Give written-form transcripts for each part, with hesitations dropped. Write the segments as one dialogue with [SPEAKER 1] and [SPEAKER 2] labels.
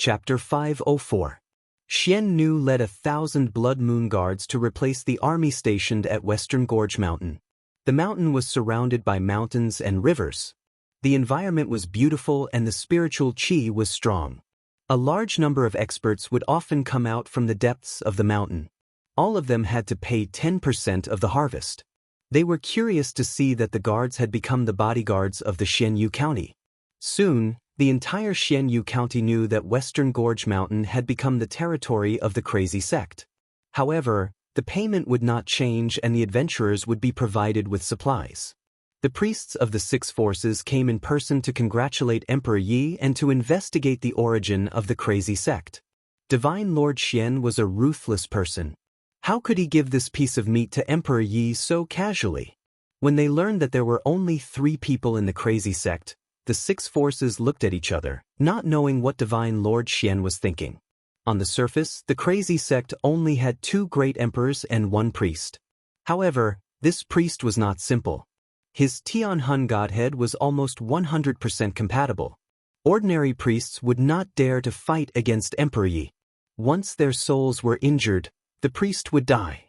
[SPEAKER 1] Chapter 504. Xian Nu led 1,000 Blood Moon Guards to replace the army stationed at Western Gorge Mountain. The mountain was surrounded by mountains and rivers. The environment was beautiful and the spiritual qi was strong. A large number of experts would often come out from the depths of the mountain. All of them had to pay 10% of the harvest. They were curious to see that the guards had become the bodyguards of the Xianyu County. Soon, the entire Xianyu County knew that Western Gorge Mountain had become the territory of the crazy sect. However, the payment would not change and the adventurers would be provided with supplies. The priests of the six forces came in person to congratulate Emperor Yi and to investigate the origin of the crazy sect. Divine Lord Xian was a ruthless person. How could he give this piece of meat to Emperor Yi so casually? When they learned that there were only 3 people in the crazy sect, the six forces looked at each other, not knowing what Divine Lord Xian was thinking. On the surface, the crazy sect only had 2 great emperors and 1 priest. However, this priest was not simple. His Tianhun godhead was almost 100% compatible. Ordinary priests would not dare to fight against Emperor Yi. Once their souls were injured, the priest would die.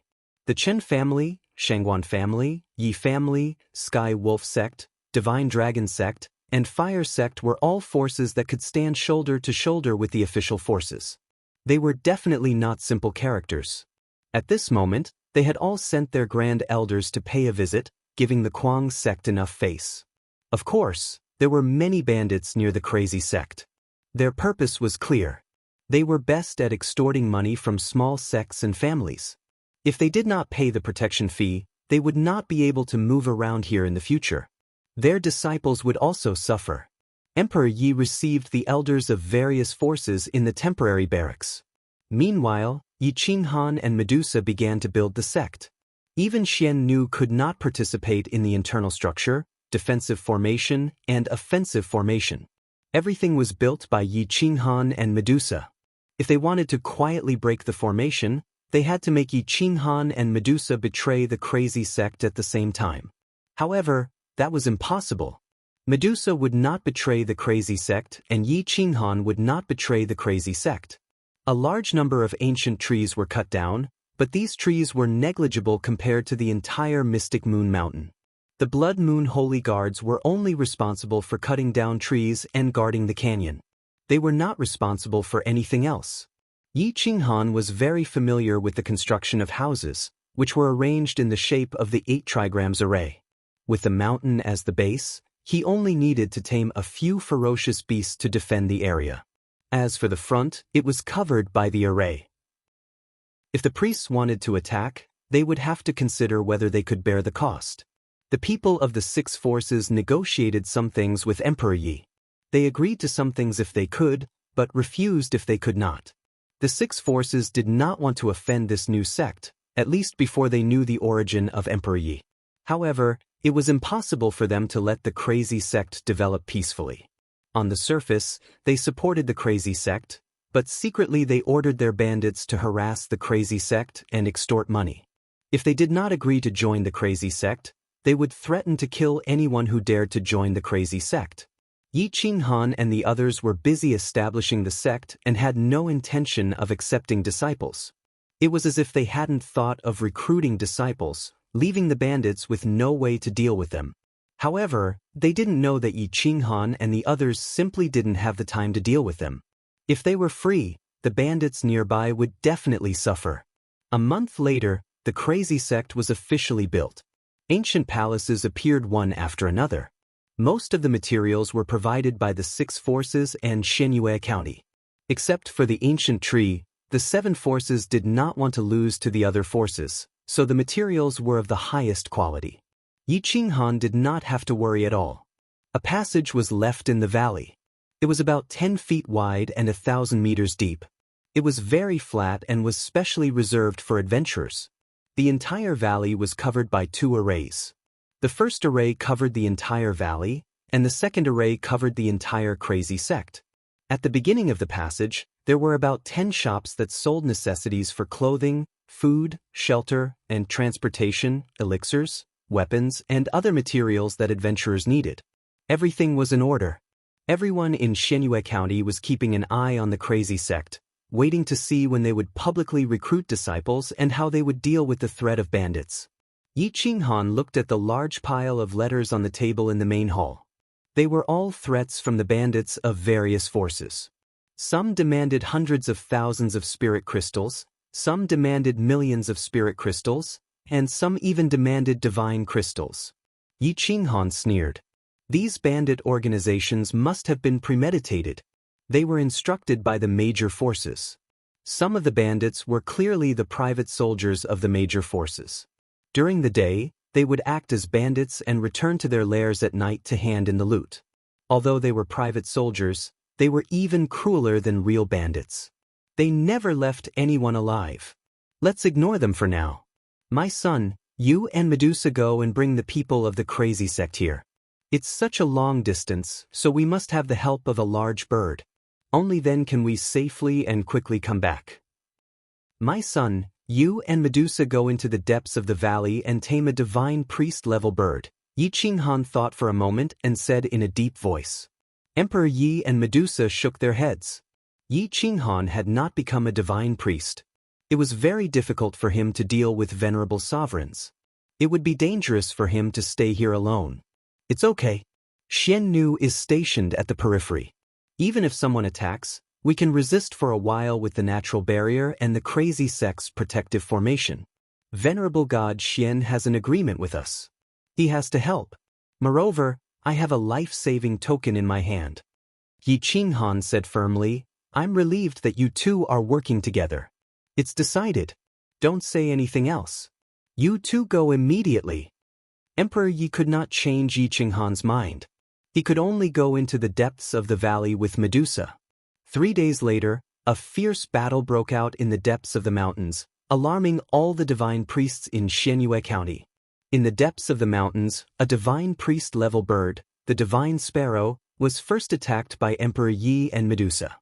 [SPEAKER 1] The Chen family, Shangguan family, Yi family, Sky Wolf sect, Divine Dragon sect, and Fire sect were all forces that could stand shoulder to shoulder with the official forces. They were definitely not simple characters. At this moment, they had all sent their grand elders to pay a visit, giving the Kuang sect enough face. Of course, there were many bandits near the crazy sect. Their purpose was clear. They were best at extorting money from small sects and families. If they did not pay the protection fee, they would not be able to move around here in the future. Their disciples would also suffer. Emperor Yi received the elders of various forces in the temporary barracks. Meanwhile, Yi Qinghan and Medusa began to build the sect. Even Xian Nu could not participate in the internal structure, defensive formation, and offensive formation. Everything was built by Yi Qinghan and Medusa. If they wanted to quietly break the formation, they had to make Yi Qinghan and Medusa betray the crazy sect at the same time. However, that was impossible. Medusa would not betray the crazy sect and Yi Qinghan would not betray the crazy sect. A large number of ancient trees were cut down, but these trees were negligible compared to the entire Mystic Moon Mountain. The Blood Moon Holy Guards were only responsible for cutting down trees and guarding the canyon. They were not responsible for anything else. Yi Qinghan was very familiar with the construction of houses, which were arranged in the shape of the 8 trigrams array. With the mountain as the base, he only needed to tame a few ferocious beasts to defend the area. As for the front, it was covered by the array. If the priests wanted to attack, they would have to consider whether they could bear the cost. The people of the 6 forces negotiated some things with Emperor Yi. They agreed to some things if they could, but refused if they could not. The 6 forces did not want to offend this new sect, at least before they knew the origin of Emperor Yi. However, it was impossible for them to let the crazy sect develop peacefully. On the surface, they supported the crazy sect, but secretly they ordered their bandits to harass the crazy sect and extort money. If they did not agree to join the crazy sect, they would threaten to kill anyone who dared to join the crazy sect. Yi Qinghan and the others were busy establishing the sect and had no intention of accepting disciples. It was as if they hadn't thought of recruiting disciples, leaving the bandits with no way to deal with them. However, they didn't know that Yi Qinghan and the others simply didn't have the time to deal with them. If they were free, the bandits nearby would definitely suffer. A month later, the crazy sect was officially built. Ancient palaces appeared one after another. Most of the materials were provided by the 6 forces and Xianyue County. Except for the ancient tree, the 7 forces did not want to lose to the other forces, so the materials were of the highest quality. Yi Qinghan did not have to worry at all. A passage was left in the valley. It was about 10 feet wide and 1,000 meters deep. It was very flat and was specially reserved for adventurers. The entire valley was covered by 2 arrays. The first array covered the entire valley, and the second array covered the entire crazy sect. At the beginning of the passage, there were about 10 shops that sold necessities for clothing, food, shelter, and transportation, elixirs, weapons, and other materials that adventurers needed. Everything was in order. Everyone in Xianyue County was keeping an eye on the crazy sect, waiting to see when they would publicly recruit disciples and how they would deal with the threat of bandits. Yi Qinghan looked at the large pile of letters on the table in the main hall. They were all threats from the bandits of various forces. Some demanded hundreds of thousands of spirit crystals, some demanded millions of spirit crystals, and some even demanded divine crystals. Yi Qinghan sneered. These bandit organizations must have been premeditated. They were instructed by the major forces. Some of the bandits were clearly the private soldiers of the major forces. During the day, they would act as bandits and return to their lairs at night to hand in the loot. Although they were private soldiers, they were even crueler than real bandits. They never left anyone alive. Let's ignore them for now. My son, you and Medusa go and bring the people of the crazy sect here. It's such a long distance, so we must have the help of a large bird. Only then can we safely and quickly come back. My son, you and Medusa go into the depths of the valley and tame a divine priest-level bird. Yi Qinghan thought for a moment and said in a deep voice. Emperor Yi and Medusa shook their heads. Yi Qinghan had not become a divine priest. It was very difficult for him to deal with venerable sovereigns. It would be dangerous for him to stay here alone. It's okay. Xianyue is stationed at the periphery. Even if someone attacks, we can resist for a while with the natural barrier and the crazy sect's protective formation. Venerable God Xian has an agreement with us. He has to help. Moreover, I have a life-saving token in my hand. Yi Qinghan said firmly, I'm relieved that you two are working together. It's decided. Don't say anything else. You two go immediately. Emperor Yi could not change Yi Qinghan's mind. He could only go into the depths of the valley with Medusa. 3 days later, a fierce battle broke out in the depths of the mountains, alarming all the divine priests in Xianyue County. In the depths of the mountains, a divine priest-level bird, the divine sparrow, was first attacked by Emperor Yi and Medusa.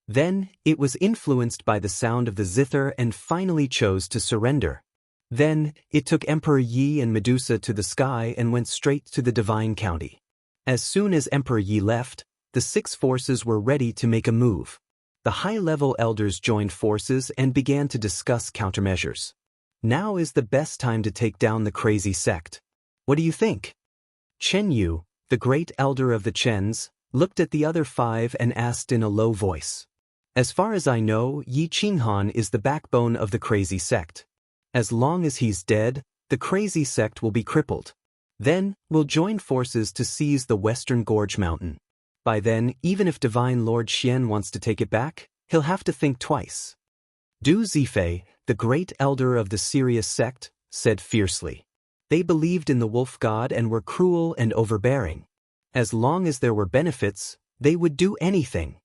[SPEAKER 1] Then, it was influenced by the sound of the zither and finally chose to surrender. Then, it took Emperor Yi and Medusa to the sky and went straight to the divine county. As soon as Emperor Yi left, the 6 forces were ready to make a move. The high-level elders joined forces and began to discuss countermeasures. Now is the best time to take down the crazy sect. What do you think? Chen Yu, the great elder of the Chens, looked at the other 5 and asked in a low voice. As far as I know, Yi Qinghan is the backbone of the crazy sect. As long as he's dead, the crazy sect will be crippled. Then, we'll join forces to seize the Western Gorge Mountain. By then, even if Divine Lord Xian wants to take it back, he'll have to think twice. Du Zifei, the great elder of the serious sect, said fiercely. They believed in the wolf god and were cruel and overbearing. As long as there were benefits, they would do anything.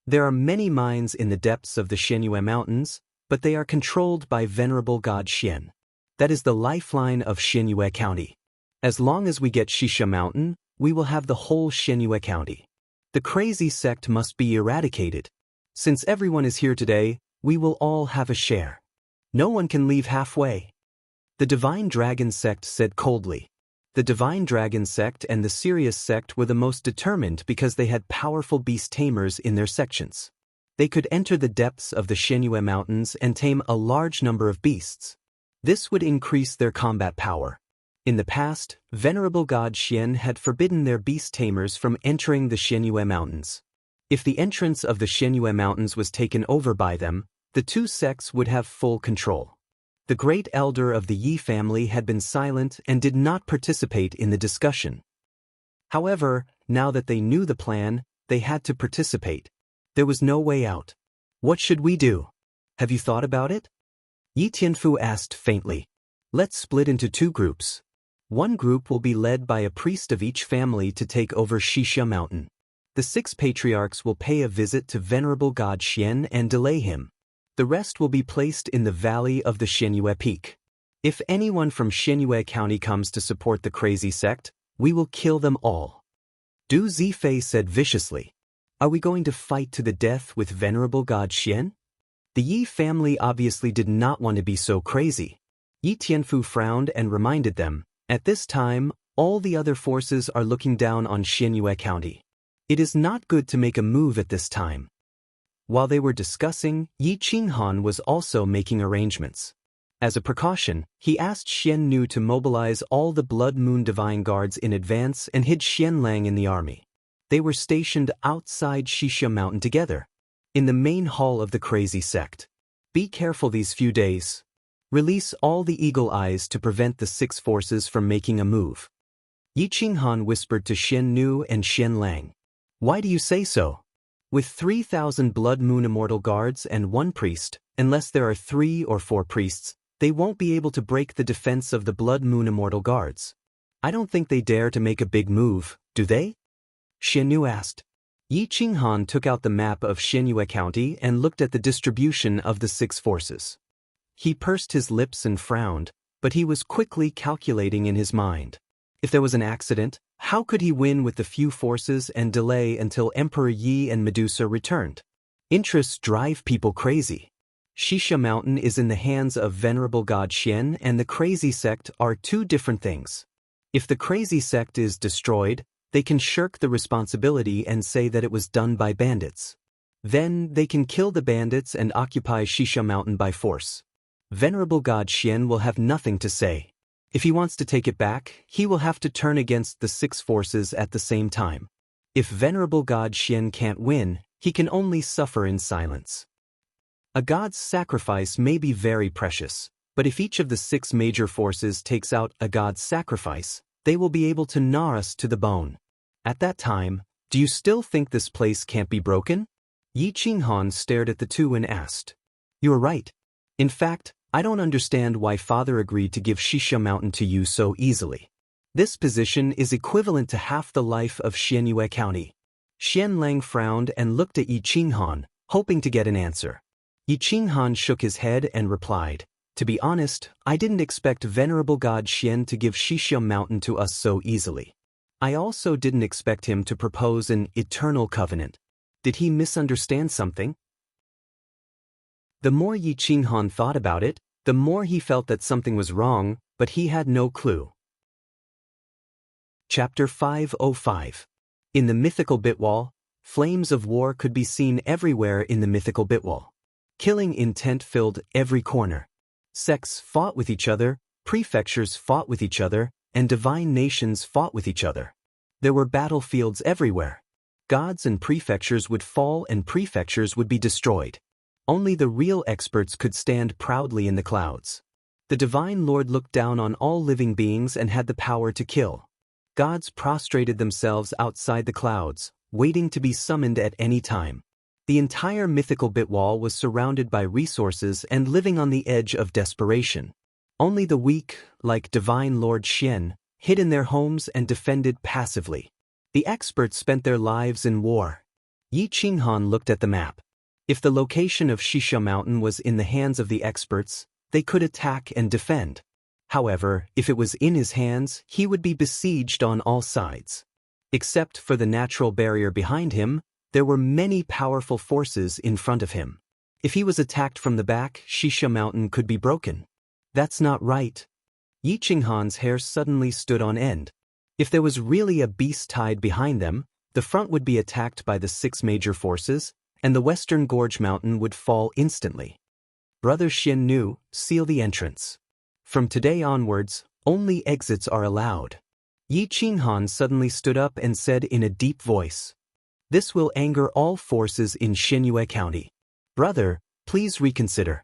[SPEAKER 1] There are many mines in the depths of the Xianyue Mountains, but they are controlled by venerable god Xian. That is the lifeline of Xianyue County. As long as we get Shisha Mountain, we will have the whole Xianyue County. The crazy sect must be eradicated. Since everyone is here today, we will all have a share. No one can leave halfway. The Divine Dragon sect said coldly. The Divine Dragon sect and the Sirius sect were the most determined because they had powerful beast tamers in their sections. They could enter the depths of the Xianyue Mountains and tame a large number of beasts. This would increase their combat power. In the past, venerable god Xian had forbidden their beast tamers from entering the Xianyue Mountains. If the entrance of the Xianyue Mountains was taken over by them, the 2 sects would have full control. The great elder of the Yi family had been silent and did not participate in the discussion. However, now that they knew the plan, they had to participate. There was no way out. What should we do? Have you thought about it? Yi Tianfu asked faintly. Let's split into 2 groups. One group will be led by a priest of each family to take over Shisha Mountain. The 6 patriarchs will pay a visit to venerable god Xian and delay him. The rest will be placed in the valley of the Xianyue Peak. If anyone from Xianyue County comes to support the crazy sect, we will kill them all. Du Zifei said viciously. Are we going to fight to the death with venerable god Xian? The Yi family obviously did not want to be so crazy. Yi Tianfu frowned and reminded them, at this time, all the other forces are looking down on Xianyue County. It is not good to make a move at this time. While they were discussing, Yi Qinghan was also making arrangements. As a precaution, he asked Xian Nu to mobilize all the Blood Moon Divine Guards in advance and hid Xianlang in the army. They were stationed outside Xixia Mountain together, in the main hall of the crazy sect. Be careful these few days. Release all the eagle eyes to prevent the six forces from making a move. Yi Qinghan whispered to Xian Nu and Xianlang. Why do you say so? With 3,000 Blood Moon Immortal Guards and 1 priest, unless there are 3 or 4 priests, they won't be able to break the defense of the Blood Moon Immortal Guards. I don't think they dare to make a big move, do they? Xian Nu asked. Yi Qinghan took out the map of Xianyue County and looked at the distribution of the 6 forces. He pursed his lips and frowned, but he was quickly calculating in his mind. If there was an accident, how could he win with the few forces and delay until Emperor Yi and Medusa returned? Interests drive people crazy. Xixia Mountain is in the hands of venerable god Xian, and the crazy sect are 2 different things. If the crazy sect is destroyed, they can shirk the responsibility and say that it was done by bandits. Then they can kill the bandits and occupy Xixia Mountain by force. Venerable god Xian will have nothing to say. If he wants to take it back, he will have to turn against the 6 forces at the same time. If venerable god Xian can't win, he can only suffer in silence. A god's sacrifice may be very precious, but if each of the 6 major forces takes out a god's sacrifice, they will be able to gnaw us to the bone. At that time, do you still think this place can't be broken? Yi Qinghan stared at the 2 and asked. You are right. In fact, I don't understand why Father agreed to give Xixia Mountain to you so easily. This position is equivalent to half the life of Xianyue County. Xianlang frowned and looked at Yi Qinghan, hoping to get an answer. Yi Qinghan shook his head and replied, To be honest, I didn't expect venerable god Xian to give Xixia Mountain to us so easily. I also didn't expect him to propose an eternal covenant. Did he misunderstand something? The more Yi Qinghan thought about it, the more he felt that something was wrong, but he had no clue. Chapter 505. In the mythical Bitwall, flames of war could be seen everywhere in the mythical Bitwall. Killing intent filled every corner. Sects fought with each other, prefectures fought with each other, and divine nations fought with each other. There were battlefields everywhere. Gods and prefectures would fall and prefectures would be destroyed. Only the real experts could stand proudly in the clouds. The Divine Lord looked down on all living beings and had the power to kill. Gods prostrated themselves outside the clouds, waiting to be summoned at any time. The entire mythical Bitwall was surrounded by resources and living on the edge of desperation. Only the weak, like Divine Lord Xian, hid in their homes and defended passively. The experts spent their lives in war. Yi Qinghan looked at the map. If the location of Xixia Mountain was in the hands of the experts, they could attack and defend. However, if it was in his hands, he would be besieged on all sides. Except for the natural barrier behind him, there were many powerful forces in front of him. If he was attacked from the back, Xixia Mountain could be broken. That's not right. Yi Qinghan's hair suddenly stood on end. If there was really a beast tied behind them, the front would be attacked by the 6 major forces, and the Western Gorge Mountain would fall instantly. Brother Xian Nu, seal the entrance. From today onwards, only exits are allowed. Yi Qinghan suddenly stood up and said in a deep voice, This will anger all forces in Xianyue County. Brother, please reconsider.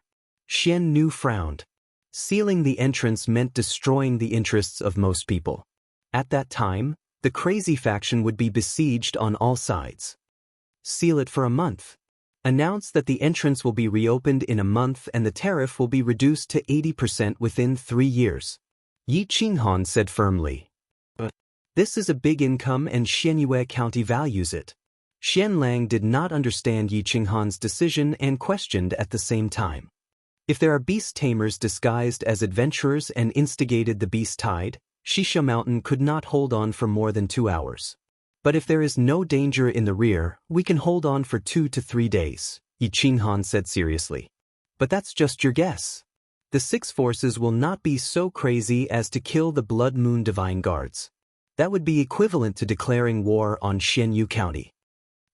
[SPEAKER 1] Xian Nu frowned. Sealing the entrance meant destroying the interests of most people. At that time, the crazy faction would be besieged on all sides. Seal it for a month. Announce that the entrance will be reopened in a month and the tariff will be reduced to 80% within 3 years. Yi Qinghan said firmly. But this is a big income and Xianyue County values it. Xianlang did not understand Yi Qinghan's decision and questioned at the same time. If there are beast tamers disguised as adventurers and instigated the beast tide, Xixia Mountain could not hold on for more than 2 hours. But if there is no danger in the rear, we can hold on for 2 to 3 days, Yi Qinghan said seriously. But that's just your guess. The 6 forces will not be so crazy as to kill the Blood Moon Divine Guards. That would be equivalent to declaring war on Xianyue County.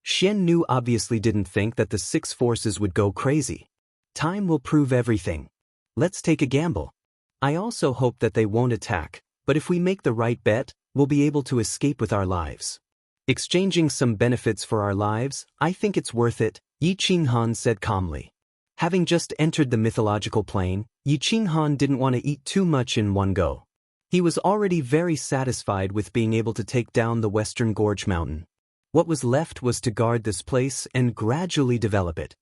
[SPEAKER 1] Xian Nu obviously didn't think that the 6 forces would go crazy. Time will prove everything. Let's take a gamble. I also hope that they won't attack, but if we make the right bet, we'll be able to escape with our lives. Exchanging some benefits for our lives, I think it's worth it, Yi Qinghan said calmly. Having just entered the mythological plane, Yi Qinghan didn't want to eat too much in one go. He was already very satisfied with being able to take down the Western Gorge Mountain. What was left was to guard this place and gradually develop it.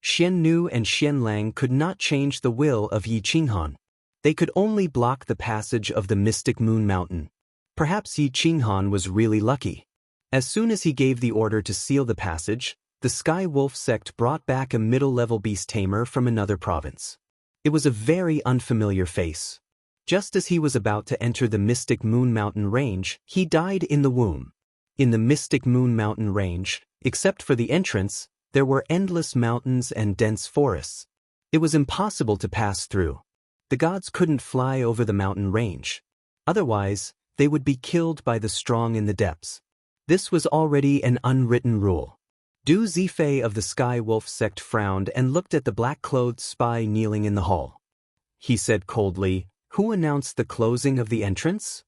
[SPEAKER 1] Xian Nu and Xian Lang could not change the will of Yi Qinghan. They could only block the passage of the mystic Moon Mountain. Perhaps Yi Qinghan was really lucky. As soon as he gave the order to seal the passage, the Sky Wolf sect brought back a middle-level beast tamer from another province. It was a very unfamiliar face. Just as he was about to enter the mystic Moon Mountain range, he died in the womb. In the mystic Moon Mountain range, except for the entrance, there were endless mountains and dense forests. It was impossible to pass through. The gods couldn't fly over the mountain range. Otherwise, they would be killed by the strong in the depths. This was already an unwritten rule. Du Zifei of the Sky Wolf sect frowned and looked at the black-clothed spy kneeling in the hall. He said coldly, "Who announced the closing of the entrance?"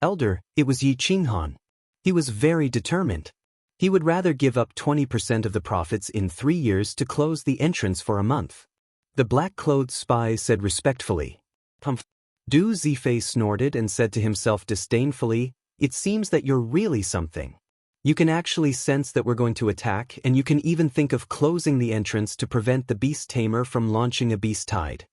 [SPEAKER 1] "Elder, it was Yi Qinghan." He was very determined. He would rather give up 20% of the profits in 3 years to close the entrance for a month. The black-clothed spy said respectfully. Du Zifei snorted and said to himself disdainfully, "It seems that you're really something. You can actually sense that we're going to attack, and you can even think of closing the entrance to prevent the beast tamer from launching a beast tide."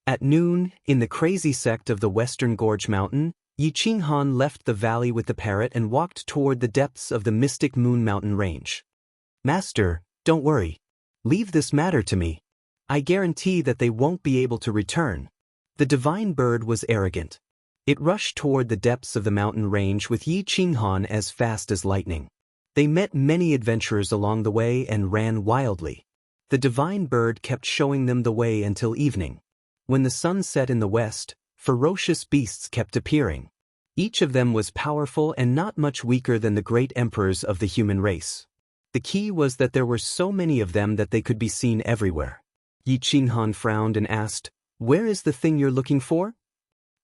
[SPEAKER 1] At noon, in the crazy sect of the Western Gorge Mountain, Yi Qinghan left the valley with the parrot and walked toward the depths of the mystic Moon Mountain range. "Master, don't worry. Leave this matter to me. I guarantee that they won't be able to return." The divine bird was arrogant. It rushed toward the depths of the mountain range with Yi Qinghan as fast as lightning. They met many adventurers along the way and ran wildly. The divine bird kept showing them the way until evening. When the sun set in the west, ferocious beasts kept appearing. Each of them was powerful and not much weaker than the great emperors of the human race. The key was that there were so many of them that they could be seen everywhere. Yi Qinghan frowned and asked, "Where is the thing you're looking for?"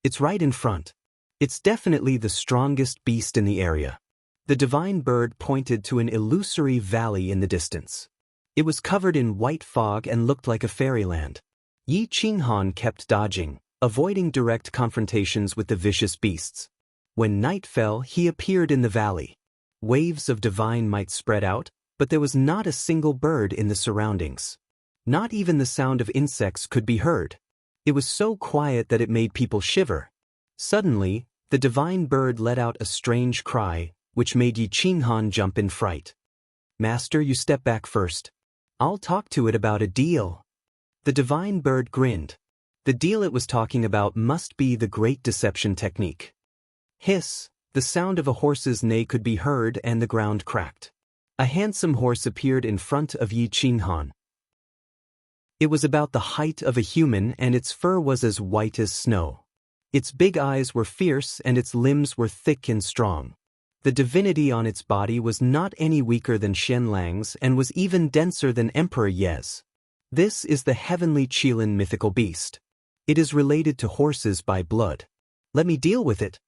[SPEAKER 1] "It's right in front. It's definitely the strongest beast in the area." The divine bird pointed to an illusory valley in the distance. It was covered in white fog and looked like a fairyland. Yi Qinghan kept dodging, avoiding direct confrontations with the vicious beasts. When night fell, he appeared in the valley. Waves of divine might spread out, but there was not a single bird in the surroundings. Not even the sound of insects could be heard. It was so quiet that it made people shiver. Suddenly, the divine bird let out a strange cry, which made Yi Qinghan jump in fright. "Master, you step back first. I'll talk to it about a deal." The divine bird grinned. The deal it was talking about must be the great deception technique. Hiss, the sound of a horse's neigh could be heard and the ground cracked. A handsome horse appeared in front of Yi Qinghan. It was about the height of a human and its fur was as white as snow. Its big eyes were fierce and its limbs were thick and strong. The divinity on its body was not any weaker than Xian Lang's and was even denser than Emperor Ye's. This is the heavenly Qilin mythical beast. It is related to horses by blood. Let me deal with it.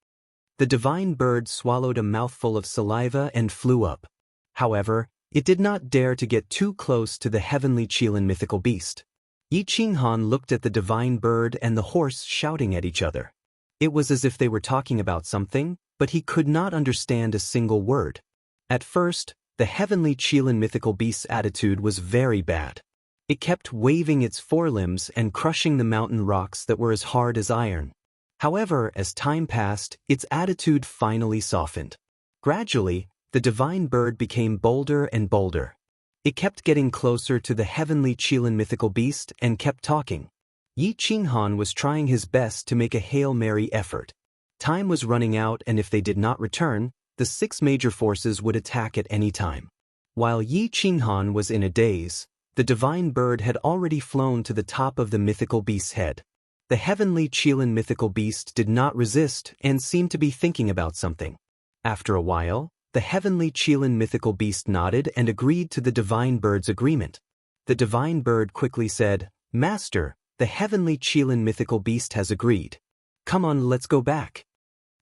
[SPEAKER 1] The divine bird swallowed a mouthful of saliva and flew up. However, it did not dare to get too close to the heavenly Qilin mythical beast. Yi Qinghan looked at the divine bird and the horse shouting at each other. It was as if they were talking about something, but he could not understand a single word. At first, the heavenly Qilin mythical beast's attitude was very bad. It kept waving its forelimbs and crushing the mountain rocks that were as hard as iron. However, as time passed, its attitude finally softened. Gradually, the divine bird became bolder and bolder. It kept getting closer to the heavenly Qilin mythical beast and kept talking. Yi Qinghan was trying his best to make a Hail Mary effort. Time was running out and if they did not return, the 6 major forces would attack at any time. While Yi Qinghan was in a daze, the divine bird had already flown to the top of the mythical beast's head. The heavenly Qilin mythical beast did not resist and seemed to be thinking about something. After a while, the heavenly Qilin mythical beast nodded and agreed to the divine bird's agreement. The divine bird quickly said, "Master, the heavenly Qilin mythical beast has agreed. Come on, let's go back."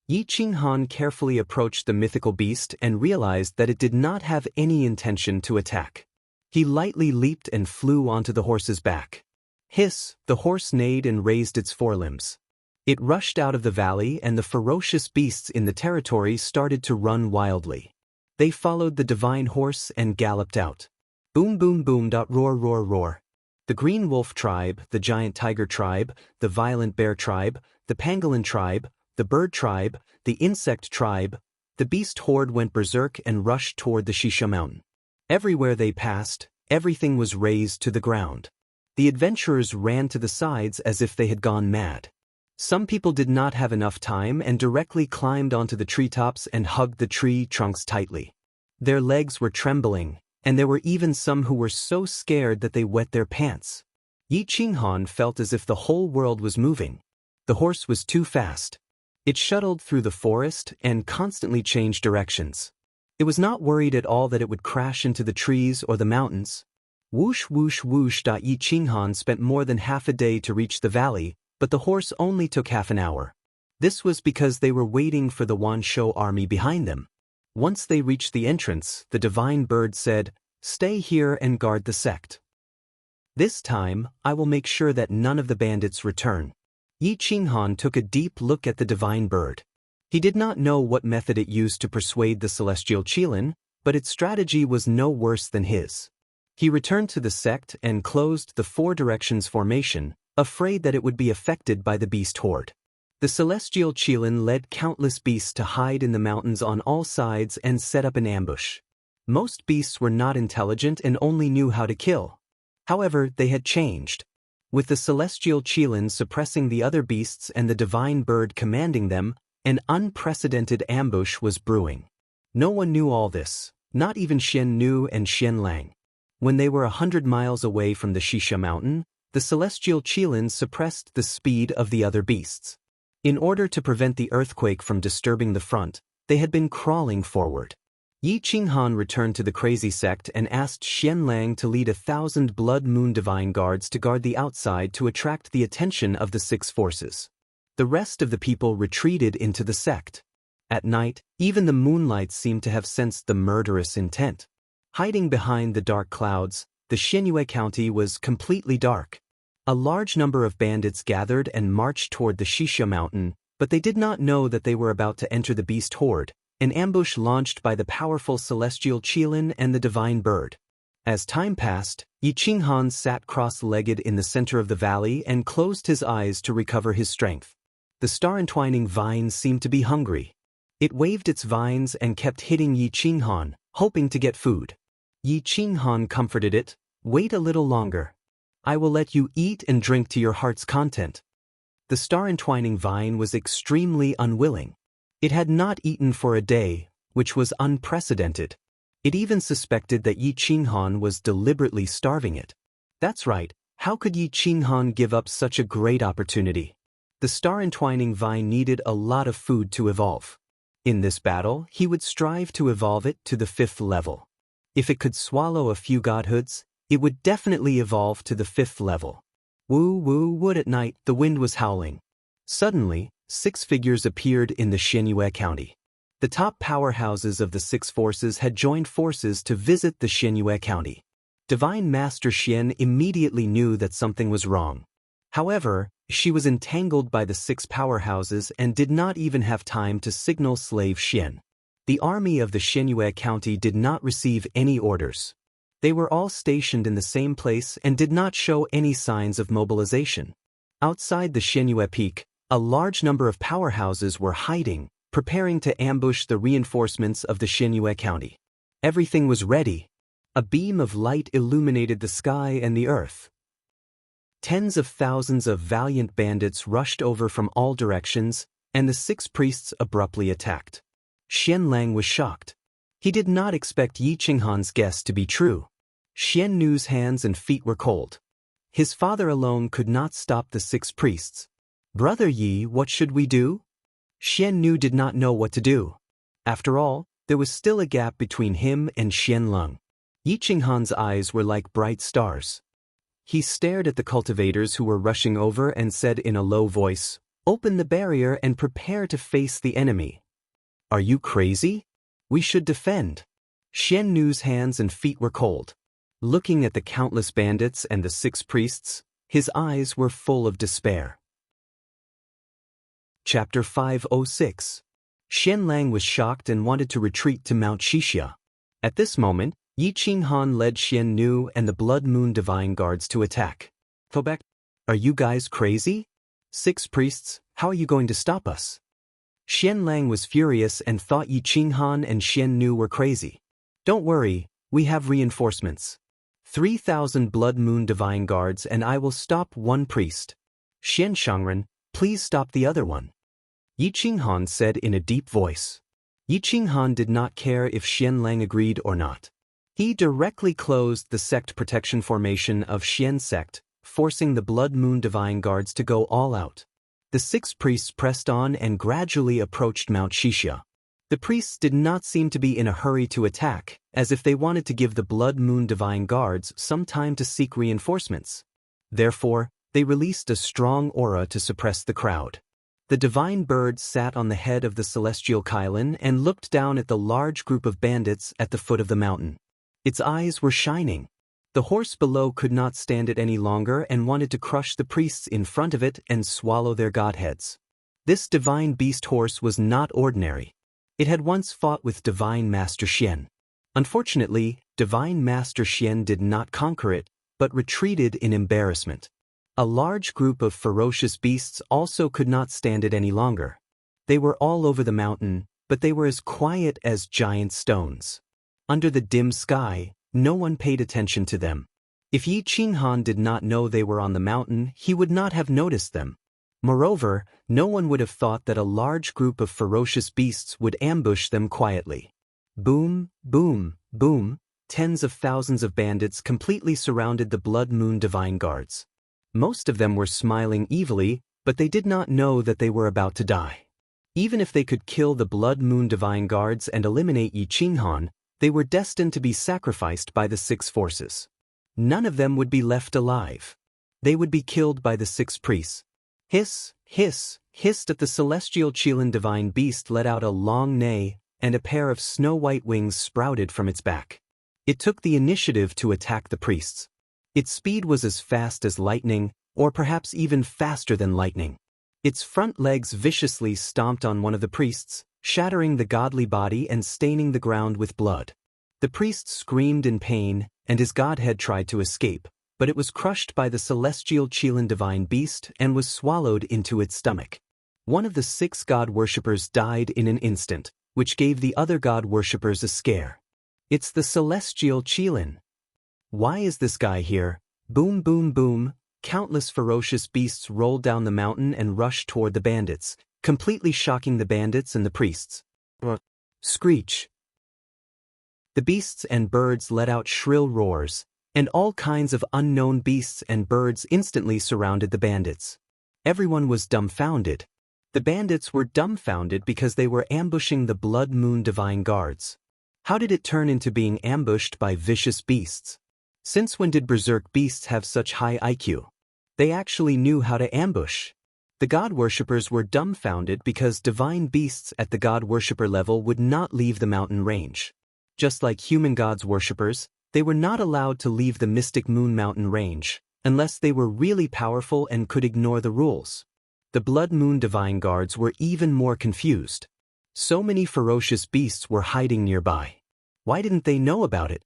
[SPEAKER 1] Yi Qinghan carefully approached the mythical beast and realized that it did not have any intention to attack. He lightly leaped and flew onto the horse's back. Hiss, the horse neighed and raised its forelimbs. It rushed out of the valley and the ferocious beasts in the territory started to run wildly. They followed the divine horse and galloped out. Boom boom boom. Roar roar roar. The green wolf tribe, the giant tiger tribe, the violent bear tribe, the pangolin tribe, the bird tribe, the insect tribe, the beast horde went berserk and rushed toward the Shisha mountain. Everywhere they passed, everything was razed to the ground. The adventurers ran to the sides as if they had gone mad. Some people did not have enough time and directly climbed onto the treetops and hugged the tree trunks tightly. Their legs were trembling, and there were even some who were so scared that they wet their pants. Yi Qinghan felt as if the whole world was moving. The horse was too fast. It shuttled through the forest and constantly changed directions. It was not worried at all that it would crash into the trees or the mountains. Whoosh whoosh whoosh. Yi Qinghan spent more than half a day to reach the valley, but the horse only took half an hour. This was because they were waiting for the Wanshou army behind them. Once they reached the entrance, the divine bird said, "Stay here and guard the sect. This time, I will make sure that none of the bandits return." Yi Qinghan took a deep look at the divine bird. He did not know what method it used to persuade the celestial Qilin, but its strategy was no worse than his. He returned to the sect and closed the four directions formation, afraid that it would be affected by the beast horde. The celestial Qilin led countless beasts to hide in the mountains on all sides and set up an ambush. Most beasts were not intelligent and only knew how to kill. However, they had changed. With the celestial Qilin suppressing the other beasts and the divine bird commanding them, an unprecedented ambush was brewing. No one knew all this, not even Xian Nu and Xian Lang. When they were 100 miles away from the Shisha mountain, the celestial Qilin suppressed the speed of the other beasts. In order to prevent the earthquake from disturbing the front, they had been crawling forward. Yi Qinghan returned to the crazy sect and asked Xian Lang to lead 1,000 blood moon divine guards to guard the outside to attract the attention of the six forces. The rest of the people retreated into the sect. At night, even the moonlight seemed to have sensed the murderous intent. Hiding behind the dark clouds, the Xianyue County was completely dark. A large number of bandits gathered and marched toward the Shisha mountain, but they did not know that they were about to enter the beast horde, an ambush launched by the powerful celestial Qilin and the divine bird. As time passed, Yi Qinghan sat cross-legged in the center of the valley and closed his eyes to recover his strength. The star-entwining vine seemed to be hungry. It waved its vines and kept hitting Yi Qinghan, hoping to get food. Yi Qinghan comforted it, "Wait a little longer. I will let you eat and drink to your heart's content." The star-entwining vine was extremely unwilling. It had not eaten for a day, which was unprecedented. It even suspected that Yi Qinghan was deliberately starving it. That's right, how could Yi Qinghan give up such a great opportunity? The star-entwining vine needed a lot of food to evolve. In this battle, he would strive to evolve it to the 5th level. If it could swallow a few godhoods, it would definitely evolve to the 5th level. Woo woo wood. At night, the wind was howling. Suddenly, 6 figures appeared in the Xianyue County. The top powerhouses of the 6 forces had joined forces to visit the Xianyue County. Divine Master Xian immediately knew that something was wrong. However, she was entangled by the 6 powerhouses and did not even have time to signal slave Xian. The army of the Xianyue County did not receive any orders. They were all stationed in the same place and did not show any signs of mobilization. Outside the Xianyue Peak, a large number of powerhouses were hiding, preparing to ambush the reinforcements of the Xianyue County. Everything was ready. A beam of light illuminated the sky and the earth. Tens of thousands of valiant bandits rushed over from all directions, and the 6 priests abruptly attacked. Xian Lang was shocked. He did not expect Yi Qinghan's guess to be true. Xian Nu's hands and feet were cold. His father alone could not stop the 6 priests. "Brother Yi, what should we do?" Xian Nu did not know what to do. After all, There was still a gap between him and Xianleng. Yi Qinghan's eyes were like bright stars. He stared at the cultivators who were rushing over and said in a low voice, "Open the barrier and prepare to face the enemy." "Are you crazy? We should defend." Xian Nu's hands and feet were cold. Looking at the countless bandits and the 6 priests, his eyes were full of despair. Chapter 506. Xianlang was shocked and wanted to retreat to Mount Xixia. At this moment, Yi Qinghan led Xian Nu and the Blood Moon Divine Guards to attack. "Go back. Are you guys crazy? 6 priests, how are you going to stop us?" Xianlang was furious and thought Yi Qinghan and Xian Nu were crazy. "Don't worry, we have reinforcements. 3,000 Blood Moon Divine Guards and I will stop one priest. Xian Shangren, please stop the other one," Yi Qinghan said in a deep voice. Yi Qinghan did not care if Xianlang agreed or not. He directly closed the sect protection formation of Xian sect, forcing the Blood Moon Divine Guards to go all out. The 6 priests pressed on and gradually approached Mount Xixia. The priests did not seem to be in a hurry to attack, as if they wanted to give the Blood Moon Divine Guards some time to seek reinforcements. Therefore, they released a strong aura to suppress the crowd. The divine bird sat on the head of the celestial Kylin and looked down at the large group of bandits at the foot of the mountain. Its eyes were shining. The horse below could not stand it any longer and wanted to crush the priests in front of it and swallow their godheads. This divine beast horse was not ordinary. It had once fought with Divine Master Xian. Unfortunately, Divine Master Xian did not conquer it, but retreated in embarrassment. A large group of ferocious beasts also could not stand it any longer. They were all over the mountain, but they were as quiet as giant stones. Under the dim sky, no one paid attention to them. If Yi Qinghan did not know they were on the mountain, he would not have noticed them. Moreover, no one would have thought that a large group of ferocious beasts would ambush them quietly. Boom, boom, boom, tens of thousands of bandits completely surrounded the Blood Moon Divine Guards. Most of them were smiling evilly, but they did not know that they were about to die. Even if they could kill the Blood Moon Divine Guards and eliminate Yi Qinghan, they were destined to be sacrificed by the 6 forces. None of them would be left alive. They would be killed by the 6 priests. Hiss, hiss, hissed at the celestial Qilin divine beast let out a long neigh, and a pair of snow-white wings sprouted from its back. It took the initiative to attack the priests. Its speed was as fast as lightning, or perhaps even faster than lightning. Its front legs viciously stomped on one of the priests, shattering the godly body and staining the ground with blood. The priest screamed in pain, and his godhead tried to escape, but it was crushed by the celestial Qilin divine beast and was swallowed into its stomach. One of the 6 god worshippers died in an instant, which gave the other god worshippers a scare. "It's the celestial Qilin. Why is this guy here?" Boom, boom, boom. Countless ferocious beasts rolled down the mountain and rushed toward the bandits, completely shocking the bandits and the priests. Screech. The beasts and birds let out shrill roars, and all kinds of unknown beasts and birds instantly surrounded the bandits. Everyone was dumbfounded. The bandits were dumbfounded because they were ambushing the Blood Moon Divine Guards. How did it turn into being ambushed by vicious beasts? Since when did berserk beasts have such high IQ? They actually knew how to ambush. The god worshippers were dumbfounded because divine beasts at the god worshipper level would not leave the mountain range. Just like human gods worshippers, they were not allowed to leave the mystic moon mountain range, unless they were really powerful and could ignore the rules. The Blood Moon Divine Guards were even more confused. So many ferocious beasts were hiding nearby. Why didn't they know about it?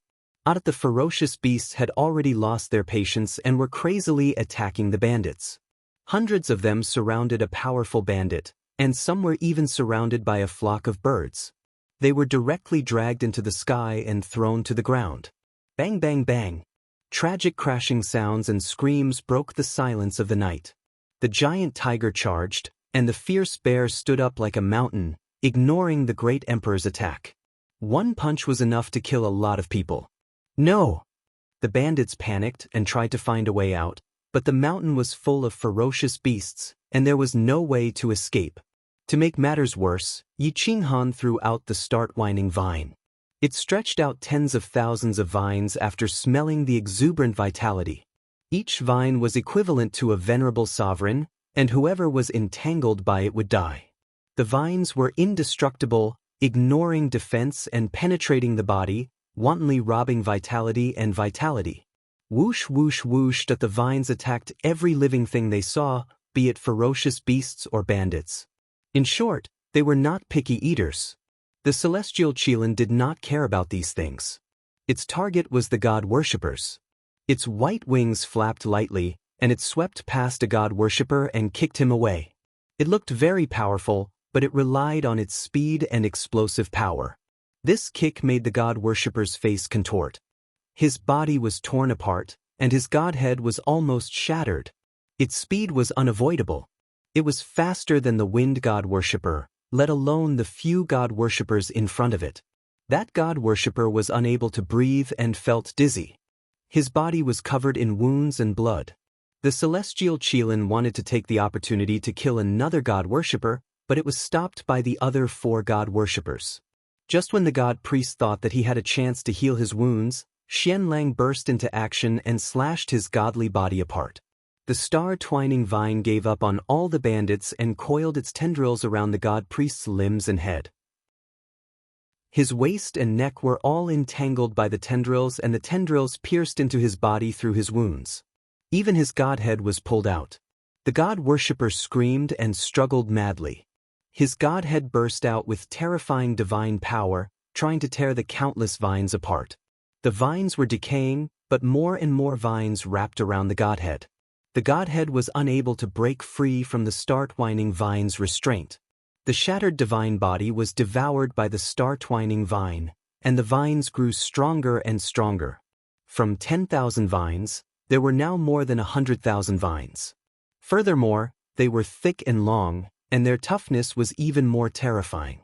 [SPEAKER 1] The ferocious beasts had already lost their patience and were crazily attacking the bandits. Hundreds of them surrounded a powerful bandit, and some were even surrounded by a flock of birds. They were directly dragged into the sky and thrown to the ground. Bang, bang, bang. Tragic crashing sounds and screams broke the silence of the night. The giant tiger charged, and the fierce bear stood up like a mountain, ignoring the great emperor's attack. One punch was enough to kill a lot of people. No! The bandits panicked and tried to find a way out, but the mountain was full of ferocious beasts, and there was no way to escape. To make matters worse, Yi Qinghan threw out the start-whining vine. It stretched out tens of thousands of vines after smelling the exuberant vitality. Each vine was equivalent to a venerable sovereign, and whoever was entangled by it would die. The vines were indestructible, ignoring defense and penetrating the body, wantonly robbing vitality and vitality. Whoosh whoosh whoosh that the vines attacked every living thing they saw, be it ferocious beasts or bandits. In short, they were not picky eaters. The celestial Qilin did not care about these things. Its target was the god worshippers. Its white wings flapped lightly, and it swept past a god worshipper and kicked him away. It looked very powerful, but it relied on its speed and explosive power. This kick made the god worshipper's face contort. His body was torn apart, and his godhead was almost shattered. Its speed was unavoidable. It was faster than the wind god worshipper, let alone the few god worshippers in front of it. That god worshipper was unable to breathe and felt dizzy. His body was covered in wounds and blood. The celestial Qilin wanted to take the opportunity to kill another god worshipper, but it was stopped by the other 4 god worshippers. Just when the god priest thought that he had a chance to heal his wounds, Xianlang burst into action and slashed his godly body apart. The star-twining vine gave up on all the bandits and coiled its tendrils around the god priest's limbs and head. His waist and neck were all entangled by the tendrils, and the tendrils pierced into his body through his wounds. Even his godhead was pulled out. The god worshipper screamed and struggled madly. His godhead burst out with terrifying divine power, trying to tear the countless vines apart. The vines were decaying, but more and more vines wrapped around the godhead. The godhead was unable to break free from the star-twining vine's restraint. The shattered divine body was devoured by the star-twining vine, and the vines grew stronger and stronger. From 10,000 vines, there were now more than 100,000 vines. Furthermore, they were thick and long, and their toughness was even more terrifying.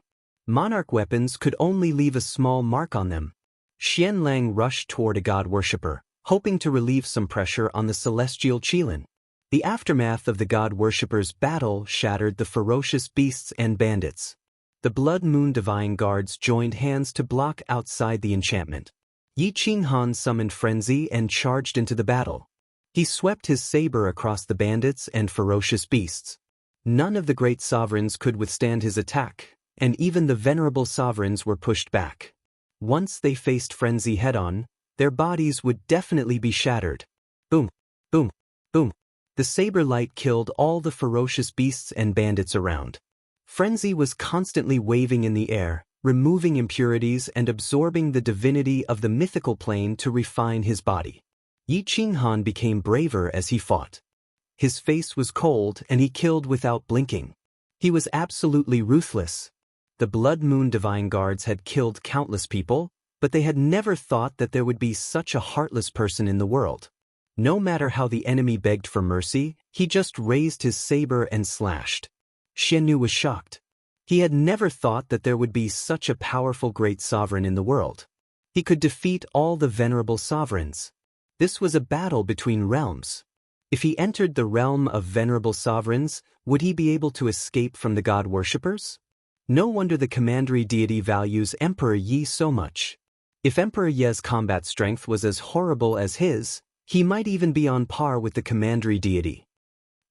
[SPEAKER 1] Monarch weapons could only leave a small mark on them. Xianlang rushed toward a god worshipper, hoping to relieve some pressure on the celestial Qilin. The aftermath of the god worshipper's battle shattered the ferocious beasts and bandits. The Blood Moon Divine Guards joined hands to block outside the enchantment. Yi Qinghan summoned frenzy and charged into the battle. He swept his saber across the bandits and ferocious beasts. None of the great sovereigns could withstand his attack, and even the venerable sovereigns were pushed back. Once they faced frenzy head-on, their bodies would definitely be shattered. Boom, boom, boom. The saber light killed all the ferocious beasts and bandits around. Frenzy was constantly waving in the air, removing impurities and absorbing the divinity of the mythical plane to refine his body. Yi Qinghan became braver as he fought. His face was cold and he killed without blinking. He was absolutely ruthless. The Blood Moon Divine Guards had killed countless people, but they had never thought that there would be such a heartless person in the world. No matter how the enemy begged for mercy, he just raised his saber and slashed. Xiannu was shocked. He had never thought that there would be such a powerful great sovereign in the world. He could defeat all the venerable sovereigns. This was a battle between realms. If he entered the realm of venerable sovereigns, would he be able to escape from the god worshippers? No wonder the commandery deity values Emperor Yi so much. If Emperor Ye's combat strength was as horrible as his, he might even be on par with the commandery deity.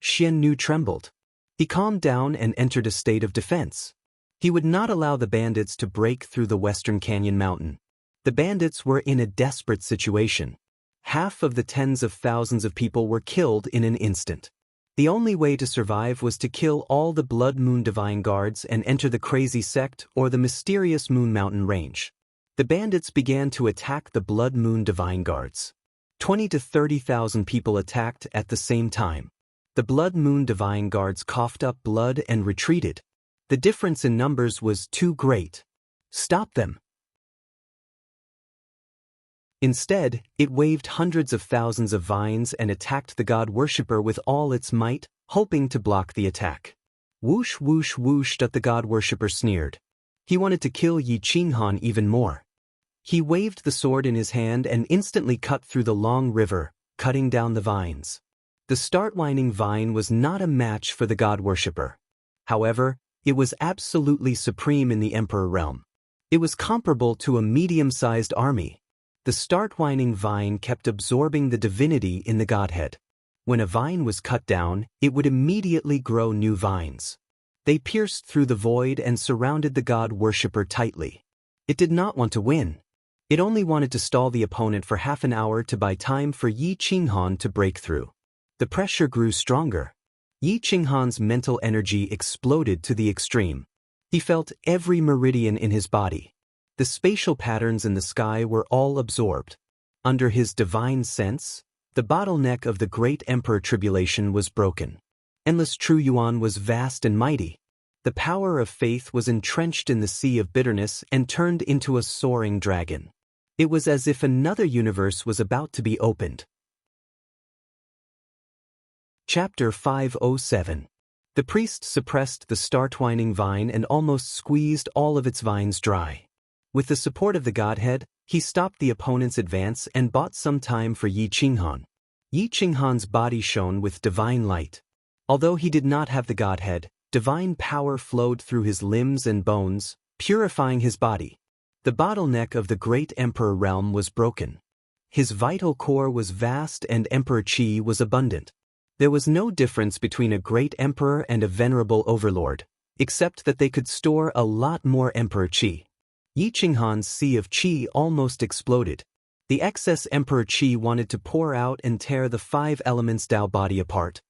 [SPEAKER 1] Xiannu trembled. He calmed down and entered a state of defense. He would not allow the bandits to break through the Western Canyon Mountain. The bandits were in a desperate situation. Half of the tens of thousands of people were killed in an instant. The only way to survive was to kill all the Blood Moon Divine Guards and enter the Crazy Sect or the mysterious Moon Mountain Range. The bandits began to attack the Blood Moon Divine Guards. 20 to 30,000 people attacked at the same time. The Blood Moon Divine Guards coughed up blood and retreated. The difference in numbers was too great. Stop them. Instead, it waved hundreds of thousands of vines and attacked the god worshipper with all its might, hoping to block the attack. Whoosh whoosh whoosh, the god worshipper sneered. He wanted to kill Yi Qinghan even more. He waved the sword in his hand and instantly cut through the long river, cutting down the vines. The start-whining vine was not a match for the god worshipper. However, It was absolutely supreme in the Emperor realm. It was comparable to a medium-sized army. The start-whining vine kept absorbing the divinity in the godhead. When a vine was cut down, it would immediately grow new vines. They pierced through the void and surrounded the god worshipper tightly. It did not want to win. It only wanted to stall the opponent for half an hour to buy time for Yi Qinghan to break through. The pressure grew stronger. Yi Qinghan's mental energy exploded to the extreme. He felt every meridian in his body. The spatial patterns in the sky were all absorbed. Under his divine sense, the bottleneck of the great emperor tribulation was broken. Endless True Yuan was vast and mighty. The power of faith was entrenched in the sea of bitterness and turned into a soaring dragon. It was as if another universe was about to be opened. Chapter 507. The priest suppressed the star-twining vine and almost squeezed all of its vines dry. With the support of the godhead, he stopped the opponent's advance and bought some time for Yi Qinghan. Yi Qinghan's body shone with divine light. Although he did not have the godhead, divine power flowed through his limbs and bones, purifying his body. The bottleneck of the great emperor realm was broken. His vital core was vast and emperor qi was abundant. There was no difference between a great emperor and a venerable overlord, except that they could store a lot more emperor qi. Yi Qinghan's sea of qi almost exploded. The excess emperor qi wanted to pour out and tear the 5 elements Tao body apart.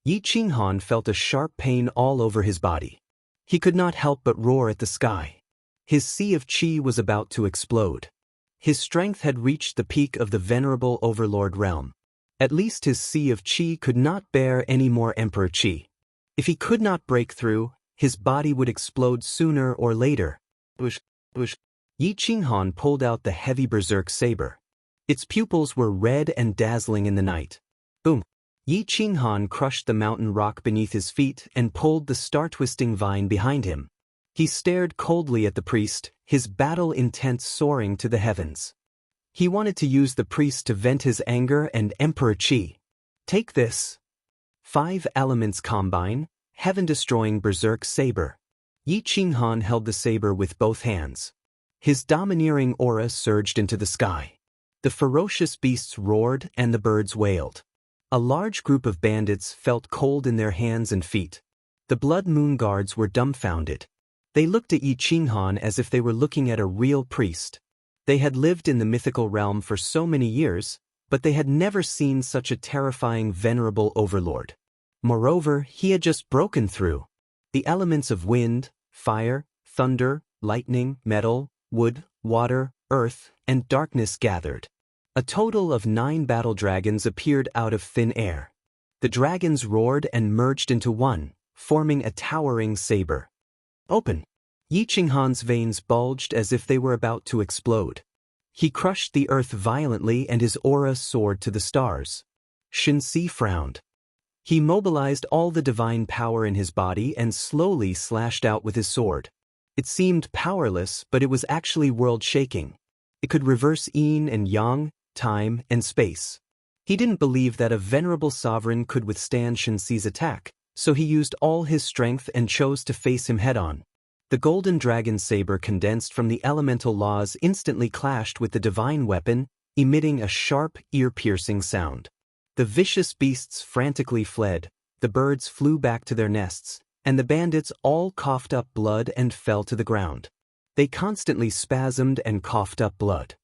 [SPEAKER 1] Yi Qinghan felt a sharp pain all over his body. He could not help but roar at the sky. His sea of qi was about to explode. His strength had reached the peak of the venerable overlord realm. At least his sea of qi could not bear any more emperor qi. If he could not break through, his body would explode sooner or later. Yi Qinghan pulled out the heavy berserk saber. Its pupils were red and dazzling in the night. Boom! Yi Qinghan crushed the mountain rock beneath his feet and pulled the star-twisting vine behind him. He stared coldly at the priest, his battle intent soaring to the heavens. He wanted to use the priest to vent his anger and emperor qi. Take this. 5 elements combine, heaven-destroying berserk saber. Yi Qinghan held the saber with both hands. His domineering aura surged into the sky. The ferocious beasts roared and the birds wailed. A large group of bandits felt cold in their hands and feet. The Blood Moon Guards were dumbfounded. They looked at Yi Qinghan as if they were looking at a real priest. They had lived in the mythical realm for so many years, but they had never seen such a terrifying venerable overlord. Moreover, he had just broken through. The elements of wind, fire, thunder, lightning, metal, wood, water, earth, and darkness gathered. A total of 9 battle dragons appeared out of thin air. The dragons roared and merged into one, forming a towering saber. Open! Yi Qinghan's veins bulged as if they were about to explode. He crushed the earth violently and his aura soared to the stars. Shenxi frowned. He mobilized all the divine power in his body and slowly slashed out with his sword. It seemed powerless, but it was actually world-shaking. It could reverse yin and yang, time and space. He didn't believe that a venerable sovereign could withstand Shenxi's attack, so he used all his strength and chose to face him head-on. The golden dragon saber condensed from the elemental laws instantly clashed with the divine weapon, emitting a sharp, ear-piercing sound. The vicious beasts frantically fled, the birds flew back to their nests, and the bandits all coughed up blood and fell to the ground. They constantly spasmed and coughed up blood.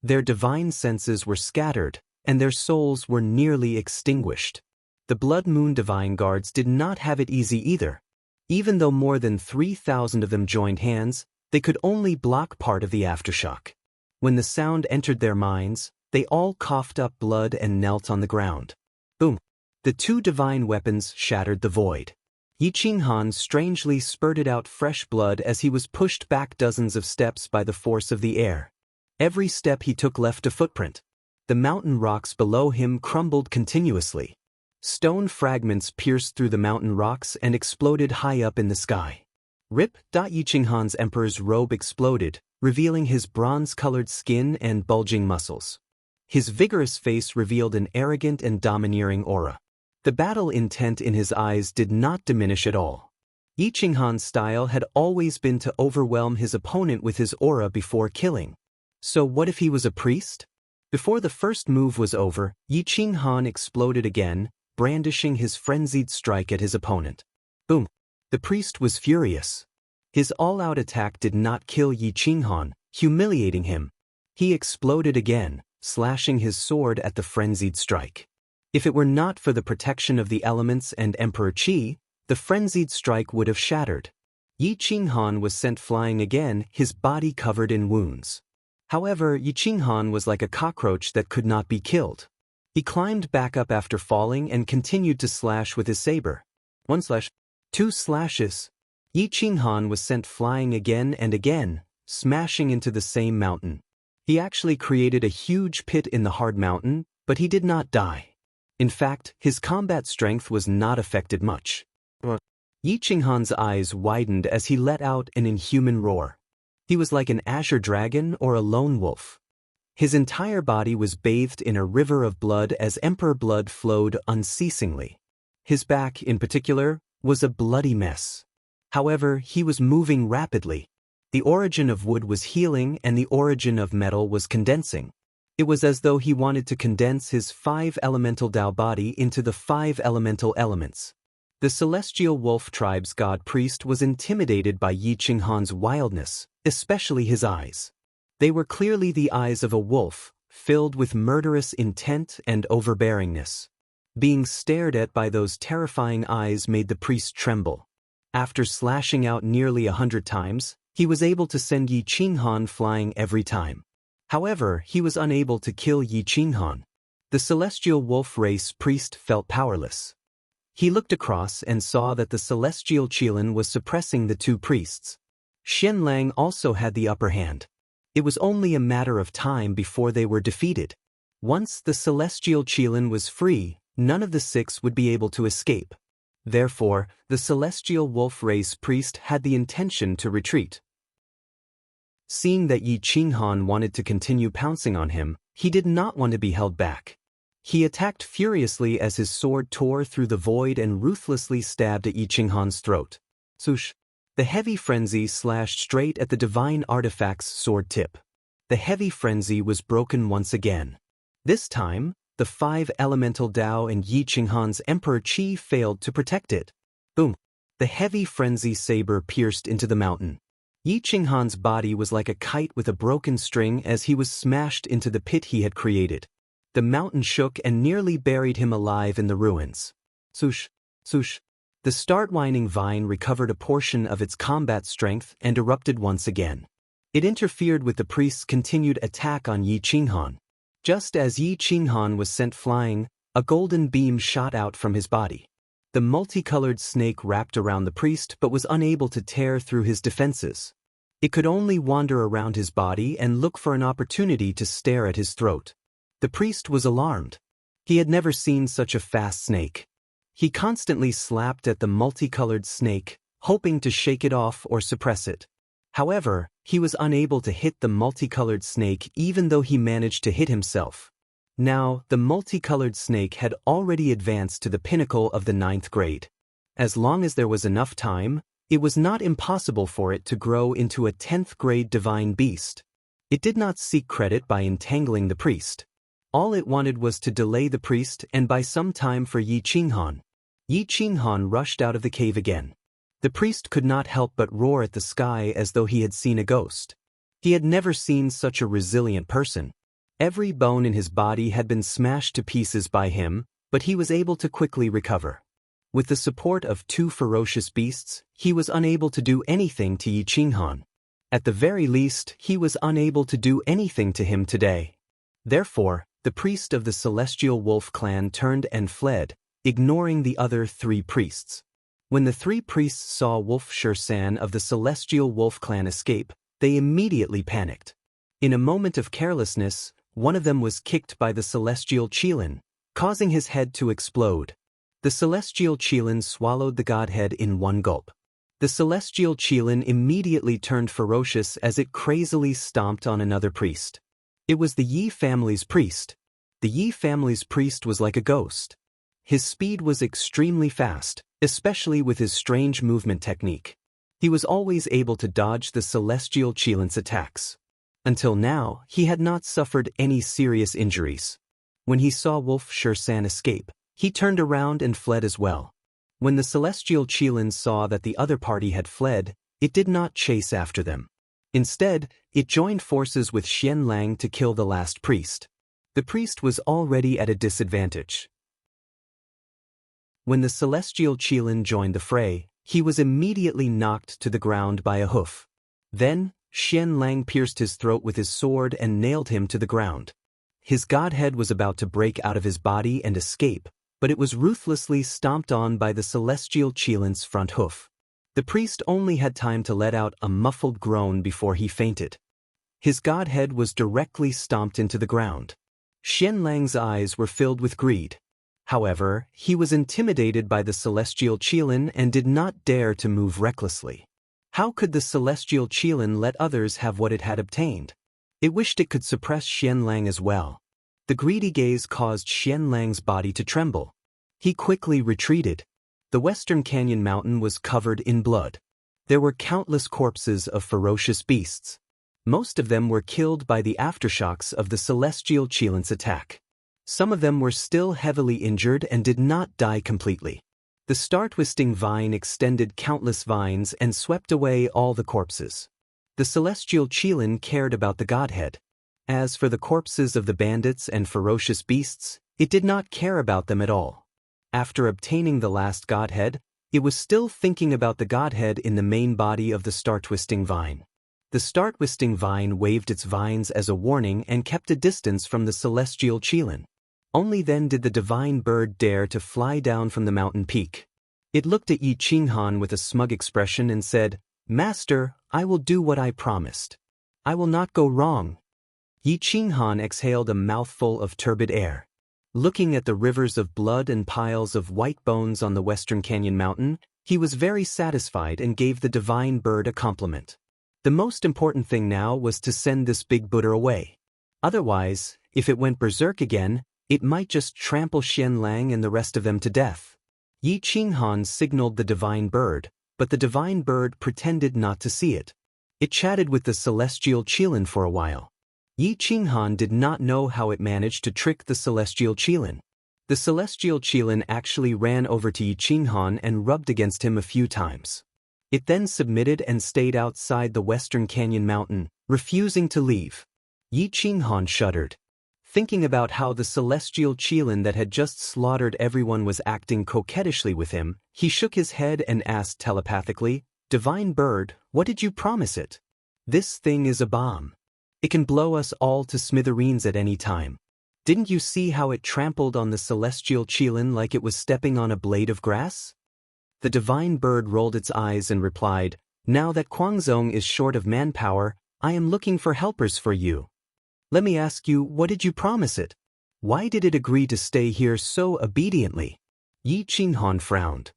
[SPEAKER 1] Their divine senses were scattered, and their souls were nearly extinguished. The Blood Moon Divine Guards did not have it easy either. Even though more than 3,000 of them joined hands, they could only block part of the aftershock. When the sound entered their minds, they all coughed up blood and knelt on the ground. Boom! The 2 divine weapons shattered the void. Yi Qinghan strangely spurted out fresh blood as he was pushed back dozens of steps by the force of the air. Every step he took left a footprint. The mountain rocks below him crumbled continuously. Stone fragments pierced through the mountain rocks and exploded high up in the sky. Rip! Yi Qinghan's emperor's robe exploded, revealing his bronze-colored skin and bulging muscles. His vigorous face revealed an arrogant and domineering aura. The battle intent in his eyes did not diminish at all. Yi Qinghan's style had always been to overwhelm his opponent with his aura before killing. So what if he was a priest? Before the first move was over, Yi Qinghan exploded again, brandishing his frenzied strike at his opponent. Boom! The priest was furious. His all-out attack did not kill Yi Qinghan, humiliating him. He exploded again, slashing his sword at the frenzied strike. If it were not for the protection of the elements and Emperor Qi, the frenzied strike would have shattered. Yi Qinghan was sent flying again, his body covered in wounds. However, Yi Qinghan was like a cockroach that could not be killed. He climbed back up after falling and continued to slash with his saber. 1 slash, 2 slashes. Yi Qinghan was sent flying again and again, smashing into the same mountain. He actually created a huge pit in the hard mountain, but he did not die. In fact, his combat strength was not affected much. Yi Qinghan's eyes widened as he let out an inhuman roar. He was like an azure dragon or a lone wolf. His entire body was bathed in a river of blood as emperor blood flowed unceasingly. His back, in particular, was a bloody mess. However, he was moving rapidly. The origin of wood was healing and the origin of metal was condensing. It was as though he wanted to condense his 5 elemental Dao body into the 5 elemental elements. The celestial wolf tribe's god priest was intimidated by Yi Qinghan's wildness, especially his eyes. They were clearly the eyes of a wolf, filled with murderous intent and overbearingness. Being stared at by those terrifying eyes made the priest tremble. After slashing out nearly 100 times, he was able to send Yi Qinghan flying every time. However, he was unable to kill Yi Qinghan. The celestial wolf race priest felt powerless. He looked across and saw that the celestial Qilin was suppressing the 2 priests. Xianlang also had the upper hand. It was only a matter of time before they were defeated. Once the celestial Qilin was free, none of the 6 would be able to escape. Therefore, the celestial wolf race priest had the intention to retreat. Seeing that Yi Qinghan wanted to continue pouncing on him, he did not want to be held back. He attacked furiously as his sword tore through the void and ruthlessly stabbed at Yi Qinghan's throat. Swoosh! The heavy frenzy slashed straight at the divine artifact's sword tip. The heavy frenzy was broken once again. This time, the 5 elemental Dao and Yi Qinghan's Emperor Qi failed to protect it. Boom! The heavy frenzy saber pierced into the mountain. Yi Qinghan's body was like a kite with a broken string as he was smashed into the pit he had created. The mountain shook and nearly buried him alive in the ruins. Swoosh! Swoosh! The start-whining vine recovered a portion of its combat strength and erupted once again. It interfered with the priest's continued attack on Yi Qinghan. Just as Yi Qinghan was sent flying, a golden beam shot out from his body. The multicolored snake wrapped around the priest but was unable to tear through his defenses. It could only wander around his body and look for an opportunity to stare at his throat. The priest was alarmed. He had never seen such a fast snake. He constantly slapped at the multicolored snake, hoping to shake it off or suppress it. However, he was unable to hit the multicolored snake even though he managed to hit himself. Now, the multicolored snake had already advanced to the pinnacle of the 9th grade. As long as there was enough time, it was not impossible for it to grow into a 10th grade divine beast. It did not seek credit by entangling the priest. All it wanted was to delay the priest and buy some time for Yi Qinghan. Yi Qinghan rushed out of the cave again. The priest could not help but roar at the sky as though he had seen a ghost. He had never seen such a resilient person. Every bone in his body had been smashed to pieces by him, but he was able to quickly recover. With the support of 2 ferocious beasts, he was unable to do anything to Yi Qinghan. At the very least, he was unable to do anything to him today. Therefore, the priest of the celestial wolf clan turned and fled, ignoring the other 3 priests. When the 3 priests saw Wolf Shersan of the celestial wolf clan escape, they immediately panicked. In a moment of carelessness, one of them was kicked by the celestial Qilin, causing his head to explode. The celestial Qilin swallowed the godhead in one gulp. The celestial Qilin immediately turned ferocious as it crazily stomped on another priest. It was the Yi family's priest. The Yi family's priest was like a ghost. His speed was extremely fast, especially with his strange movement technique. He was always able to dodge the celestial Qilin's attacks. Until now, he had not suffered any serious injuries. When he saw Wolf Shersan escape, he turned around and fled as well. When the celestial Qilin saw that the other party had fled, it did not chase after them. Instead, it joined forces with Xian Lang to kill the last priest. The priest was already at a disadvantage. When the celestial Qilin joined the fray, he was immediately knocked to the ground by a hoof. Then, Xian Lang pierced his throat with his sword and nailed him to the ground. His godhead was about to break out of his body and escape, but it was ruthlessly stomped on by the celestial Qilin's front hoof. The priest only had time to let out a muffled groan before he fainted. His godhead was directly stomped into the ground. Xian Lang's eyes were filled with greed. However, he was intimidated by the celestial Qilin and did not dare to move recklessly. How could the celestial Qilin let others have what it had obtained? It wished it could suppress Xian Lang as well. The greedy gaze caused Xian Lang's body to tremble. He quickly retreated. The Western Canyon mountain was covered in blood. There were countless corpses of ferocious beasts. Most of them were killed by the aftershocks of the celestial Qilin's attack. Some of them were still heavily injured and did not die completely. The star-twisting vine extended countless vines and swept away all the corpses. The celestial Qilin cared about the godhead. As for the corpses of the bandits and ferocious beasts, it did not care about them at all. After obtaining the last godhead, it was still thinking about the godhead in the main body of the star-twisting vine. The star-twisting vine waved its vines as a warning and kept a distance from the celestial Qilin. Only then did the divine bird dare to fly down from the mountain peak. It looked at Yi Qinghan with a smug expression and said, "Master, I will do what I promised. I will not go wrong." Yi Qinghan exhaled a mouthful of turbid air. Looking at the rivers of blood and piles of white bones on the Western Canyon mountain, he was very satisfied and gave the divine bird a compliment. The most important thing now was to send this big Buddha away. Otherwise, if it went berserk again, it might just trample Xian Lang and the rest of them to death. Yi Qinghan signaled the divine bird, but the divine bird pretended not to see it. It chatted with the celestial Qilin for a while. Yi Qinghan did not know how it managed to trick the celestial Qilin. The celestial Qilin actually ran over to Yi Qinghan and rubbed against him a few times. It then submitted and stayed outside the Western Canyon mountain, refusing to leave. Yi Qinghan shuddered. Thinking about how the celestial Qilin that had just slaughtered everyone was acting coquettishly with him, he shook his head and asked telepathically, "Divine bird, what did you promise it?" "This thing is a bomb. It can blow us all to smithereens at any time. Didn't you see how it trampled on the celestial Qilin like it was stepping on a blade of grass?" The divine bird rolled its eyes and replied, "Now that Guangzhong is short of manpower, I am looking for helpers for you. Let me ask you, what did you promise it? Why did it agree to stay here so obediently?" Yi Qinghan frowned.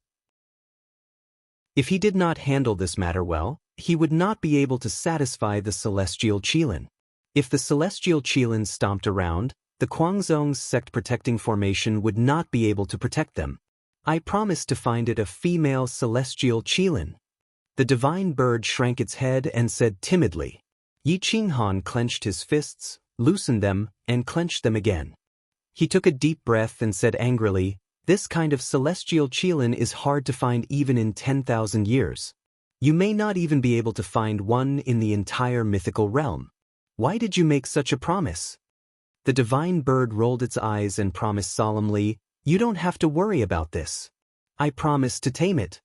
[SPEAKER 1] If he did not handle this matter well, he would not be able to satisfy the celestial Qilin. If the celestial Qilin stomped around, the Guangzhong's sect-protecting formation would not be able to protect them. "I promised to find it a female celestial Qilin." The divine bird shrank its head and said timidly. Yi Qinghan clenched his fists, loosened them, and clenched them again. He took a deep breath and said angrily, "This kind of celestial Qilin is hard to find even in 10,000 years. You may not even be able to find one in the entire mythical realm. Why did you make such a promise?" The divine bird rolled its eyes and promised solemnly, "You don't have to worry about this. I promise to tame it."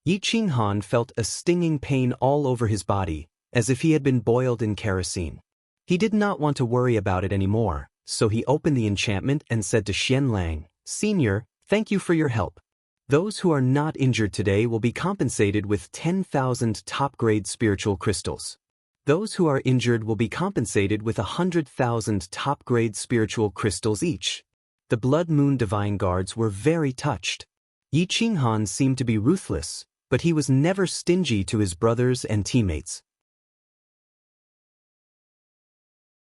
[SPEAKER 1] Yi Qinghan felt a stinging pain all over his body, as if he had been boiled in kerosene. He did not want to worry about it anymore, so he opened the enchantment and said to Xian Lang, "Senior, thank you for your help. Those who are not injured today will be compensated with 10,000 top-grade spiritual crystals. Those who are injured will be compensated with 100,000 top-grade spiritual crystals each." The Blood Moon Divine Guards were very touched. Yi Qinghan seemed to be ruthless, but he was never stingy to his brothers and teammates.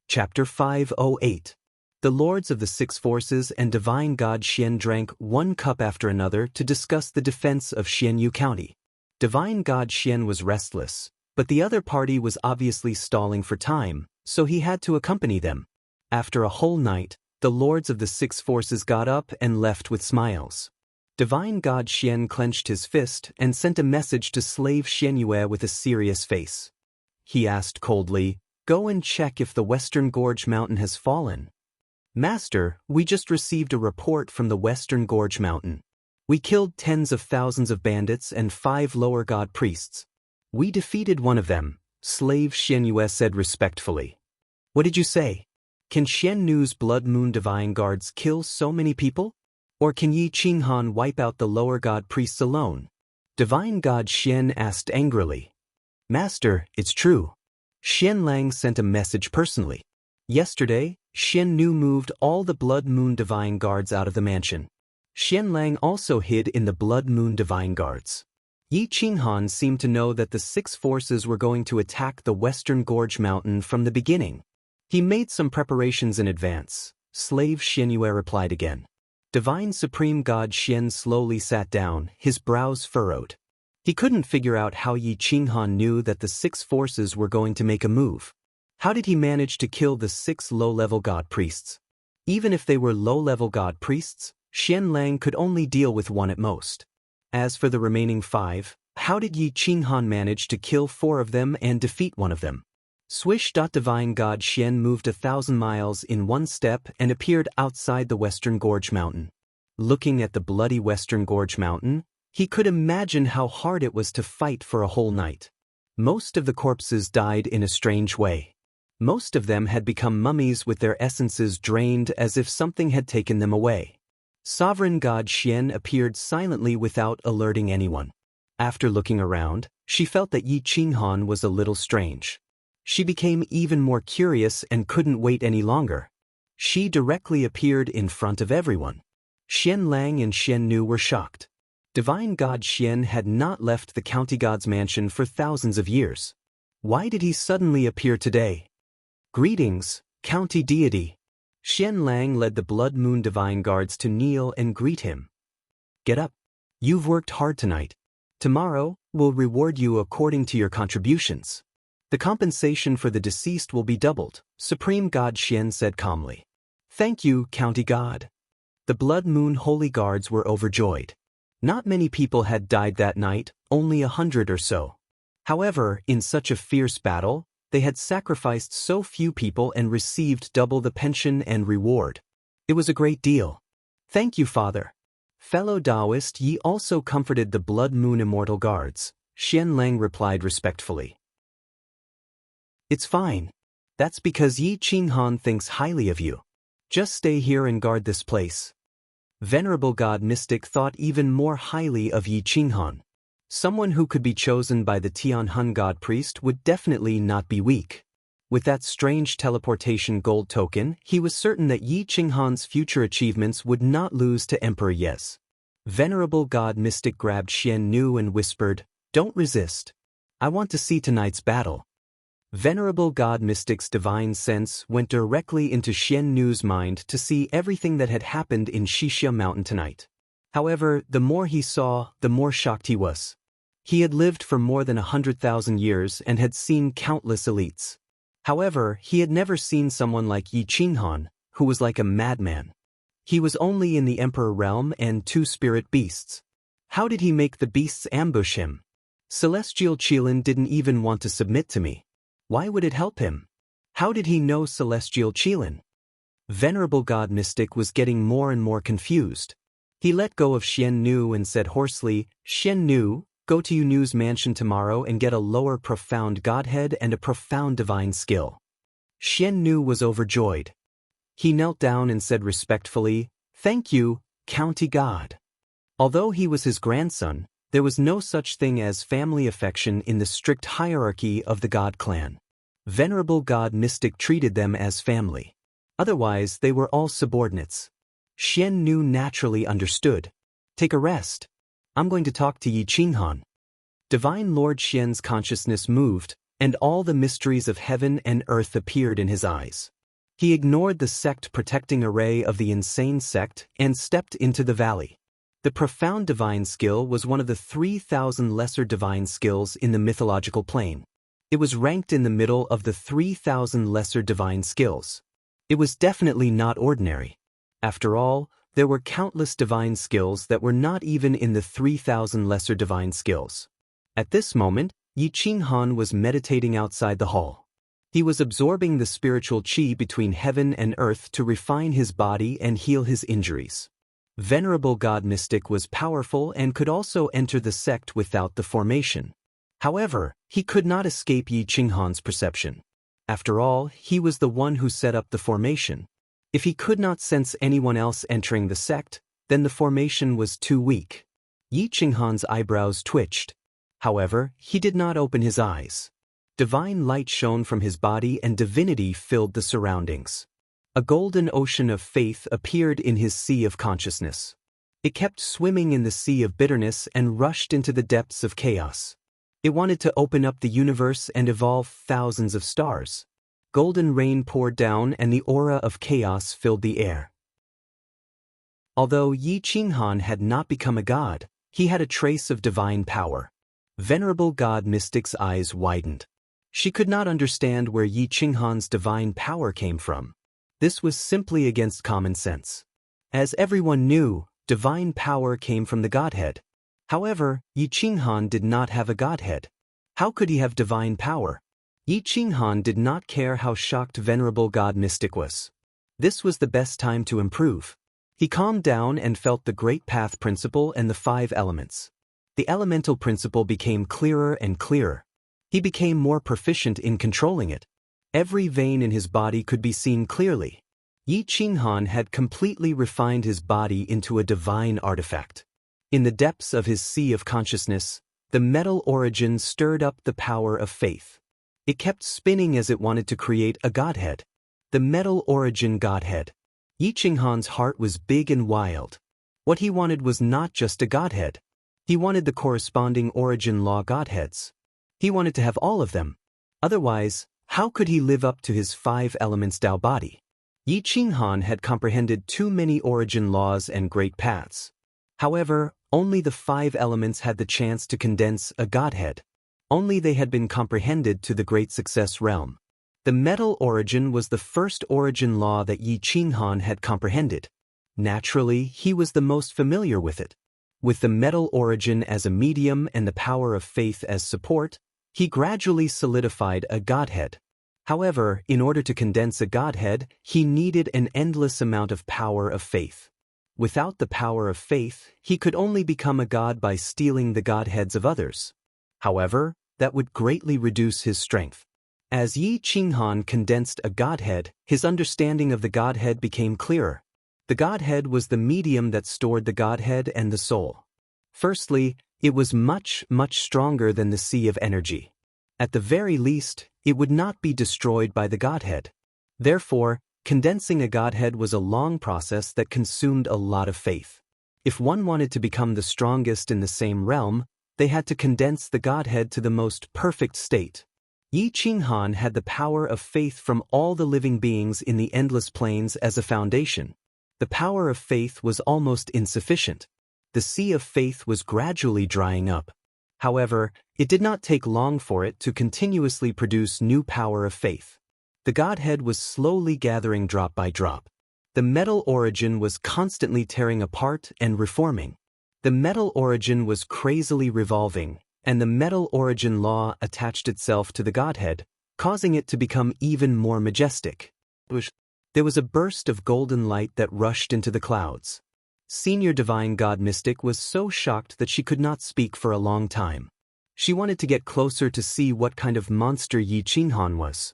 [SPEAKER 1] Chapter 508. The lords of the six forces and divine god Xian drank one cup after another to discuss the defense of Xianyu County. Divine god Xian was restless, but the other party was obviously stalling for time, so he had to accompany them. After a whole night, the lords of the six forces got up and left with smiles. Divine god Xian clenched his fist and sent a message to slave Xianyue with a serious face. He asked coldly, "Go and check if the Western Gorge Mountain has fallen." "Master, we just received a report from the Western Gorge Mountain. We killed tens of thousands of bandits and 5 lower god priests. We defeated one of them," slave Xianyue said respectfully. "What did you say? Can Xianyu's Blood Moon Divine Guards kill so many people? Or can Yi Qinghan wipe out the lower god priests alone?" Divine god Xian asked angrily. "Master, it's true. Xian Lang sent a message personally. Yesterday, Xianyu moved all the Blood Moon Divine Guards out of the mansion. Xian Lang also hid in the Blood Moon Divine Guards. Yi Qinghan seemed to know that the six forces were going to attack the Western Gorge Mountain from the beginning. He made some preparations in advance," slave Xianyue replied again. Divine Supreme God Xian slowly sat down, his brows furrowed. He couldn't figure out how Yi Qinghan knew that the six forces were going to make a move. How did he manage to kill the 6 low-level god priests? Even if they were low-level god priests, Xian Lang could only deal with one at most. As for the remaining 5, how did Yi Qinghan manage to kill 4 of them and defeat one of them? Swish. Divine God Xian moved 1,000 miles in one step and appeared outside the Western Gorge Mountain. Looking at the bloody Western Gorge Mountain, he could imagine how hard it was to fight for a whole night. Most of the corpses died in a strange way. Most of them had become mummies with their essences drained as if something had taken them away. Sovereign God Xian appeared silently without alerting anyone. After looking around, she felt that Yi Qinghan was a little strange. She became even more curious and couldn't wait any longer. She directly appeared in front of everyone. Xian Lang and Xianyu were shocked. Divine God Xian had not left the county god's mansion for thousands of years. Why did he suddenly appear today? "Greetings, county deity." Xian Lang led the Blood Moon Divine Guards to kneel and greet him. "Get up. You've worked hard tonight. Tomorrow, we'll reward you according to your contributions. The compensation for the deceased will be doubled," Supreme God Xian said calmly. "Thank you, County God." The Blood Moon Holy Guards were overjoyed. Not many people had died that night, only 100 or so. However, in such a fierce battle, they had sacrificed so few people and received double the pension and reward. It was a great deal. "Thank you, Father." Fellow Taoist Yi also comforted the Blood Moon Immortal Guards. Xian Lang replied respectfully. "It's fine. That's because Yi Qinghan thinks highly of you. Just stay here and guard this place." Venerable God Mystic thought even more highly of Yi Qinghan. Someone who could be chosen by the Tianhun God Priest would definitely not be weak. With that strange teleportation gold token, he was certain that Yi Qinghan's future achievements would not lose to Emperor Yes. Venerable God Mystic grabbed Xianyu and whispered, "Don't resist. I want to see tonight's battle." Venerable God Mystic's divine sense went directly into Xianyu's mind to see everything that had happened in Xixia Mountain tonight. However, the more he saw, the more shocked he was. He had lived for more than 100,000 years and had seen countless elites. However, he had never seen someone like Yi Qinghan, who was like a madman. He was only in the Emperor realm and 2 spirit beasts. How did he make the beasts ambush him? Celestial Qilin didn't even want to submit to me. Why would it help him? How did he know Celestial Qilin? Venerable God Mystic was getting more and more confused. He let go of Xianyu and said hoarsely, "Xianyu, go to Yunu's mansion tomorrow and get a lower profound godhead and a profound divine skill." Xianyu was overjoyed. He knelt down and said respectfully, "Thank you, County God." Although he was his grandson, there was no such thing as family affection in the strict hierarchy of the God clan. Venerable God Mystic treated them as family. Otherwise, they were all subordinates. Xianyu naturally understood. "Take a rest. I'm going to talk to Yi Qinghan." Divine Lord Xian's consciousness moved, and all the mysteries of heaven and earth appeared in his eyes. He ignored the sect protecting array of the insane sect and stepped into the valley. The profound divine skill was one of the 3,000 lesser divine skills in the mythological plane. It was ranked in the middle of the 3,000 lesser divine skills. It was definitely not ordinary. After all, there were countless divine skills that were not even in the 3,000 lesser divine skills. At this moment, Yi Qinghan was meditating outside the hall. He was absorbing the spiritual qi between heaven and earth to refine his body and heal his injuries. Venerable God Mystic was powerful and could also enter the sect without the formation. However, he could not escape Yi Qinghan's perception. After all, he was the one who set up the formation. If he could not sense anyone else entering the sect, then the formation was too weak. Yi Qinghan's eyebrows twitched. However, he did not open his eyes. Divine light shone from his body and divinity filled the surroundings. A golden ocean of faith appeared in his sea of consciousness. It kept swimming in the sea of bitterness and rushed into the depths of chaos. It wanted to open up the universe and evolve thousands of stars. Golden rain poured down and the aura of chaos filled the air. Although Yi Qinghan had not become a god, he had a trace of divine power. Venerable God Mystic's eyes widened. She could not understand where Yi Qinghan's divine power came from. This was simply against common sense. As everyone knew, divine power came from the Godhead. However, Yi Qinghan did not have a Godhead. How could he have divine power? Yi Qinghan did not care how shocked Venerable God Mystic was. This was the best time to improve. He calmed down and felt the Great Path Principle and the 5 elements. The elemental principle became clearer and clearer. He became more proficient in controlling it. Every vein in his body could be seen clearly. Yi Qinghan had completely refined his body into a divine artifact. In the depths of his sea of consciousness, the metal origin stirred up the power of faith. It kept spinning as it wanted to create a godhead. The metal origin godhead. Yi Qinghan's heart was big and wild. What he wanted was not just a godhead. He wanted the corresponding origin law godheads. He wanted to have all of them. Otherwise, how could he live up to his 5 elements Tao body? Yi Qinghan had comprehended too many origin laws and great paths. However, only the 5 elements had the chance to condense a godhead. Only they had been comprehended to the great success realm. The metal origin was the first origin law that Yi Qinghan had comprehended. Naturally, he was the most familiar with it. With the metal origin as a medium and the power of faith as support, he gradually solidified a godhead. However, in order to condense a godhead, he needed an endless amount of power of faith. Without the power of faith, he could only become a god by stealing the godheads of others. However, that would greatly reduce his strength. As Yi Qinghan condensed a godhead, his understanding of the godhead became clearer. The godhead was the medium that stored the godhead and the soul. Firstly, it was much, much stronger than the sea of energy. At the very least, it would not be destroyed by the godhead. Therefore, condensing a godhead was a long process that consumed a lot of faith. If one wanted to become the strongest in the same realm, they had to condense the godhead to the most perfect state. Yi Qinghan had the power of faith from all the living beings in the endless planes as a foundation. The power of faith was almost insufficient. The sea of faith was gradually drying up. However, it did not take long for it to continuously produce new power of faith. The Godhead was slowly gathering drop by drop. The metal origin was constantly tearing apart and reforming. The metal origin was crazily revolving, and the metal origin law attached itself to the Godhead, causing it to become even more majestic. There was a burst of golden light that rushed into the clouds. Senior Divine God Mystic was so shocked that she could not speak for a long time. She wanted to get closer to see what kind of monster Yi Qinghan was.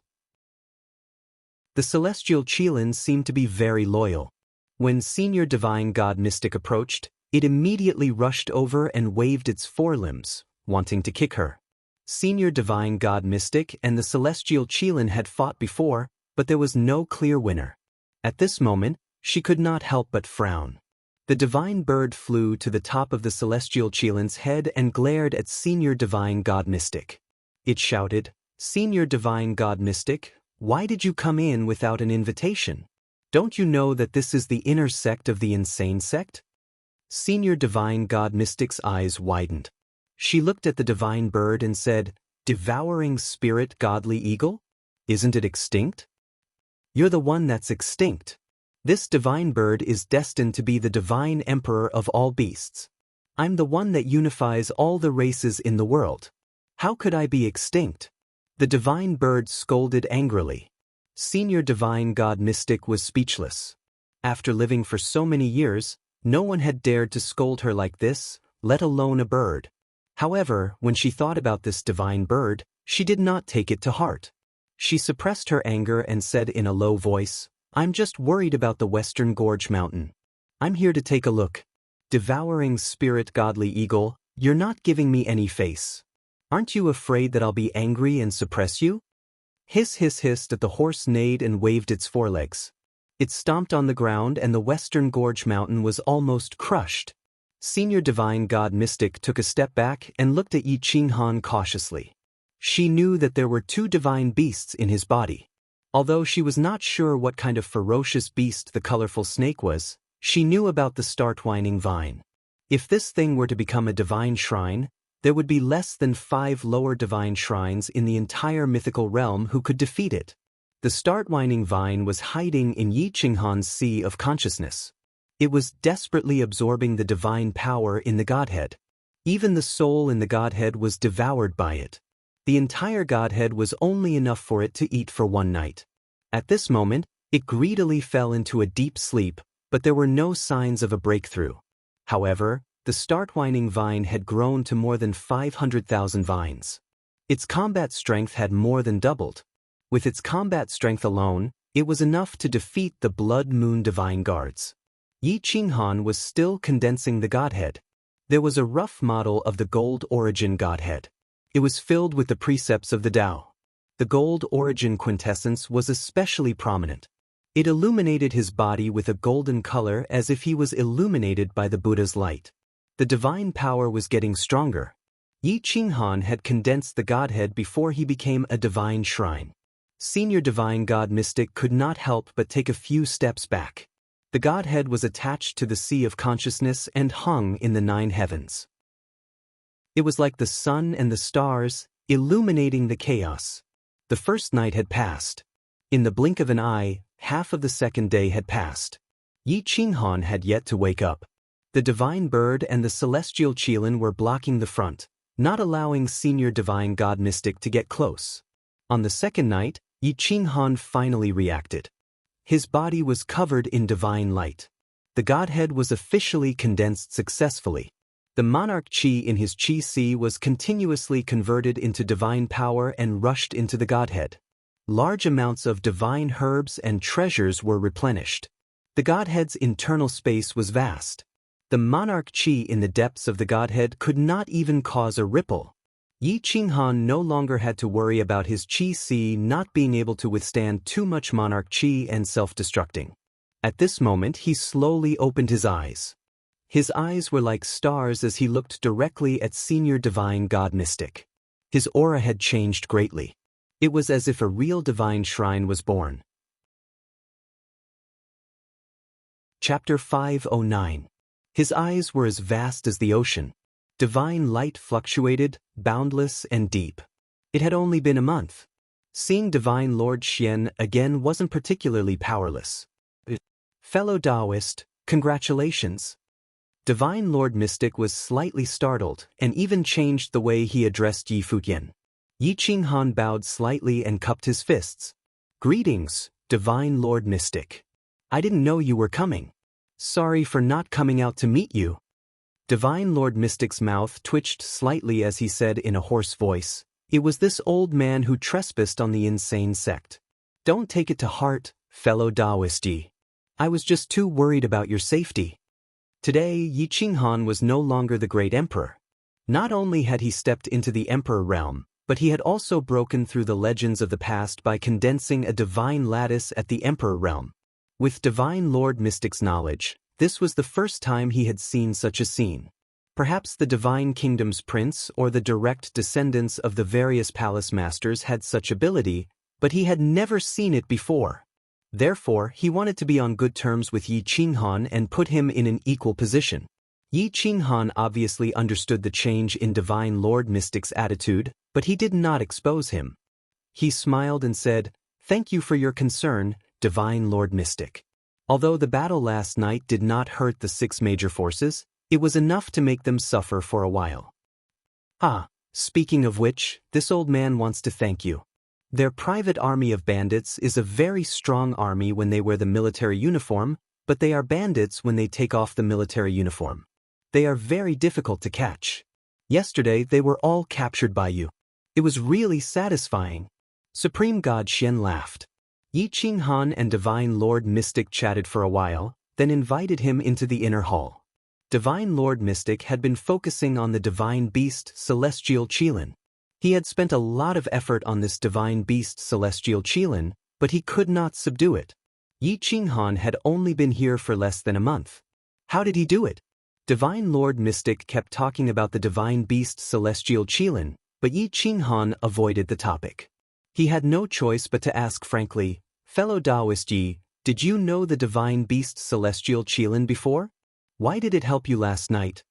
[SPEAKER 1] The celestial Qilin seemed to be very loyal. When Senior Divine God Mystic approached, it immediately rushed over and waved its forelimbs, wanting to kick her. Senior Divine God Mystic and the celestial Qilin had fought before, but there was no clear winner. At this moment, she could not help but frown. The divine bird flew to the top of the celestial Qilin's head and glared at Senior Divine God Mystic. It shouted, "Senior Divine God Mystic, Why did you come in without an invitation? Don't you know that this is the inner sect of the insane sect? Senior Divine God Mystic's eyes widened. She looked at the divine bird and said, "Devouring spirit godly eagle? Isn't it extinct? You're the one that's extinct. This divine bird is destined to be the divine emperor of all beasts. I'm the one that unifies all the races in the world. How could I be extinct?" The divine bird scolded angrily. Senior Divine God Mystic was speechless. After living for so many years, no one had dared to scold her like this, let alone a bird. However, when she thought about this divine bird, she did not take it to heart. She suppressed her anger and said in a low voice, "I'm just worried about the Western Gorge Mountain. I'm here to take a look. Devouring spirit godly eagle, you're not giving me any face. Aren't you afraid that I'll be angry and suppress you?" Hissed at the horse neighed and waved its forelegs. It stomped on the ground and the Western Gorge Mountain was almost crushed. Senior Divine God Mystic took a step back and looked at Yi Qinghan cautiously. She knew that there were two divine beasts in his body. Although she was not sure what kind of ferocious beast the colorful snake was, she knew about the start-whining vine. If this thing were to become a divine shrine, there would be less than 5 lower divine shrines in the entire mythical realm who could defeat it. The start-whining vine was hiding in Yi Qinghan's sea of consciousness. It was desperately absorbing the divine power in the Godhead. Even the soul in the Godhead was devoured by it. The entire Godhead was only enough for it to eat for one night. At this moment, it greedily fell into a deep sleep, but there were no signs of a breakthrough. However, the start-whining vine had grown to more than 500,000 vines. Its combat strength had more than doubled. With its combat strength alone, it was enough to defeat the Blood Moon Divine Guards. Yi Qinghan was still condensing the Godhead. There was a rough model of the Gold Origin Godhead. It was filled with the precepts of the Tao. The Gold Origin quintessence was especially prominent. It illuminated his body with a golden color as if he was illuminated by the Buddha's light. The divine power was getting stronger. Yi Qinghan had condensed the Godhead before he became a divine shrine. Senior Divine God Mystic could not help but take a few steps back. The Godhead was attached to the sea of consciousness and hung in the 9 heavens. It was like the sun and the stars, illuminating the chaos. The first night had passed. In the blink of an eye, half of the second day had passed. Yi Qinghan had yet to wake up. The divine bird and the celestial Qilin were blocking the front, not allowing Senior Divine God Mystic to get close. On the second night, Yi Qinghan finally reacted. His body was covered in divine light. The Godhead was officially condensed successfully. The monarch Qi in his Qi Sea was continuously converted into divine power and rushed into the Godhead. Large amounts of divine herbs and treasures were replenished. The Godhead's internal space was vast. The monarch Qi in the depths of the Godhead could not even cause a ripple. Yi Qinghan no longer had to worry about his Qi Sea not being able to withstand too much monarch Qi and self-destructing. At this moment he slowly opened his eyes. His eyes were like stars as he looked directly at Senior Divine God Mystic. His aura had changed greatly. It was as if a real divine shrine was born. Chapter 509. His eyes were as vast as the ocean. Divine light fluctuated, boundless and deep. It had only been a month. Seeing Divine Lord Xian again wasn't particularly powerless. Fellow Taoist, congratulations. Divine Lord Mystic was slightly startled and even changed the way he addressed Yi Fujian. Yi Qinghan bowed slightly and cupped his fists. Greetings, Divine Lord Mystic. I didn't know you were coming. Sorry for not coming out to meet you. Divine Lord Mystic's mouth twitched slightly as he said in a hoarse voice, "It was this old man who trespassed on the insane sect. Don't take it to heart, fellow Taoist Yi. I was just too worried about your safety." Today, Yi Qinghan was no longer the great emperor. Not only had he stepped into the emperor realm, but he had also broken through the legends of the past by condensing a divine lattice at the emperor realm. With Divine Lord Mystic's knowledge, this was the first time he had seen such a scene. Perhaps the Divine Kingdom's prince or the direct descendants of the various palace masters had such ability, but he had never seen it before. Therefore, he wanted to be on good terms with Yi Qinghan and put him in an equal position. Yi Qinghan obviously understood the change in Divine Lord Mystic's attitude, but he did not expose him. He smiled and said, "Thank you for your concern, Divine Lord Mystic. Although the battle last night did not hurt the 6 major forces, it was enough to make them suffer for a while. Speaking of which, this old man wants to thank you. Their private army of bandits is a very strong army when they wear the military uniform, but they are bandits when they take off the military uniform. They are very difficult to catch. Yesterday they were all captured by you. It was really satisfying." Supreme God Xian laughed. Yi Qinghan and Divine Lord Mystic chatted for a while, then invited him into the inner hall. Divine Lord Mystic had been focusing on the divine beast Celestial Qilin. He had spent a lot of effort on this divine beast Celestial Qilin, but he could not subdue it. Yi Qinghan had only been here for less than a month. How did he do it? Divine Lord Mystic kept talking about the divine beast Celestial Qilin, but Yi Qinghan avoided the topic. He had no choice but to ask frankly, "Fellow Taoist Yi, did you know the divine beast Celestial Qilin before? Why did it help you last night?"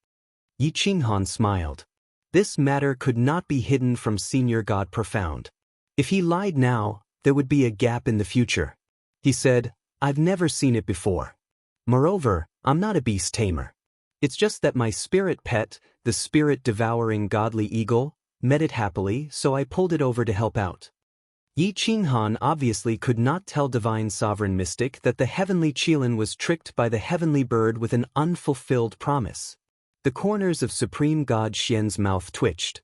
[SPEAKER 1] Yi Qinghan smiled. This matter could not be hidden from Senior God Profound. If he lied now, there would be a gap in the future. He said, "I've never seen it before. Moreover, I'm not a beast tamer. It's just that my spirit pet, the spirit-devouring godly eagle, met it happily, so I pulled it over to help out." Yi Qinghan obviously could not tell Divine Sovereign Mystic that the heavenly Qilin was tricked by the heavenly bird with an unfulfilled promise. The corners of Supreme God Xian's mouth twitched.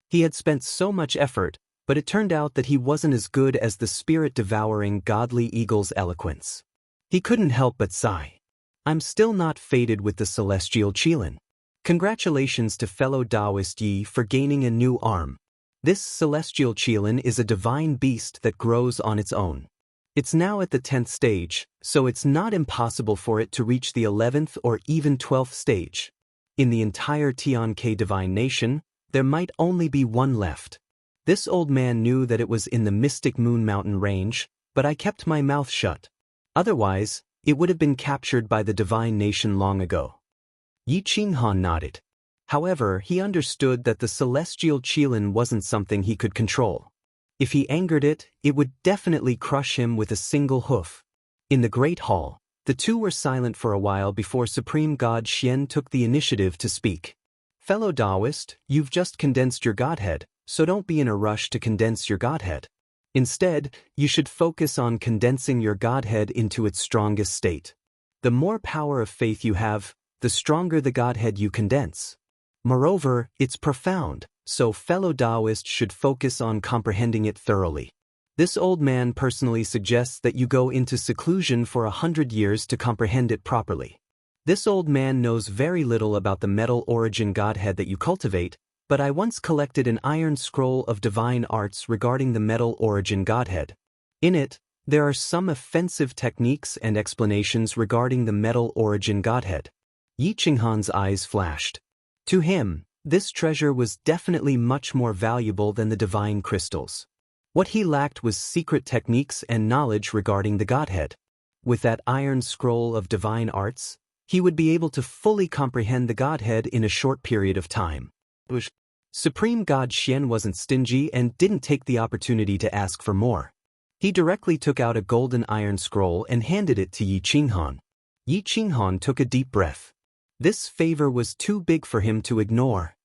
[SPEAKER 1] He had spent so much effort, but it turned out that he wasn't as good as the spirit-devouring godly eagle's eloquence. He couldn't help but sigh. "I'm still not fated with the Celestial Qilin. Congratulations to fellow Taoist Yi for gaining a new arm. This Celestial Qilin is a divine beast that grows on its own. It's now at the 10th stage, so it's not impossible for it to reach the 11th or even 12th stage. In the entire Tianke Divine Nation, there might only be one left. This old man knew that it was in the Mystic Moon Mountain range, but I kept my mouth shut. Otherwise, it would have been captured by the Divine Nation long ago." Yi Qinghan nodded. However, he understood that the Celestial Qilin wasn't something he could control. If he angered it, it would definitely crush him with a single hoof. In the Great Hall, the two were silent for a while before Supreme God Xian took the initiative to speak. "Fellow Taoist, you've just condensed your Godhead, so don't be in a rush to condense your Godhead. Instead, you should focus on condensing your Godhead into its strongest state. The more power of faith you have, the stronger the Godhead you condense. Moreover, it's profound, so fellow Taoists should focus on comprehending it thoroughly. This old man personally suggests that you go into seclusion for 100 years to comprehend it properly. This old man knows very little about the metal origin Godhead that you cultivate, but I once collected an iron scroll of divine arts regarding the metal origin Godhead. In it, there are some offensive techniques and explanations regarding the metal origin Godhead." Yi Qinghan's eyes flashed. To him, this treasure was definitely much more valuable than the divine crystals. What he lacked was secret techniques and knowledge regarding the Godhead. With that iron scroll of divine arts, he would be able to fully comprehend the Godhead in a short period of time. Supreme God Xian wasn't stingy and didn't take the opportunity to ask for more. He directly took out a golden iron scroll and handed it to Yi Qinghan. Yi Qinghan took a deep breath. This favor was too big for him to ignore.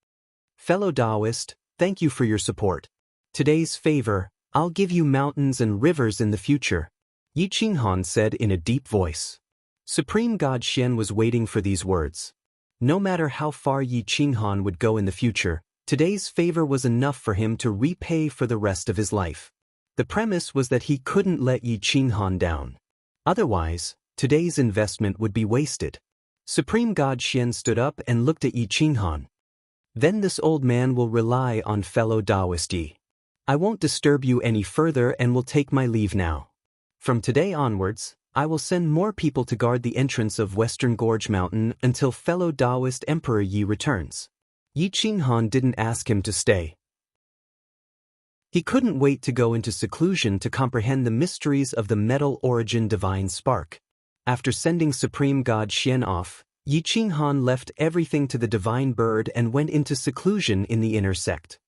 [SPEAKER 1] "Fellow Taoist, thank you for your support. Today's favor, I'll give you mountains and rivers in the future," Yi Qinghan said in a deep voice. Supreme God Xian was waiting for these words. No matter how far Yi Qinghan would go in the future, today's favor was enough for him to repay for the rest of his life. The premise was that he couldn't let Yi Qinghan down. Otherwise, today's investment would be wasted. Supreme God Xian stood up and looked at Yi Qinghan. "Then this old man will rely on fellow Taoist Yi. I won't disturb you any further and will take my leave now. From today onwards, I will send more people to guard the entrance of Western Gorge Mountain until fellow Taoist Emperor Yi returns." Yi Qinghan didn't ask him to stay. He couldn't wait to go into seclusion to comprehend the mysteries of the metal origin divine spark. After sending Supreme God Xian off, Yi Qinghan left everything to the divine bird and went into seclusion in the inner sect.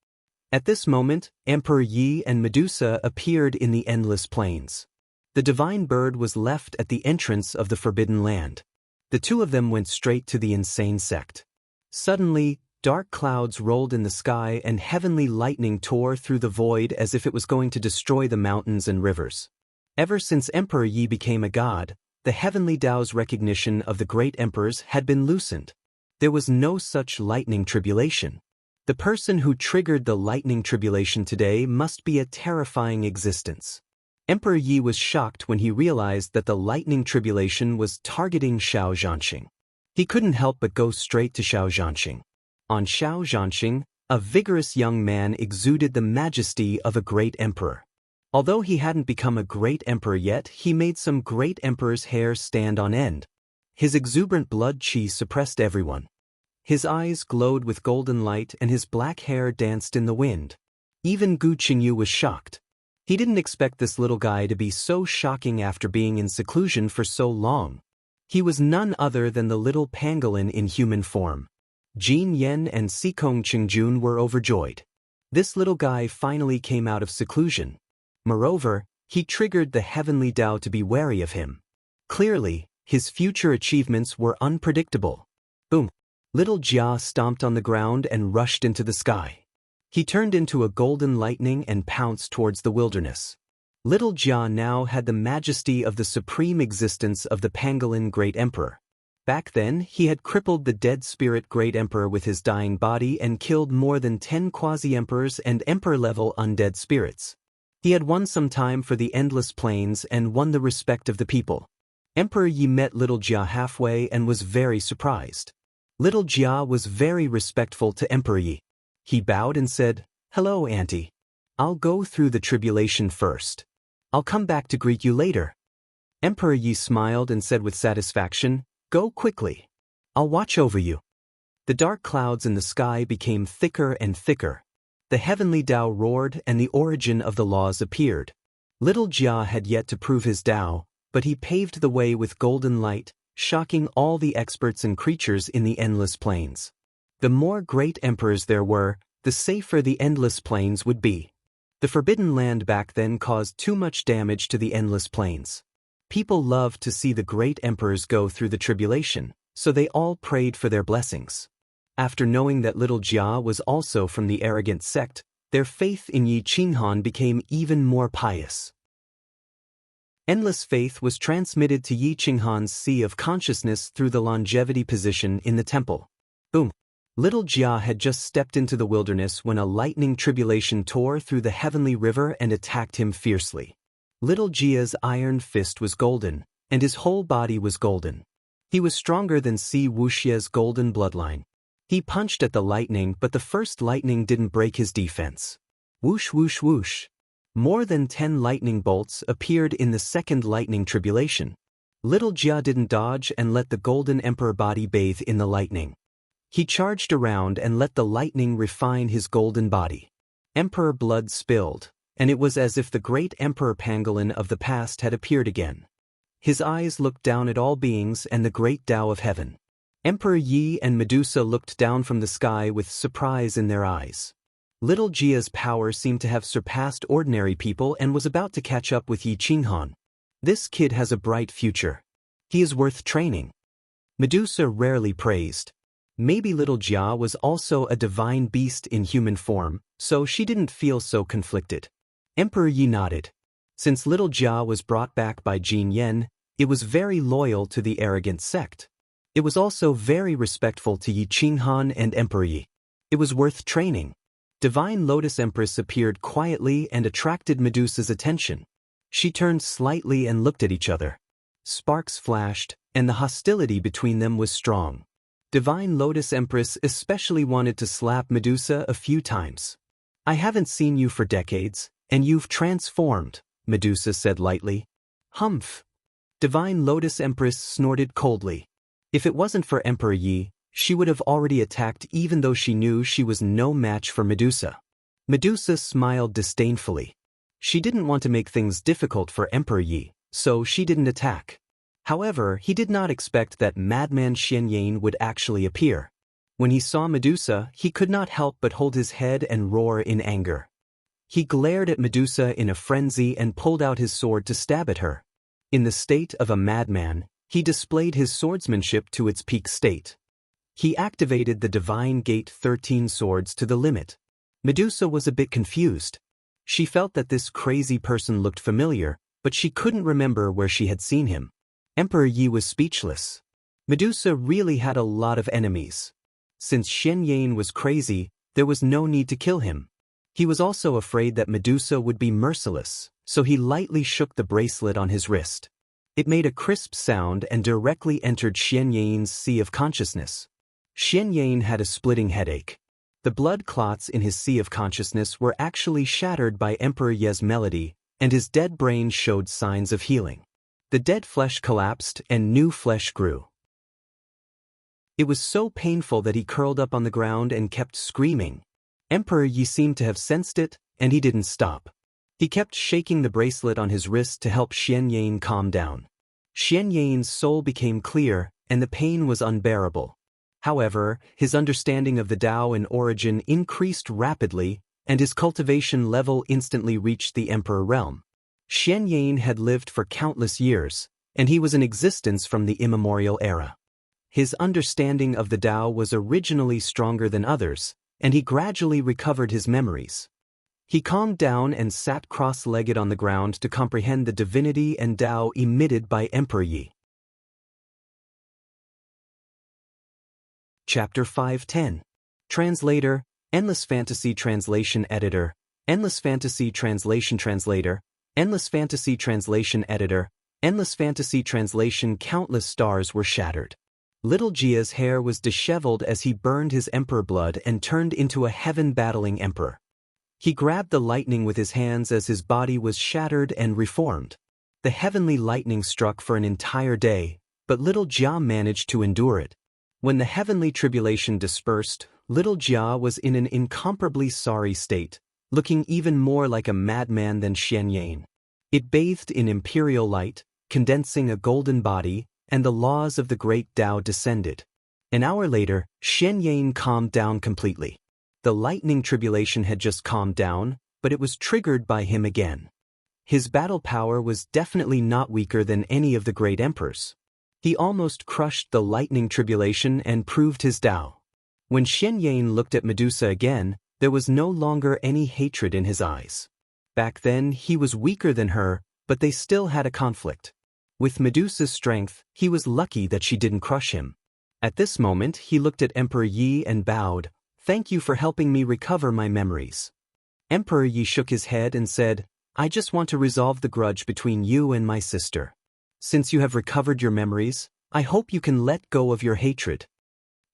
[SPEAKER 1] At this moment, Emperor Yi and Medusa appeared in the endless plains. The divine bird was left at the entrance of the forbidden land. The two of them went straight to the insane sect. Suddenly, dark clouds rolled in the sky and heavenly lightning tore through the void as if it was going to destroy the mountains and rivers. Ever since Emperor Yi became a god, the heavenly Tao's recognition of the great emperors had been loosened. There was no such lightning tribulation. The person who triggered the lightning tribulation today must be a terrifying existence. Emperor Yi was shocked when he realized that the lightning tribulation was targeting Xiao Zhanxing. He couldn't help but go straight to Xiao Zhanxing. On Xiao Zhanxing, a vigorous young man exuded the majesty of a great emperor. Although he hadn't become a great emperor yet, he made some great emperor's hair stand on end. His exuberant blood qi suppressed everyone. His eyes glowed with golden light and his black hair danced in the wind. Even Gu Qingyu was shocked. He didn't expect this little guy to be so shocking after being in seclusion for so long. He was none other than the little pangolin in human form. Jin Yen and Sikong Qingjun were overjoyed. This little guy finally came out of seclusion. Moreover, he triggered the heavenly Tao to be wary of him. Clearly, his future achievements were unpredictable. Boom! Little Jia stomped on the ground and rushed into the sky. He turned into a golden lightning and pounced towards the wilderness. Little Jia now had the majesty of the supreme existence of the pangolin great emperor. Back then, he had crippled the dead spirit great emperor with his dying body and killed more than 10 quasi-emperors and emperor-level undead spirits. He had won some time for the endless plains and won the respect of the people. Emperor Yi met Little Jia halfway and was very surprised. Little Jia was very respectful to Emperor Yi. He bowed and said, "Hello, Auntie. I'll go through the tribulation first. I'll come back to greet you later." Emperor Yi smiled and said with satisfaction, "Go quickly. I'll watch over you." The dark clouds in the sky became thicker and thicker. The heavenly Tao roared and the origin of the laws appeared. Little Jia had yet to prove his Tao, but he paved the way with golden light, shocking all the experts and creatures in the endless plains. The more great emperors there were, the safer the endless plains would be. The forbidden land back then caused too much damage to the endless plains. People loved to see the great emperors go through the tribulation, so they all prayed for their blessings. After knowing that Little Jia was also from the arrogant sect, their faith in Yi Qinghan became even more pious. Endless faith was transmitted to Yi Qinghan's sea of consciousness through the longevity position in the temple. Boom! Little Jia had just stepped into the wilderness when a lightning tribulation tore through the heavenly river and attacked him fiercely. Little Jia's iron fist was golden, and his whole body was golden. He was stronger than Si Wuxia's golden bloodline. He punched at the lightning, but the first lightning didn't break his defense. Whoosh whoosh whoosh. More than 10 lightning bolts appeared in the second lightning tribulation. Little Jia didn't dodge and let the golden emperor body bathe in the lightning. He charged around and let the lightning refine his golden body. Emperor blood spilled, and it was as if the great emperor pangolin of the past had appeared again. His eyes looked down at all beings and the great Tao of heaven. Emperor Yi and Medusa looked down from the sky with surprise in their eyes. Little Jia's power seemed to have surpassed ordinary people and was about to catch up with Yi Qinghan. This kid has a bright future. He is worth training. Medusa rarely praised. Maybe Little Jia was also a divine beast in human form, so she didn't feel so conflicted. Emperor Yi nodded. Since Little Jia was brought back by Jin Yen, it was very loyal to the arrogant sect. It was also very respectful to Yi Qinghan and Emperor Yi. It was worth training. Divine Lotus Empress appeared quietly and attracted Medusa's attention. She turned slightly and looked at each other. Sparks flashed, and the hostility between them was strong. Divine Lotus Empress especially wanted to slap Medusa a few times. "I haven't seen you for decades, and you've transformed," Medusa said lightly. "Humph." Divine Lotus Empress snorted coldly. If it wasn't for Emperor Yi, she would have already attacked even though she knew she was no match for Medusa. Medusa smiled disdainfully. She didn't want to make things difficult for Emperor Yi, so she didn't attack. However, he did not expect that madman Xian Yan would actually appear. When he saw Medusa, he could not help but hold his head and roar in anger. He glared at Medusa in a frenzy and pulled out his sword to stab at her. In the state of a madman, he displayed his swordsmanship to its peak state. He activated the Divine Gate 13 swords to the limit. Medusa was a bit confused. She felt that this crazy person looked familiar, but she couldn't remember where she had seen him. Emperor Yi was speechless. Medusa really had a lot of enemies. Since Xian Yan was crazy, there was no need to kill him. He was also afraid that Medusa would be merciless, so he lightly shook the bracelet on his wrist. It made a crisp sound and directly entered Xian Yan's sea of consciousness. Xian Yan had a splitting headache. The blood clots in his sea of consciousness were actually shattered by Emperor Ye's melody, and his dead brain showed signs of healing. The dead flesh collapsed and new flesh grew. It was so painful that he curled up on the ground and kept screaming. Emperor Yi seemed to have sensed it, and he didn't stop. He kept shaking the bracelet on his wrist to help Xian Yan calm down. Xian Yan's soul became clear, and the pain was unbearable. However, his understanding of the Tao and origin increased rapidly, and his cultivation level instantly reached the Emperor realm. Xian Yan had lived for countless years, and he was in existence from the immemorial era. His understanding of the Tao was originally stronger than others, and he gradually recovered his memories. He calmed down and sat cross-legged on the ground to comprehend the divinity and Tao emitted by Emperor Yi. Chapter 510. Translator, Endless Fantasy Translation Editor, Endless Fantasy Translation Translator, Endless Fantasy Translation Editor, Endless Fantasy Translation. Countless stars were shattered. Little Jia's hair was disheveled as he burned his emperor blood and turned into a heaven-battling emperor. He grabbed the lightning with his hands as his body was shattered and reformed. The heavenly lightning struck for an entire day, but little Jia managed to endure it. When the heavenly tribulation dispersed, little Jia was in an incomparably sorry state, looking even more like a madman than Xian Yan. It bathed in imperial light, condensing a golden body, and the laws of the great Tao descended. An hour later, Xian Yan calmed down completely. The lightning tribulation had just calmed down, but it was triggered by him again. His battle power was definitely not weaker than any of the great emperors. He almost crushed the lightning tribulation and proved his Tao. When Xian Yan looked at Medusa again, there was no longer any hatred in his eyes. Back then, he was weaker than her, but they still had a conflict. With Medusa's strength, he was lucky that she didn't crush him. At this moment, he looked at Emperor Yi and bowed. "Thank you for helping me recover my memories." Emperor Yi shook his head and said, "I just want to resolve the grudge between you and my sister. Since you have recovered your memories, I hope you can let go of your hatred."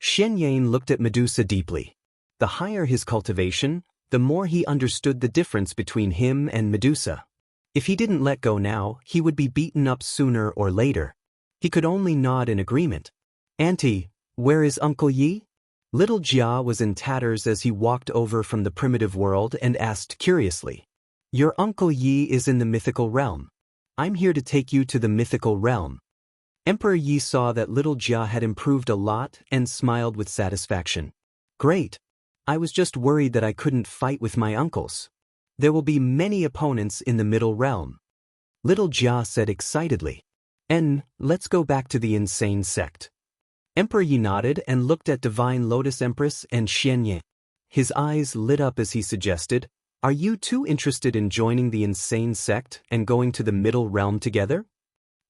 [SPEAKER 1] Xian Yan looked at Medusa deeply. The higher his cultivation, the more he understood the difference between him and Medusa. If he didn't let go now, he would be beaten up sooner or later. He could only nod in agreement. "Auntie, where is Uncle Yi?" Little Jia was in tatters as he walked over from the primitive world and asked curiously. "Your Uncle Yi is in the mythical realm. I'm here to take you to the mythical realm." Emperor Yi saw that little Jia had improved a lot and smiled with satisfaction. "Great. I was just worried that I couldn't fight with my uncles. There will be many opponents in the middle realm." Little Jia said excitedly. "And let's go back to the insane sect." Emperor Yi nodded and looked at Divine Lotus Empress and Xian Yan. His eyes lit up as he suggested, "Are you two interested in joining the insane sect and going to the middle realm together?"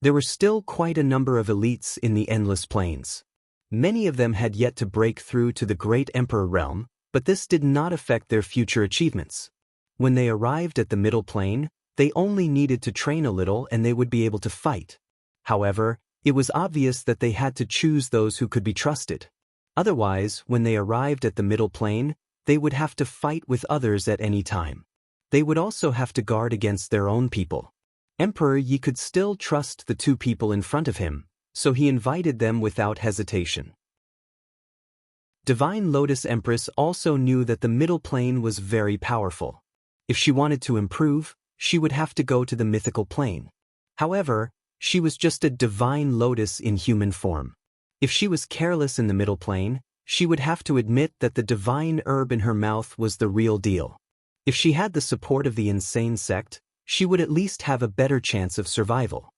[SPEAKER 1] There were still quite a number of elites in the endless plains. Many of them had yet to break through to the great emperor realm, but this did not affect their future achievements. When they arrived at the middle plane, they only needed to train a little and they would be able to fight. However, it was obvious that they had to choose those who could be trusted. Otherwise, when they arrived at the middle plane, they would have to fight with others at any time. They would also have to guard against their own people. Emperor Yi could still trust the two people in front of him, so he invited them without hesitation. Divine Lotus Empress also knew that the middle plane was very powerful. If she wanted to improve, she would have to go to the mythical plane. However, she was just a divine lotus in human form. If she was careless in the middle plane, she would have to admit that the divine herb in her mouth was the real deal. If she had the support of the insane sect, she would at least have a better chance of survival.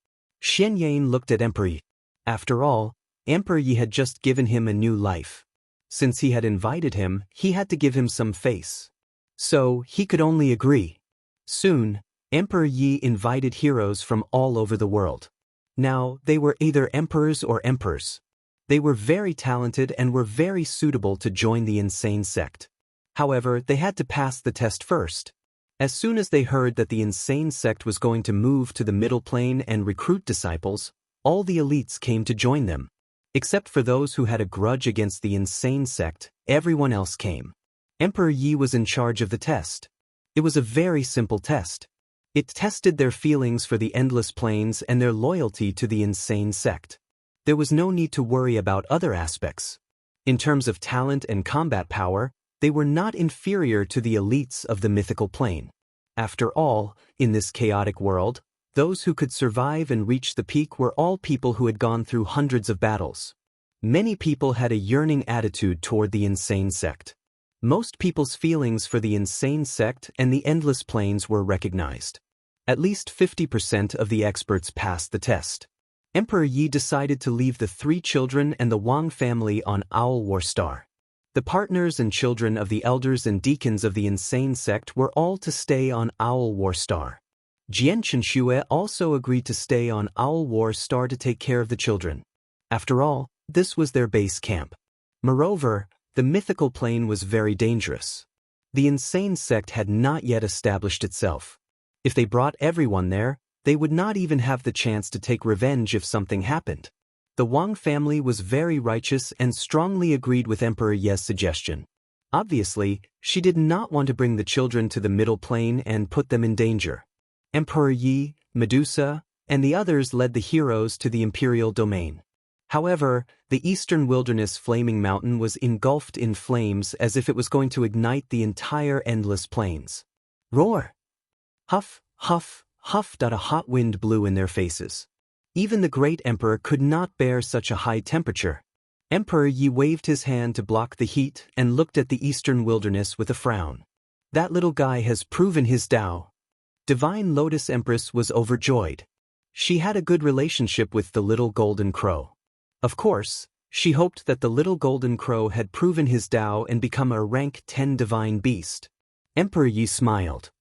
[SPEAKER 1] Xian Yan looked at Emperor Yi. After all, Emperor Yi had just given him a new life. Since he had invited him, he had to give him some face. So, he could only agree. Soon, Emperor Yi invited heroes from all over the world. Now, they were either emperors or emperors. They were very talented and were very suitable to join the insane sect. However, they had to pass the test first. As soon as they heard that the insane sect was going to move to the middle plane and recruit disciples, all the elites came to join them. Except for those who had a grudge against the insane sect, everyone else came. Emperor Yi was in charge of the test. It was a very simple test. It tested their feelings for the endless planes and their loyalty to the insane sect. There was no need to worry about other aspects. In terms of talent and combat power, they were not inferior to the elites of the mythical plane. After all, in this chaotic world, those who could survive and reach the peak were all people who had gone through hundreds of battles. Many people had a yearning attitude toward the insane sect. Most people's feelings for the insane sect and the endless planes were recognized. At least 50% of the experts passed the test. Emperor Yi decided to leave the 3 children and the Wang family on Owl War Star. The partners and children of the elders and deacons of the insane sect were all to stay on Owl War Star. Jian Chenxue also agreed to stay on Owl War Star to take care of the children. After all, this was their base camp. Moreover, the mythical plane was very dangerous. The insane sect had not yet established itself. If they brought everyone there, they would not even have the chance to take revenge if something happened. The Wang family was very righteous and strongly agreed with Emperor Ye's suggestion. Obviously, she did not want to bring the children to the middle plane and put them in danger. Emperor Yi, Medusa, and the others led the heroes to the imperial domain. However, the eastern wilderness flaming mountain was engulfed in flames as if it was going to ignite the entire endless plains. Roar! Huff, huff, huff! A hot wind blew in their faces. Even the great emperor could not bear such a high temperature. Emperor Yi waved his hand to block the heat and looked at the eastern wilderness with a frown. That little guy has proven his Tao. Divine Lotus Empress was overjoyed. She had a good relationship with the little golden crow. Of course, she hoped that the little golden crow had proven his Tao and become a rank 10 divine beast. Emperor Yi smiled.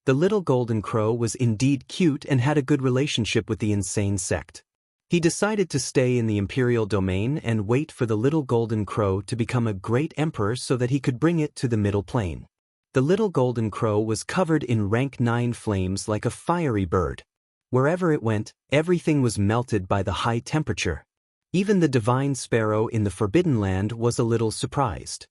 [SPEAKER 1] The little golden crow was indeed cute and had a good relationship with the insane sect. He decided to stay in the imperial domain and wait for the little golden crow to become a great emperor so that he could bring it to the middle plane. The little golden crow was covered in rank 9 flames like a fiery bird. Wherever it went, everything was melted by the high temperature. Even the divine sparrow in the Forbidden Land was a little surprised.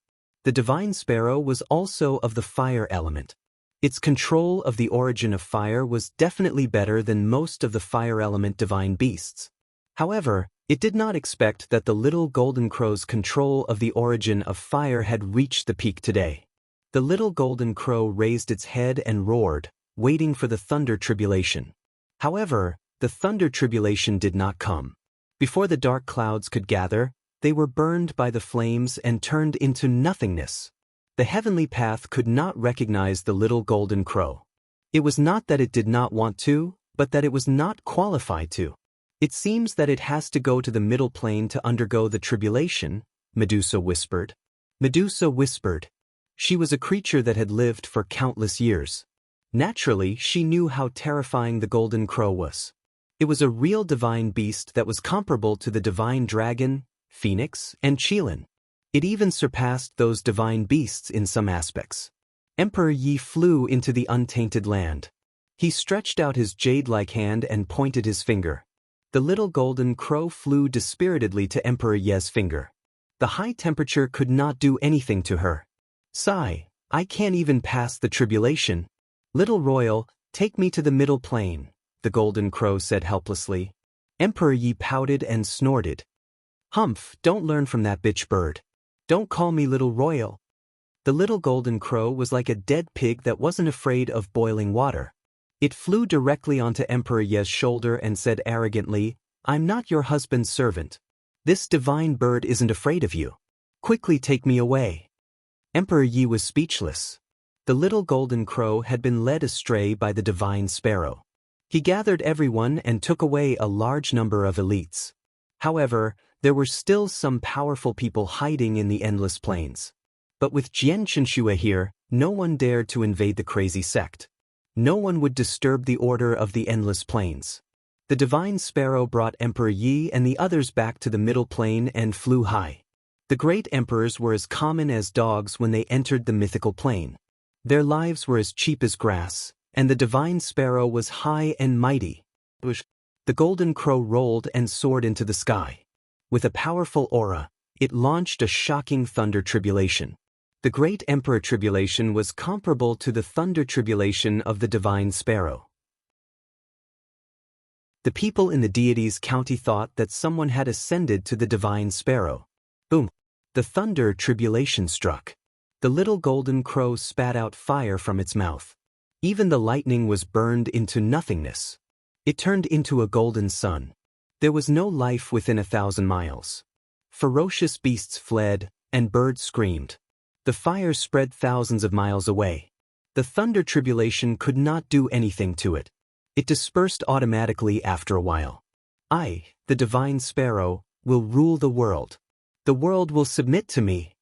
[SPEAKER 1] The divine sparrow was also of the fire element. Its control of the origin of fire was definitely better than most of the fire element divine beasts. However, it did not expect that the little golden crow's control of the origin of fire had reached the peak today. The little golden crow raised its head and roared, waiting for the thunder tribulation. However, the thunder tribulation did not come. Before the dark clouds could gather, they were burned by the flames and turned into nothingness. The heavenly path could not recognize the little golden crow. It was not that it did not want to, but that it was not qualified to. It seems that it has to go to the middle plane to undergo the tribulation, Medusa whispered. Medusa whispered. She was a creature that had lived for countless years. Naturally, she knew how terrifying the golden crow was. It was a real divine beast that was comparable to the divine dragon, phoenix, and qilin. It even surpassed those divine beasts in some aspects. Emperor Yi flew into the untainted land. He stretched out his jade-like hand and pointed his finger. The little golden crow flew dispiritedly to Emperor Ye's finger. The high temperature could not do anything to her. Sigh, I can't even pass the tribulation. Little royal, take me to the middle plane, the golden crow said helplessly. Emperor Yi pouted and snorted. Humph, don't learn from that bitch bird. Don't call me little royal. The little golden crow was like a dead pig that wasn't afraid of boiling water. It flew directly onto Emperor Ye's shoulder and said arrogantly, "I'm not your husband's servant. This divine bird isn't afraid of you. Quickly take me away." Emperor Yi was speechless. The little golden crow had been led astray by the divine sparrow. He gathered everyone and took away a large number of elites. However, there were still some powerful people hiding in the endless plains. But with Jian Chenxue here, no one dared to invade the crazy sect. No one would disturb the order of the endless plains. The divine sparrow brought Emperor Yi and the others back to the middle plain and flew high. The great emperors were as common as dogs when they entered the mythical plain. Their lives were as cheap as grass, and the divine sparrow was high and mighty. The golden crow rolled and soared into the sky. With a powerful aura, it launched a shocking thunder tribulation. The great emperor tribulation was comparable to the thunder tribulation of the divine sparrow. The people in the deity's county thought that someone had ascended to the divine sparrow. Boom! The thunder tribulation struck. The little golden crow spat out fire from its mouth. Even the lightning was burned into nothingness. It turned into a golden sun. There was no life within 1,000 miles. Ferocious beasts fled, and birds screamed. The fire spread thousands of miles away. The thunder tribulation could not do anything to it. It dispersed automatically after a while. I, the divine sparrow, will rule the world. The world will submit to me.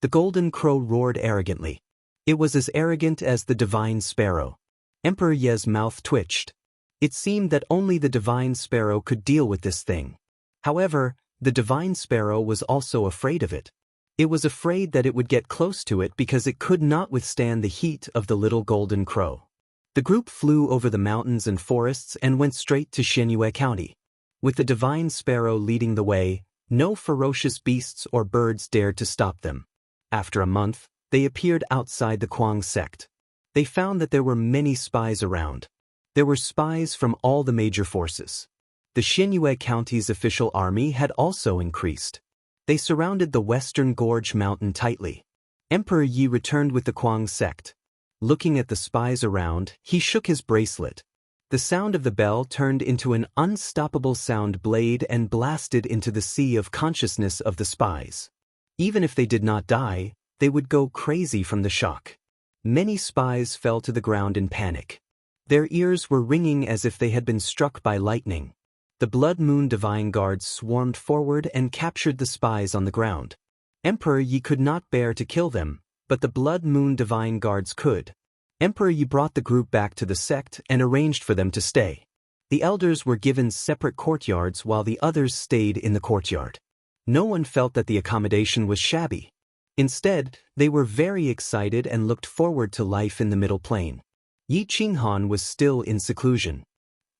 [SPEAKER 1] The golden crow roared arrogantly. It was as arrogant as the divine sparrow. Emperor Ye's mouth twitched. It seemed that only the divine sparrow could deal with this thing. However, the divine sparrow was also afraid of it. It was afraid that it would get close to it because it could not withstand the heat of the little golden crow. The group flew over the mountains and forests and went straight to Xianyue County. With the divine sparrow leading the way, no ferocious beasts or birds dared to stop them. After a month, they appeared outside the Kuang sect. They found that there were many spies around. There were spies from all the major forces. The Xianyue County's official army had also increased. They surrounded the Western Gorge Mountain tightly. Emperor Yi returned with the Kuang sect. Looking at the spies around, he shook his bracelet. The sound of the bell turned into an unstoppable sound blade and blasted into the sea of consciousness of the spies. Even if they did not die, they would go crazy from the shock. Many spies fell to the ground in panic. Their ears were ringing as if they had been struck by lightning. The Blood Moon Divine Guards swarmed forward and captured the spies on the ground. Emperor Yi could not bear to kill them, but the Blood Moon Divine Guards could. Emperor Yi brought the group back to the sect and arranged for them to stay. The elders were given separate courtyards while the others stayed in the courtyard. No one felt that the accommodation was shabby. Instead, they were very excited and looked forward to life in the Middle Plain. Yi Qinghan was still in seclusion.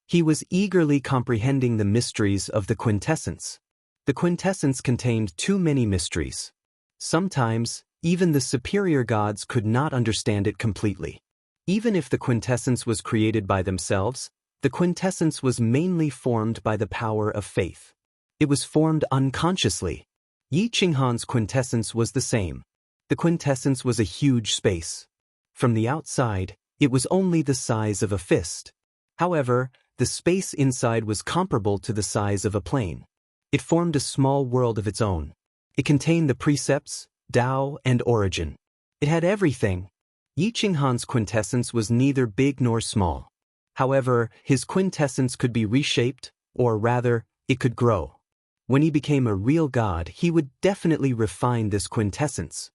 [SPEAKER 1] He was eagerly comprehending the mysteries of the quintessence. The quintessence contained too many mysteries. Sometimes, even the superior gods could not understand it completely. Even if the quintessence was created by themselves, the quintessence was mainly formed by the power of faith. It was formed unconsciously. Yi Qinghan's quintessence was the same. The quintessence was a huge space. From the outside, it was only the size of a fist. However, the space inside was comparable to the size of a plane. It formed a small world of its own. It contained the precepts, Tao, and origin. It had everything. Yi Qinghan's quintessence was neither big nor small. However, his quintessence could be reshaped, or rather, it could grow. When he became a real god, he would definitely refine this quintessence.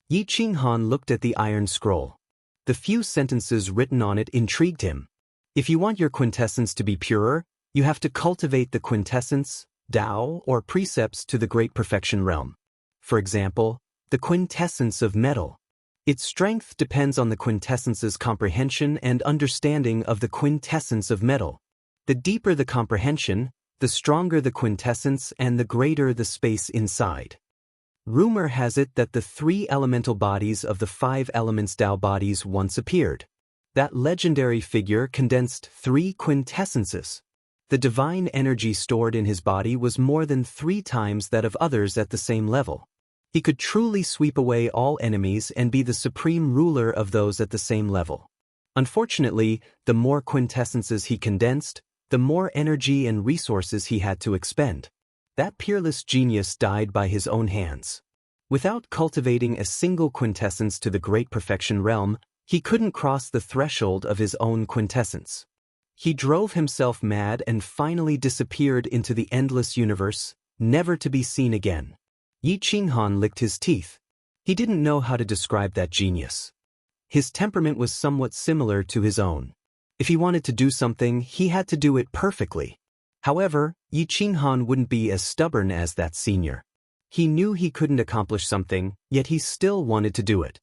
[SPEAKER 1] Yi Qinghan looked at the iron scroll. The few sentences written on it intrigued him. If you want your quintessence to be purer, you have to cultivate the quintessence, Tao, or precepts to the great perfection realm. For example, the quintessence of metal. Its strength depends on the quintessence's comprehension and understanding of the quintessence of metal. The deeper the comprehension, the stronger the quintessence and the greater the space inside. Rumor has it that the 3 elemental bodies of the 5 elements Tao bodies once appeared. That legendary figure condensed 3 quintessences. The divine energy stored in his body was more than 3 times that of others at the same level. He could truly sweep away all enemies and be the supreme ruler of those at the same level. Unfortunately, the more quintessences he condensed, the more energy and resources he had to expend. That peerless genius died by his own hands. Without cultivating a single quintessence to the great perfection realm, he couldn't cross the threshold of his own quintessence. He drove himself mad and finally disappeared into the endless universe, never to be seen again. Yi Qinghan licked his teeth. He didn't know how to describe that genius. His temperament was somewhat similar to his own. If he wanted to do something, he had to do it perfectly. However, Yi Qinghan wouldn't be as stubborn as that senior. He knew he couldn't accomplish something, yet he still wanted to do it.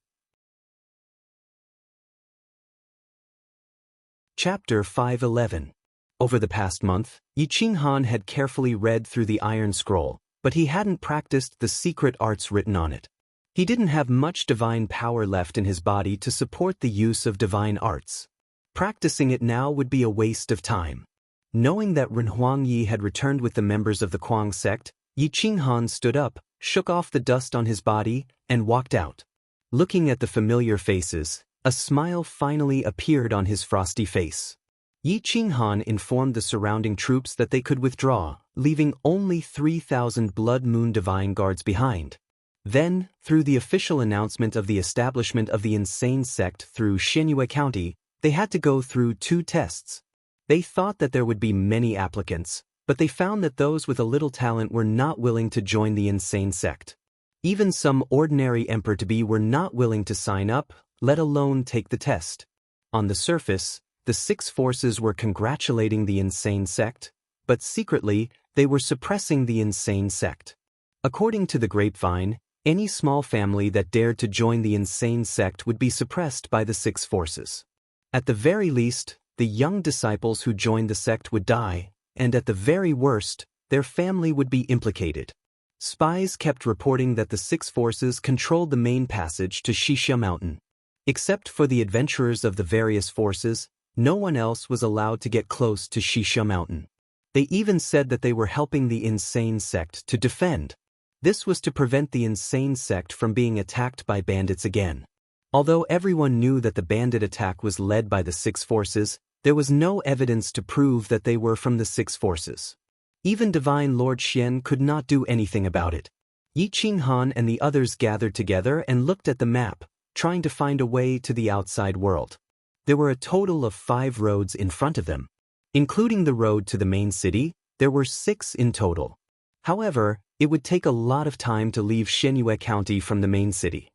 [SPEAKER 1] Chapter 511. Over the past month, Yi Qinghan had carefully read through the Iron Scroll, but he hadn't practiced the secret arts written on it. He didn't have much divine power left in his body to support the use of divine arts. Practicing it now would be a waste of time. Knowing that Ren Huangyi had returned with the members of the Kuang sect, Yi Qinghan stood up, shook off the dust on his body, and walked out. Looking at the familiar faces, a smile finally appeared on his frosty face. Yi Qinghan informed the surrounding troops that they could withdraw, leaving only 3,000 Blood Moon Divine Guards behind. Then, through the official announcement of the establishment of the insane sect through Xianyue County, they had to go through 2 tests. They thought that there would be many applicants, but they found that those with a little talent were not willing to join the insane sect. Even some ordinary emperor-to-be were not willing to sign up, let alone take the test. On the surface, the 6 forces were congratulating the insane sect, but secretly, they were suppressing the insane sect. According to the grapevine, any small family that dared to join the insane sect would be suppressed by the 6 forces. At the very least, the young disciples who joined the sect would die, and at the very worst, their family would be implicated. Spies kept reporting that the 6 forces controlled the main passage to Xixia Mountain. Except for the adventurers of the various forces, no one else was allowed to get close to Xixia Mountain. They even said that they were helping the insane sect to defend. This was to prevent the insane sect from being attacked by bandits again. Although everyone knew that the bandit attack was led by the 6 forces, there was no evidence to prove that they were from the 6 forces. Even Divine Lord Xian could not do anything about it. Yi Qinghan and the others gathered together and looked at the map, trying to find a way to the outside world. There were a total of 5 roads in front of them. Including the road to the main city, there were 6 in total. However, it would take a lot of time to leave Xianyue County from the main city.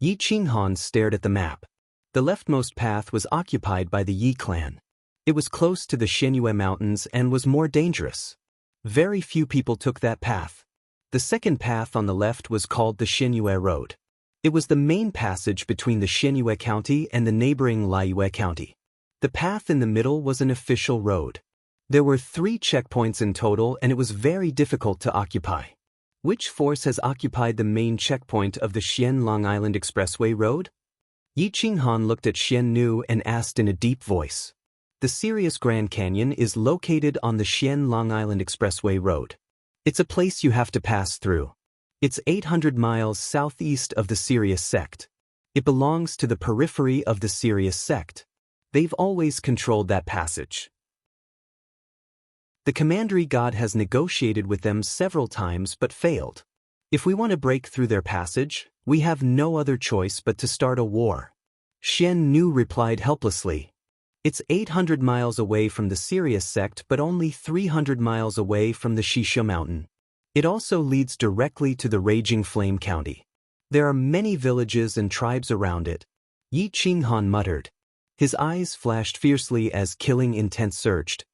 [SPEAKER 1] Yi Qinghan stared at the map. The leftmost path was occupied by the Yi clan. It was close to the Xianyue Mountains and was more dangerous. Very few people took that path. The second path on the left was called the Xianyue Road. It was the main passage between the Xianyue County and the neighboring Laiyue County. The path in the middle was an official road. There were 3 checkpoints in total and it was very difficult to occupy. Which force has occupied the main checkpoint of the Xian Long Island Expressway Road? Yi Qinghan looked at Xian Nu and asked in a deep voice. The Sirius Grand Canyon is located on the Xian Long Island Expressway Road. It's a place you have to pass through. It's 800 miles southeast of the Sirius sect. It belongs to the periphery of the Sirius sect. They've always controlled that passage. The Commandery God has negotiated with them several times but failed. If we want to break through their passage, we have no other choice but to start a war. Xian Nu replied helplessly. It's 800 miles away from the Sirius sect but only 300 miles away from the Xixia Mountain. It also leads directly to the Raging Flame County. There are many villages and tribes around it. Yi Qinghan muttered. His eyes flashed fiercely as killing intent surged.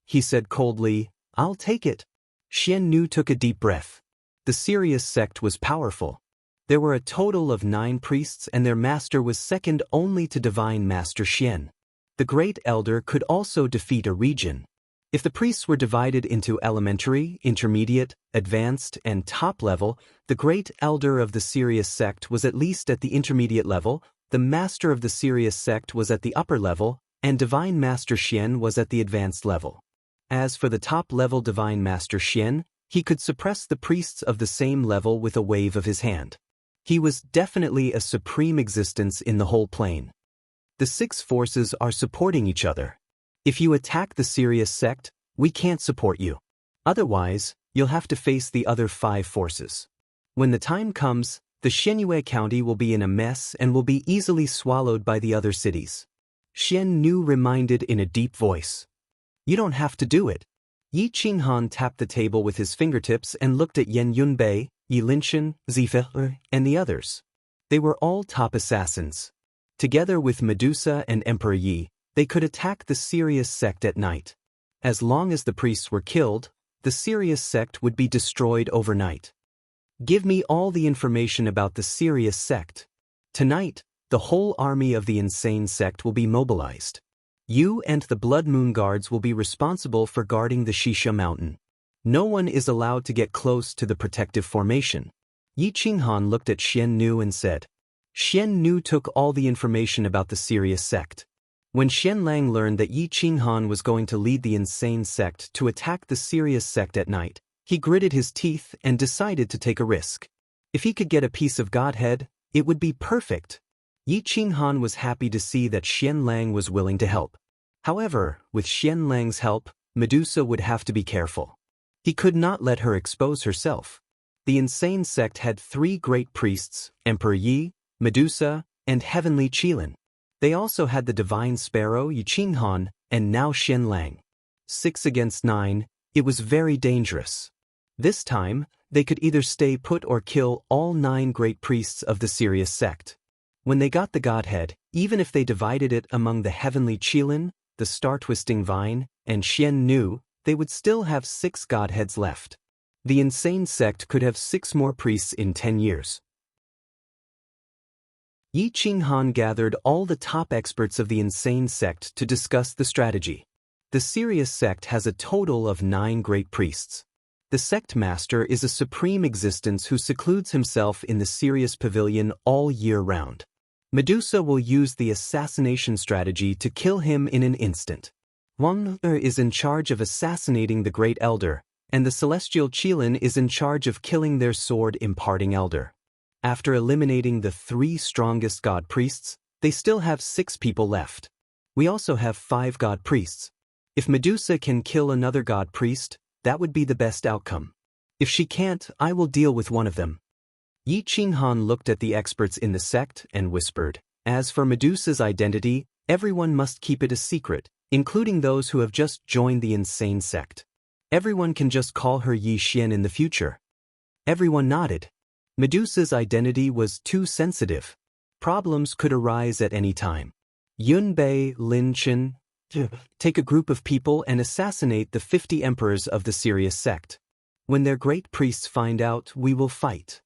[SPEAKER 1] He said coldly, "I'll take it." Xian Nu took a deep breath. The Sirius sect was powerful. There were a total of 9 priests and their master was second only to Divine Master Xian. The Great Elder could also defeat a region. If the priests were divided into elementary, intermediate, advanced, and top level, the Great Elder of the Sirius sect was at least at the intermediate level, the Master of the Sirius sect was at the upper level, and Divine Master Xian was at the advanced level. As for the top-level Divine Master Xian, he could suppress the priests of the same level with a wave of his hand. He was definitely a supreme existence in the whole plane. The 6 forces are supporting each other. If you attack the Sirius sect, we can't support you. Otherwise, you'll have to face the other 5 forces. When the time comes, the Xianyue County will be in a mess and will be easily swallowed by the other cities. Xian Nu reminded in a deep voice. You don't have to do it. Yi Qinghan tapped the table with his fingertips and looked at Yan Yunbei, Yi Linchen, Zife, and the others. They were all top assassins. Together with Medusa and Emperor Yi, they could attack the Sirius sect at night. As long as the priests were killed, the Sirius sect would be destroyed overnight. Give me all the information about the Sirius sect. Tonight, the whole army of the insane sect will be mobilized. You and the Blood Moon Guards will be responsible for guarding the Shisha Mountain. No one is allowed to get close to the protective formation. Yi Qinghan looked at Xian Nu and said. Xian Nu took all the information about the Sirius sect. When Xian Lang learned that Yi Qinghan was going to lead the insane sect to attack the Sirius sect at night, he gritted his teeth and decided to take a risk. If he could get a piece of Godhead, it would be perfect. Yi Qinghan was happy to see that Xian Lang was willing to help. However, with Xian Lang's help, Medusa would have to be careful. He could not let her expose herself. The insane sect had 3 great priests, Emperor Yi, Medusa, and Heavenly Qilin. They also had the Divine Sparrow Yi Qinghan, and now Xian Lang. 6 against 9, it was very dangerous. This time, they could either stay put or kill all 9 great priests of the Sirius sect. When they got the Godhead, even if they divided it among the Heavenly Qilin, the Star-Twisting Vine, and Xian Nu, they would still have 6 Godheads left. The insane sect could have 6 more priests in 10 years. Yi Qinghan gathered all the top experts of the insane sect to discuss the strategy. The Sirius sect has a total of 9 great priests. The sect master is a supreme existence who secludes himself in the Sirius pavilion all year round. Medusa will use the assassination strategy to kill him in an instant. Wang is in charge of assassinating the Great Elder, and the Celestial Qilin is in charge of killing their sword-imparting elder. After eliminating the 3 strongest god priests, they still have 6 people left. We also have 5 god priests. If Medusa can kill another god priest, that would be the best outcome. If she can't, I will deal with one of them. Yi Qinghan looked at the experts in the sect and whispered, as for Medusa's identity, everyone must keep it a secret, including those who have just joined the insane sect. Everyone can just call her Yi Xian in the future. Everyone nodded. Medusa's identity was too sensitive. Problems could arise at any time. Yunbei, Lin Chen, take a group of people and assassinate the 50 emperors of the Sirius sect. When their great priests find out, we will fight.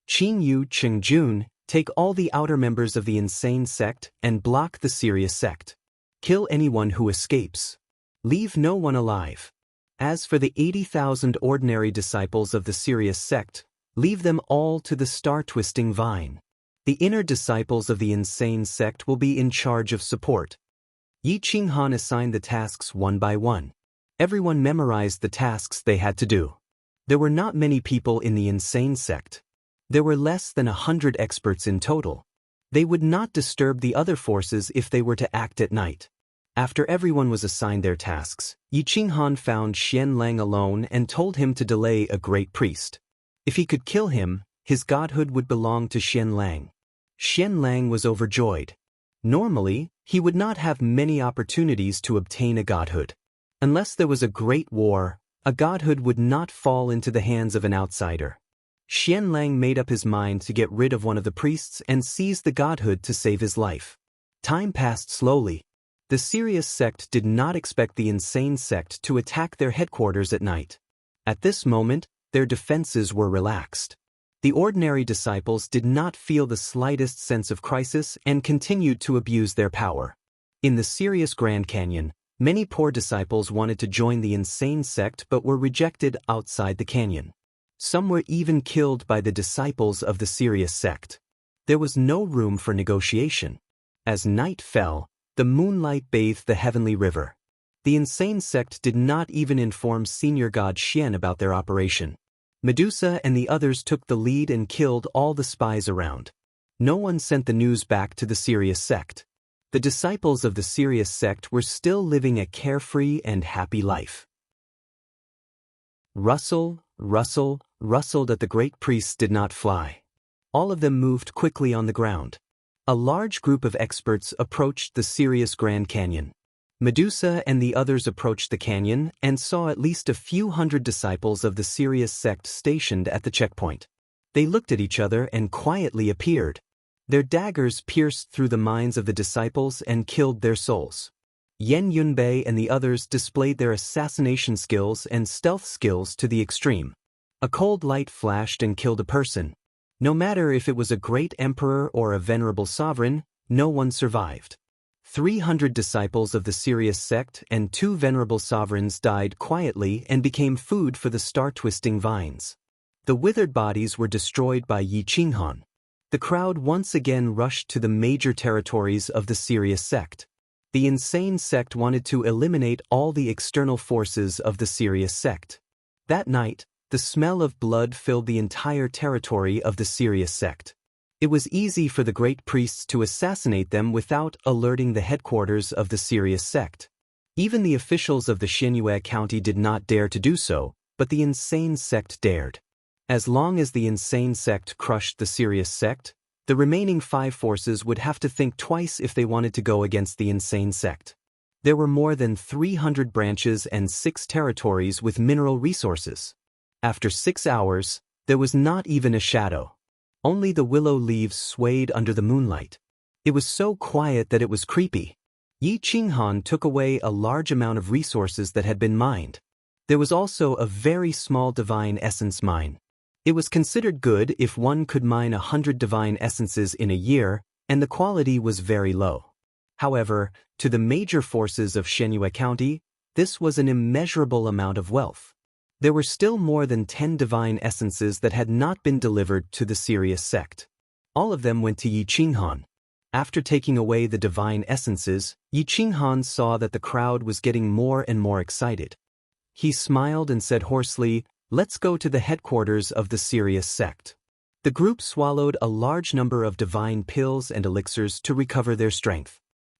[SPEAKER 1] Qing Yu Chengjun, take all the outer members of the insane sect and block the Sirius sect. Kill anyone who escapes. Leave no one alive. As for the 80,000 ordinary disciples of the Sirius sect, leave them all to the Star-Twisting Vine. The inner disciples of the insane sect will be in charge of support. Yi Qinghan assigned the tasks one by one. Everyone memorized the tasks they had to do. There were not many people in the insane sect. There were less than 100 experts in total. They would not disturb the other forces if they were to act at night. After everyone was assigned their tasks, Yi Qinghan found Xian Lang alone and told him to delay a great priest. If he could kill him, his godhood would belong to Xian Lang. Xian Lang was overjoyed. Normally, he would not have many opportunities to obtain a godhood. Unless there was a great war, a godhood would not fall into the hands of an outsider. Xian Lang made up his mind to get rid of one of the priests and seize the godhood to save his life. Time passed slowly. The Sirius sect did not expect the insane sect to attack their headquarters at night. At this moment, their defenses were relaxed. The ordinary disciples did not feel the slightest sense of crisis and continued to abuse their power. In the Sirius Grand Canyon, many poor disciples wanted to join the insane sect but were rejected outside the canyon. Some were even killed by the disciples of the Sirius sect. There was no room for negotiation. As night fell, the moonlight bathed the heavenly river. The insane sect did not even inform senior god Xian about their operation. Medusa and the others took the lead and killed all the spies around. No one sent the news back to the Sirius sect. The disciples of the Sirius sect were still living a carefree and happy life. Rustled that the great priests did not fly. All of them moved quickly on the ground. A large group of experts approached the Sirius Grand Canyon. Medusa and the others approached the canyon and saw at least a few hundred disciples of the Sirius sect stationed at the checkpoint. They looked at each other and quietly appeared. Their daggers pierced through the minds of the disciples and killed their souls. Yen Yunbei and the others displayed their assassination skills and stealth skills to the extreme. A cold light flashed and killed a person. No matter if it was a great emperor or a venerable sovereign, no one survived. 300 disciples of the Sirius sect and 2 venerable sovereigns died quietly and became food for the star-twisting vines. The withered bodies were destroyed by Yi Qinghan. The crowd once again rushed to the major territories of the Sirius sect. The insane sect wanted to eliminate all the external forces of the Sirius sect. That night, the smell of blood filled the entire territory of the Sirius sect. It was easy for the great priests to assassinate them without alerting the headquarters of the Sirius sect. Even the officials of the Xianyue County did not dare to do so, but the insane sect dared. As long as the insane sect crushed the Sirius sect, the remaining 5 forces would have to think twice if they wanted to go against the insane sect. There were more than 300 branches and 6 territories with mineral resources. After 6 hours, there was not even a shadow. Only the willow leaves swayed under the moonlight. It was so quiet that it was creepy. Yi Qinghan took away a large amount of resources that had been mined. There was also a very small divine essence mine. It was considered good if one could mine 100 divine essences in a year, and the quality was very low. However, to the major forces of Xianyue County, this was an immeasurable amount of wealth. There were still more than 10 divine essences that had not been delivered to the Sirius sect. All of them went to Yi Qinghan. After taking away the divine essences, Yi Qinghan saw that the crowd was getting more and more excited. He smiled and said hoarsely, "Let's go to the headquarters of the Sirius sect." The group swallowed a large number of divine pills and elixirs to recover their strength.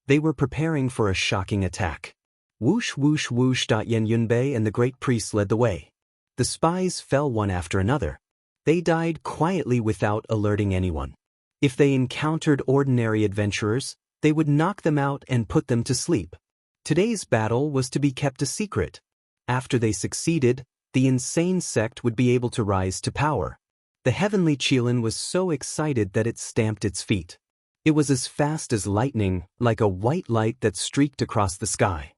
[SPEAKER 1] They were preparing for a shocking attack. Whoosh whoosh whoosh. Yen Yunbei and the great priests led the way. The spies fell one after another. They died quietly without alerting anyone. If they encountered ordinary adventurers, they would knock them out and put them to sleep. Today's battle was to be kept a secret. After they succeeded, the insane sect would be able to rise to power. The heavenly Qilin was so excited that it stamped its feet. It was as fast as lightning, like a white light that streaked across the sky.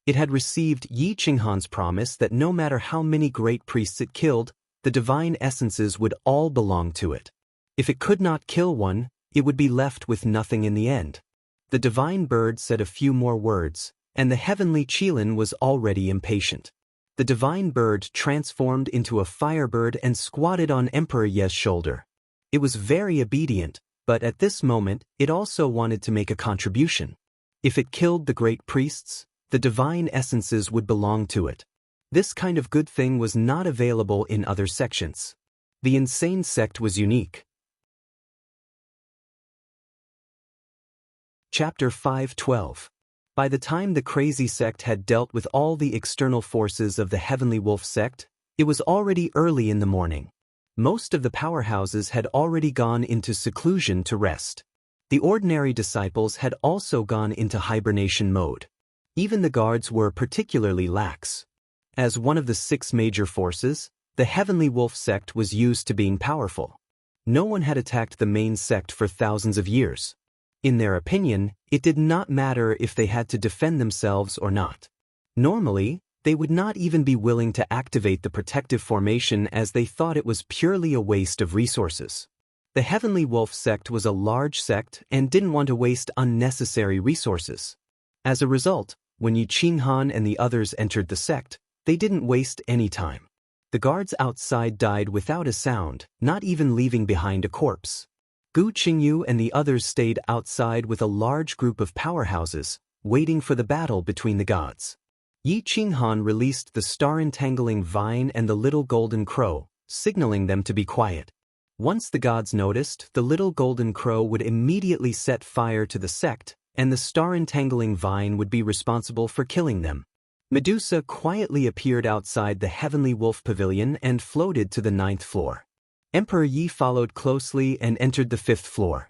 [SPEAKER 1] It had received Yi Qinghan's promise that no matter how many great priests it killed, the divine essences would all belong to it. If it could not kill one, it would be left with nothing in the end. The divine bird said a few more words, and the heavenly Qilin was already impatient. The divine bird transformed into a firebird and squatted on Emperor Ye's shoulder. It was very obedient, but at this moment it also wanted to make a contribution. If it killed the great priests, the divine essences would belong to it. This kind of good thing was not available in other sections. The insane sect was unique. Chapter 5:12. By the time the crazy sect had dealt with all the external forces of the heavenly wolf sect, it was already early in the morning. Most of the powerhouses had already gone into seclusion to rest. The ordinary disciples had also gone into hibernation mode. Even the guards were particularly lax. As one of the 6 major forces, the heavenly wolf sect was used to being powerful. No one had attacked the main sect for thousands of years. In their opinion, it did not matter if they had to defend themselves or not. Normally, they would not even be willing to activate the protective formation as they thought it was purely a waste of resources. The heavenly wolf sect was a large sect and didn't want to waste unnecessary resources. As a result, when Yi Qinghan and the others entered the sect, they didn't waste any time. The guards outside died without a sound, not even leaving behind a corpse. Gu Qingyu and the others stayed outside with a large group of powerhouses, waiting for the battle between the gods. Yi Qinghan released the star-entangling vine and the little golden crow, signaling them to be quiet. Once the gods noticed, the little golden crow would immediately set fire to the sect, and the star-entangling vine would be responsible for killing them. Medusa quietly appeared outside the heavenly wolf pavilion and floated to the 9th floor. Emperor Yi followed closely and entered the 5th floor.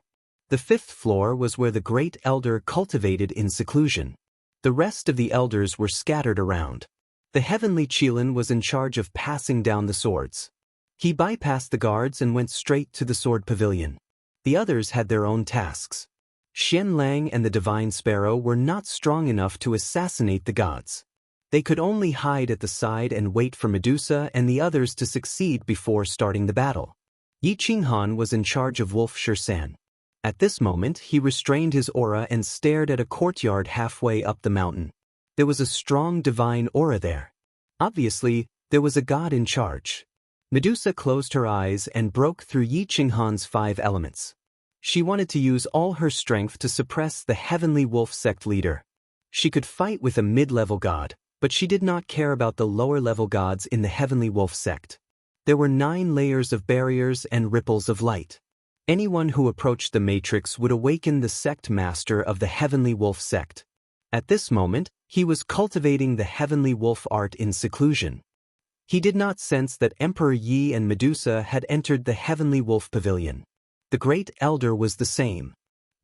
[SPEAKER 1] The 5th floor was where the great elder cultivated in seclusion. The rest of the elders were scattered around. The heavenly Qilin was in charge of passing down the swords. He bypassed the guards and went straight to the sword pavilion. The others had their own tasks. Xian Lang and the divine sparrow were not strong enough to assassinate the gods. They could only hide at the side and wait for Medusa and the others to succeed before starting the battle. Yi Qinghan was in charge of Wolf Shirsan. At this moment, he restrained his aura and stared at a courtyard halfway up the mountain. There was a strong divine aura there. Obviously, there was a god in charge. Medusa closed her eyes and broke through Yi Qinghan's 5 elements. She wanted to use all her strength to suppress the heavenly wolf sect leader. She could fight with a mid-level god, but she did not care about the lower-level gods in the heavenly wolf sect. There were 9 layers of barriers and ripples of light. Anyone who approached the matrix would awaken the sect master of the heavenly wolf sect. At this moment, he was cultivating the heavenly wolf art in seclusion. He did not sense that Emperor Yi and Medusa had entered the heavenly wolf pavilion. The great elder was the same.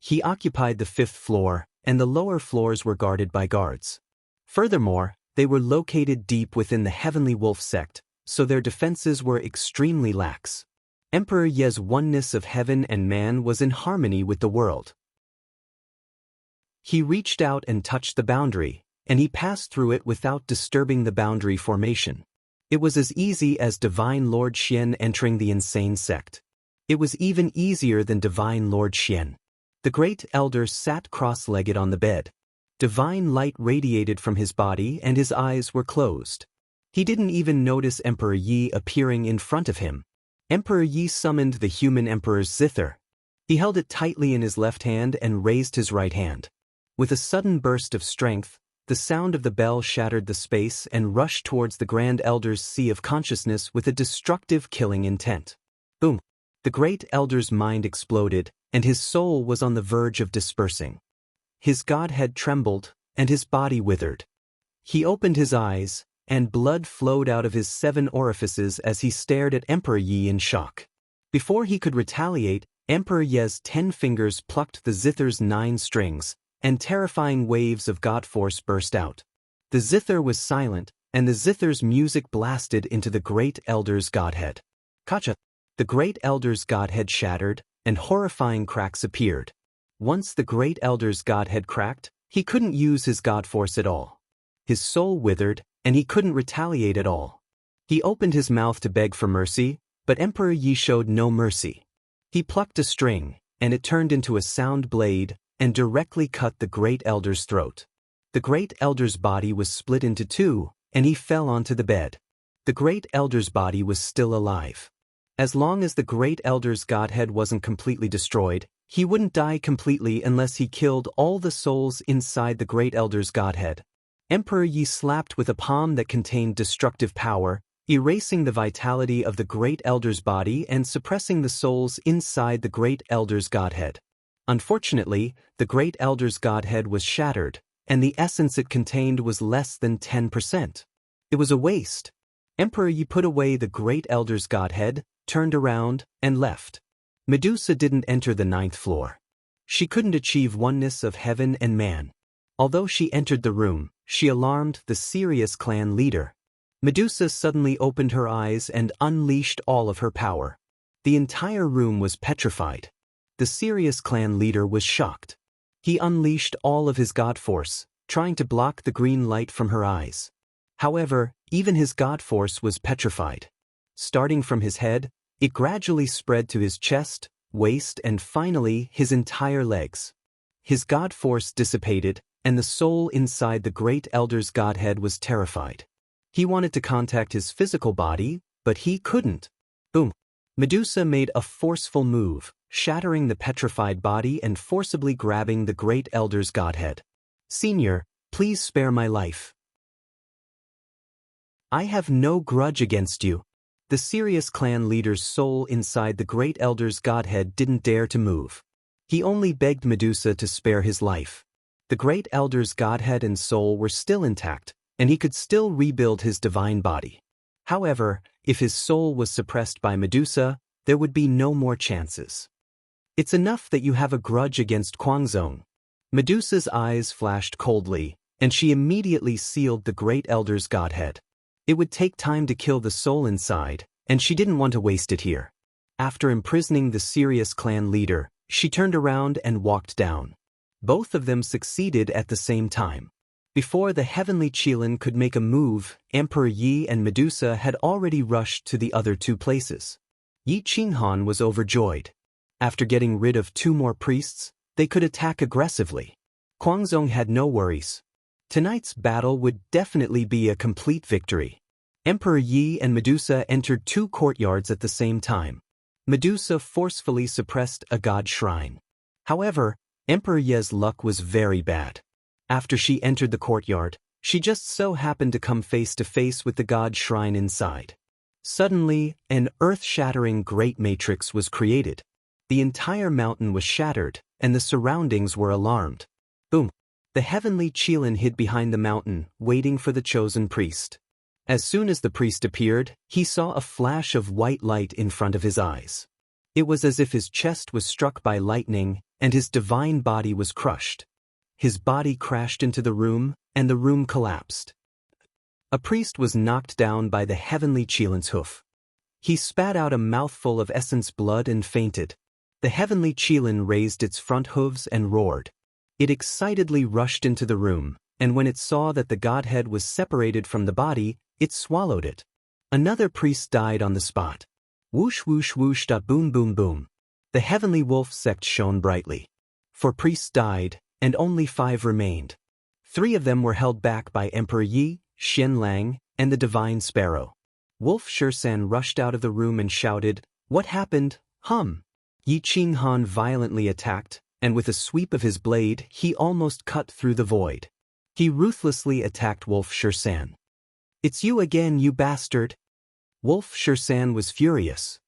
[SPEAKER 1] He occupied the 5th floor, and the lower floors were guarded by guards. Furthermore, they were located deep within the heavenly wolf sect, so their defenses were extremely lax. Emperor Ye's oneness of heaven and man was in harmony with the world. He reached out and touched the boundary, and he passed through it without disturbing the boundary formation. It was as easy as Divine Lord Xian entering the insane sect. It was even easier than Divine Lord Xian. The great elder sat cross-legged on the bed. Divine light radiated from his body and his eyes were closed. He didn't even notice Emperor Yi appearing in front of him. Emperor Yi summoned the human emperor's zither. He held it tightly in his left hand and raised his right hand. With a sudden burst of strength, the sound of the bell shattered the space and rushed towards the Grand Elder's sea of consciousness with a destructive killing intent. Boom! The Great Elder's mind exploded, and his soul was on the verge of dispersing. His godhead trembled, and his body withered. He opened his eyes, and blood flowed out of his 7 orifices as he stared at Emperor Yi in shock. Before he could retaliate, Emperor Ye's 10 fingers plucked the zither's 9 strings, and terrifying waves of god force burst out. The zither was silent, and the zither's music blasted into the Great Elder's godhead. Kacha! The Great Elder's godhead shattered, and horrifying cracks appeared. Once the Great Elder's godhead cracked, he couldn't use his god force at all. His soul withered, and he couldn't retaliate at all. He opened his mouth to beg for mercy, but Emperor Yi showed no mercy. He plucked a string, and it turned into a sound blade, and directly cut the Great Elder's throat. The Great Elder's body was split into 2, and he fell onto the bed. The Great Elder's body was still alive. As long as the Great Elder's godhead wasn't completely destroyed, he wouldn't die completely unless he killed all the souls inside the Great Elder's godhead. Emperor Yi slapped with a palm that contained destructive power, erasing the vitality of the Great Elder's body and suppressing the souls inside the Great Elder's godhead. Unfortunately, the Great Elder's godhead was shattered, and the essence it contained was less than 10%. It was a waste. Emperor Yi put away the Great Elder's godhead, turned around, and left. Medusa didn't enter the 9th floor. She couldn't achieve oneness of heaven and man. Although she entered the room, she alarmed the Sirius clan leader. Medusa suddenly opened her eyes and unleashed all of her power. The entire room was petrified. The Sirius clan leader was shocked. He unleashed all of his god force, trying to block the green light from her eyes. However, even his god force was petrified. Starting from his head, it gradually spread to his chest, waist, and finally his entire legs. His god force dissipated, and the soul inside the Great Elder's godhead was terrified. He wanted to contact his physical body, but he couldn't. Boom! Medusa made a forceful move, shattering the petrified body and forcibly grabbing the Great Elder's godhead. Senior, please spare my life. I have no grudge against you. The Sirius clan leader's soul inside the Great Elder's godhead didn't dare to move. He only begged Medusa to spare his life. The Great Elder's godhead and soul were still intact, and he could still rebuild his divine body. However, if his soul was suppressed by Medusa, there would be no more chances. It's enough that you have a grudge against Kwangzong. Medusa's eyes flashed coldly, and she immediately sealed the Great Elder's godhead. It would take time to kill the soul inside, and she didn't want to waste it here. After imprisoning the Sirius clan leader, she turned around and walked down. Both of them succeeded at the same time. Before the heavenly Qilin could make a move, Emperor Yi and Medusa had already rushed to the other two places. Yi Qinghan was overjoyed. After getting rid of 2 more priests, they could attack aggressively. Kwangzong had no worries. Tonight's battle would definitely be a complete victory. Emperor Yi and Medusa entered 2 courtyards at the same time. Medusa forcefully suppressed a god shrine. However, Emperor Ye's luck was very bad. After she entered the courtyard, she just so happened to come face to face with the god shrine inside. Suddenly, an earth-shattering great matrix was created. The entire mountain was shattered, and the surroundings were alarmed. Boom! The heavenly Qilin hid behind the mountain, waiting for the chosen priest. As soon as the priest appeared, he saw a flash of white light in front of his eyes. It was as if his chest was struck by lightning, and his divine body was crushed. His body crashed into the room, and the room collapsed. A priest was knocked down by the heavenly Qilin's hoof. He spat out a mouthful of essence blood and fainted. The heavenly Qilin raised its front hooves and roared. It excitedly rushed into the room, and when it saw that the godhead was separated from the body, it swallowed it. Another priest died on the spot. Whoosh whoosh whoosh dot boom boom boom. The heavenly wolf sect shone brightly. 4 priests died, and only 5 remained. 3 of them were held back by Emperor Yi, Xian Lang, and the divine sparrow. Wolf Shursan rushed out of the room and shouted, "What happened, hum?" Yi Qinghan violently attacked, and with a sweep of his blade, he almost cut through the void. He ruthlessly attacked Wolf Shursan. "It's you again, you bastard!" Wolf Shursan was furious.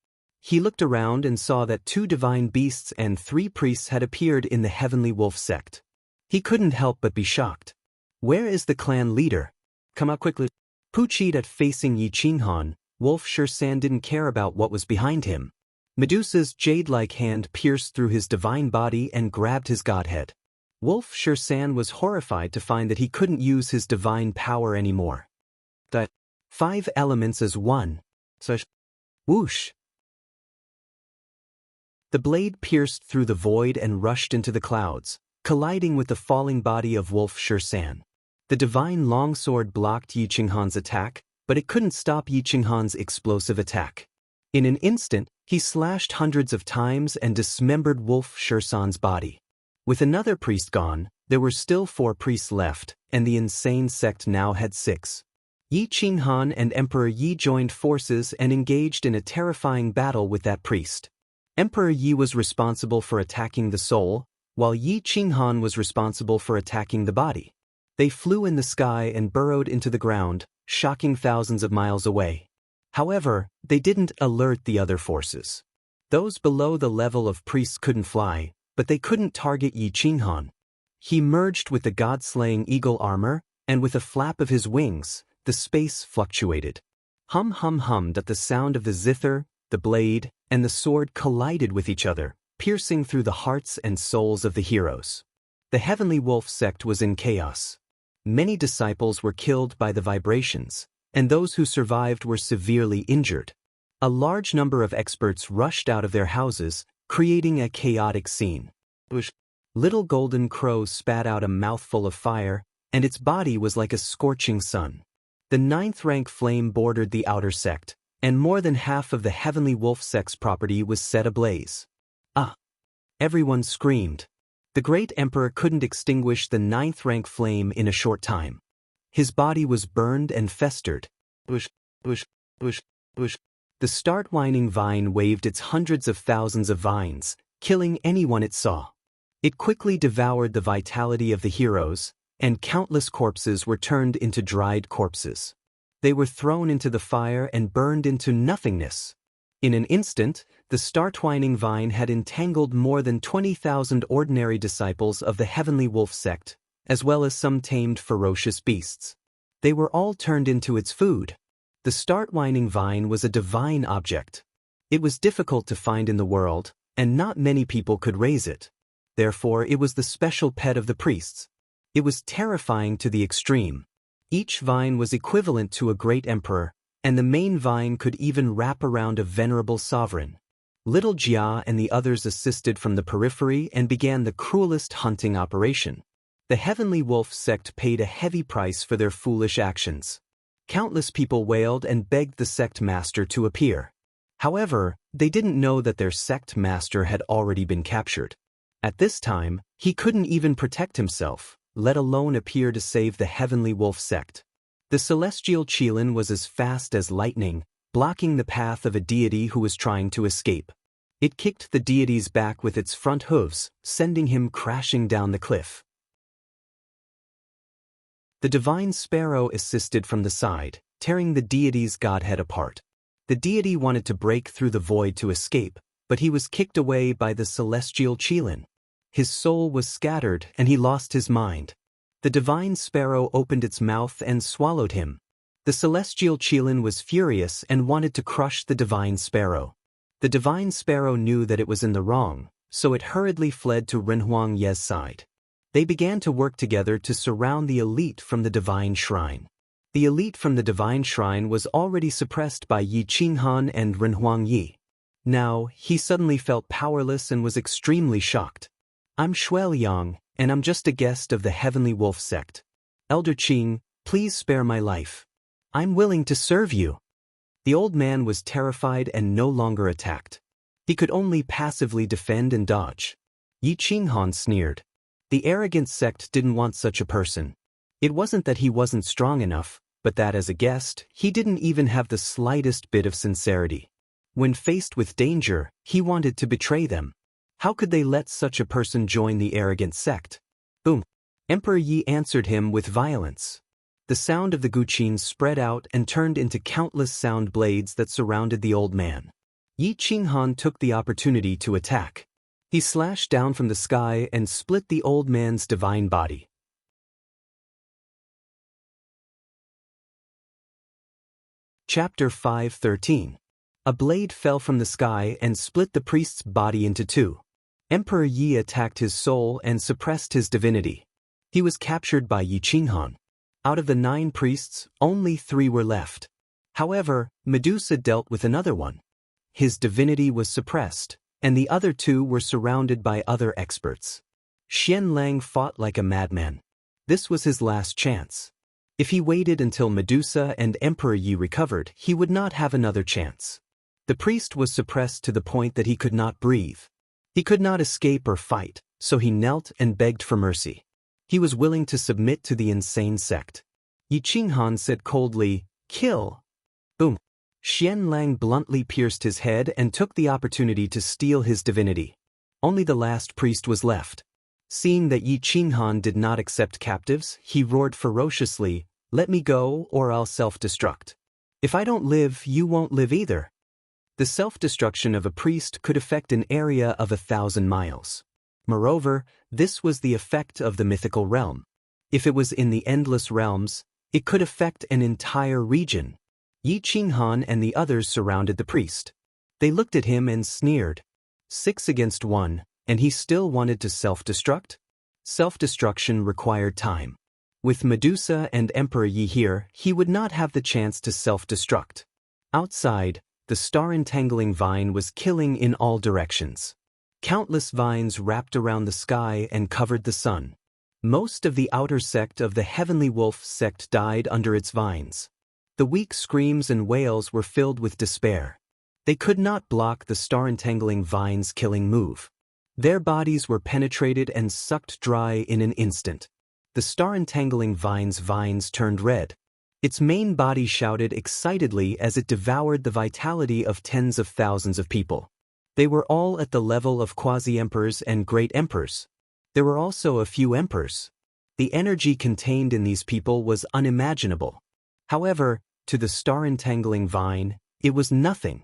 [SPEAKER 1] He looked around and saw that 2 divine beasts and 3 priests had appeared in the heavenly wolf sect. He couldn't help but be shocked. Where is the clan leader? Come out quickly. Puccied at facing Yi Qinghan, Wolf Shursan didn't care about what was behind him. Medusa's jade-like hand pierced through his divine body and grabbed his godhead. Wolf Shursan was horrified to find that he couldn't use his divine power anymore. The 5 elements as one. Such. Whoosh! The blade pierced through the void and rushed into the clouds, colliding with the falling body of Wolf Shursan. The divine longsword blocked Yi Qinghan's attack, but it couldn't stop Yi Qinghan's explosive attack. In an instant, he slashed hundreds of times and dismembered Wolf Shursan's body. With another priest gone, there were still 4 priests left, and the insane sect now had 6. Yi Qinghan and Emperor Yi joined forces and engaged in a terrifying battle with that priest. Emperor Yi was responsible for attacking the soul, while Yi Qinghan was responsible for attacking the body. They flew in the sky and burrowed into the ground, shocking thousands of miles away. However, they didn't alert the other forces. Those below the level of priests couldn't fly, but they couldn't target Yi Qinghan. He merged with the god-slaying eagle armor, and with a flap of his wings, the space fluctuated. Hum hum hummed at the sound of the zither, the blade, and the sword collided with each other, piercing through the hearts and souls of the heroes. The heavenly wolf sect was in chaos. Many disciples were killed by the vibrations, and those who survived were severely injured. A large number of experts rushed out of their houses, creating a chaotic scene. Little golden crow spat out a mouthful of fire, and its body was like a scorching sun. The 9th rank flame bordered the outer sect, and more than half of the heavenly wolf sect's property was set ablaze. Ah! Everyone screamed. The great emperor couldn't extinguish the 9th rank flame in a short time. His body was burned and festered. Bush, bush, bush, bush. The start-whining vine waved its hundreds of thousands of vines, killing anyone it saw. It quickly devoured the vitality of the heroes, and countless corpses were turned into dried corpses. They were thrown into the fire and burned into nothingness. In an instant, the star-twining vine had entangled more than 20,000 ordinary disciples of the heavenly wolf sect, as well as some tamed ferocious beasts. They were all turned into its food. The star-twining vine was a divine object. It was difficult to find in the world, and not many people could raise it. Therefore, it was the special pet of the priests. It was terrifying to the extreme. Each vine was equivalent to a great emperor, and the main vine could even wrap around a venerable sovereign. Little Jia and the others assisted from the periphery and began the cruelest hunting operation. The heavenly wolf sect paid a heavy price for their foolish actions. Countless people wailed and begged the sect master to appear. However, they didn't know that their sect master had already been captured. At this time, he couldn't even protect himself, let alone appear to save the heavenly wolf sect. The celestial Qilin was as fast as lightning, blocking the path of a deity who was trying to escape. It kicked the deity's back with its front hooves, sending him crashing down the cliff. The divine sparrow assisted from the side, tearing the deity's godhead apart. The deity wanted to break through the void to escape, but he was kicked away by the celestial Qilin. His soul was scattered and he lost his mind. The divine sparrow opened its mouth and swallowed him. The celestial Qilin was furious and wanted to crush the divine sparrow. The divine sparrow knew that it was in the wrong, so it hurriedly fled to Renhuang Ye's side. They began to work together to surround the elite from the divine shrine. The elite from the divine shrine was already suppressed by Yi Qinghan and Renhuang Yi. Now, he suddenly felt powerless and was extremely shocked. "I'm Shuel Yang, and I'm just a guest of the heavenly wolf sect. Elder Qing, please spare my life. I'm willing to serve you." The old man was terrified and no longer attacked. He could only passively defend and dodge. Yi Qinghan sneered. The arrogant sect didn't want such a person. It wasn't that he wasn't strong enough, but that as a guest, he didn't even have the slightest bit of sincerity. When faced with danger, he wanted to betray them. How could they let such a person join the arrogant sect? Boom! Emperor Yi answered him with violence. The sound of the guqin spread out and turned into countless sound blades that surrounded the old man. Yi Qinghan took the opportunity to attack. He slashed down from the sky and split the old man's divine body. Chapter 5:13. A blade fell from the sky and split the priest's body into two. Emperor Yi attacked his soul and suppressed his divinity. He was captured by Yi Qinghan. Out of the 9 priests, only 3 were left. However, Medusa dealt with another one. His divinity was suppressed, and the other 2 were surrounded by other experts. Xian Lang fought like a madman. This was his last chance. If he waited until Medusa and Emperor Yi recovered, he would not have another chance. The priest was suppressed to the point that he could not breathe. He could not escape or fight, so he knelt and begged for mercy. He was willing to submit to the insane sect. Yi Qinghan said coldly, "Kill." Boom. Xian Lang bluntly pierced his head and took the opportunity to steal his divinity. Only the last priest was left. Seeing that Yi Qinghan did not accept captives, he roared ferociously, "Let me go or I'll self-destruct. If I don't live, you won't live either." The self-destruction of a priest could affect an area of 1,000 miles. Moreover, this was the effect of the mythical realm. If it was in the endless realms, it could affect an entire region. Yi Qinghan and the others surrounded the priest. They looked at him and sneered. 6 against 1, and he still wanted to self-destruct? Self-destruction required time. With Medusa and Emperor Yi here, he would not have the chance to self-destruct. Outside, the star-entangling vine was killing in all directions. Countless vines wrapped around the sky and covered the sun. Most of the outer sect of the heavenly wolf sect died under its vines. The weak screams and wails were filled with despair. They could not block the star-entangling vine's killing move. Their bodies were penetrated and sucked dry in an instant. The star-entangling vine's vines turned red. Its main body shouted excitedly as it devoured the vitality of tens of thousands of people. They were all at the level of quasi-emperors and great emperors. There were also a few emperors. The energy contained in these people was unimaginable. However, to the star-entangling vine, it was nothing.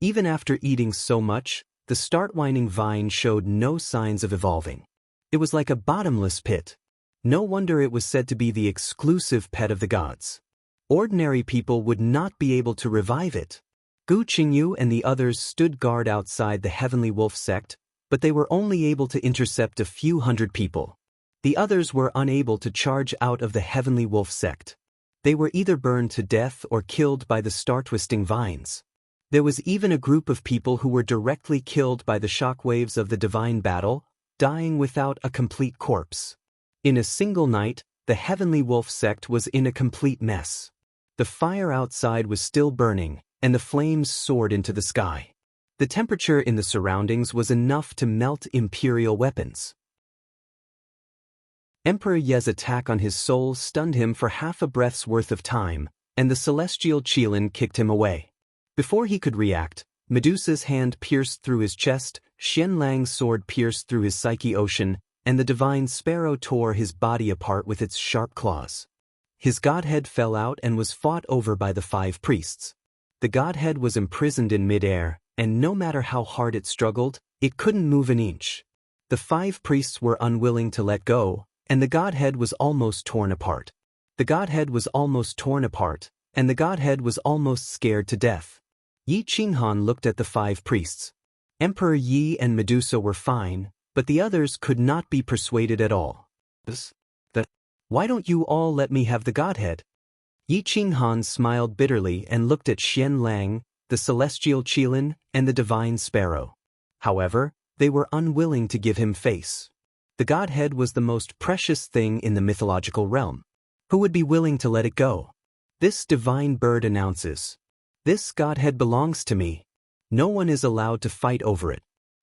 [SPEAKER 1] Even after eating so much, the star-twining vine showed no signs of evolving. It was like a bottomless pit. No wonder it was said to be the exclusive pet of the gods. Ordinary people would not be able to revive it. Gu Qingyu and the others stood guard outside the Heavenly Wolf sect, but they were only able to intercept a few hundred people. The others were unable to charge out of the Heavenly Wolf sect. They were either burned to death or killed by the star-twisting vines. There was even a group of people who were directly killed by the shockwaves of the divine battle, dying without a complete corpse. In a single night, the Heavenly Wolf sect was in a complete mess. The fire outside was still burning, and the flames soared into the sky. The temperature in the surroundings was enough to melt imperial weapons. Emperor Ye's attack on his soul stunned him for half a breath's worth of time, and the celestial Qilin kicked him away. Before he could react, Medusa's hand pierced through his chest, Xianlang's sword pierced through his psyche ocean, and the divine sparrow tore his body apart with its sharp claws. His godhead fell out and was fought over by the 5 priests. The godhead was imprisoned in mid-air, and no matter how hard it struggled, it couldn't move an inch. The 5 priests were unwilling to let go, and the godhead was almost torn apart. The godhead was almost torn apart, and the godhead was almost scared to death. Yi Qinghan looked at the 5 priests. Emperor Yi and Medusa were fine, but the others could not be persuaded at all. Why don't you all let me have the godhead? Yi Qinghan smiled bitterly and looked at Xianlang, the celestial Qilin, and the divine sparrow. However, they were unwilling to give him face. The godhead was the most precious thing in the mythological realm. Who would be willing to let it go? This divine bird announces, "This godhead belongs to me. No one is allowed to fight over it.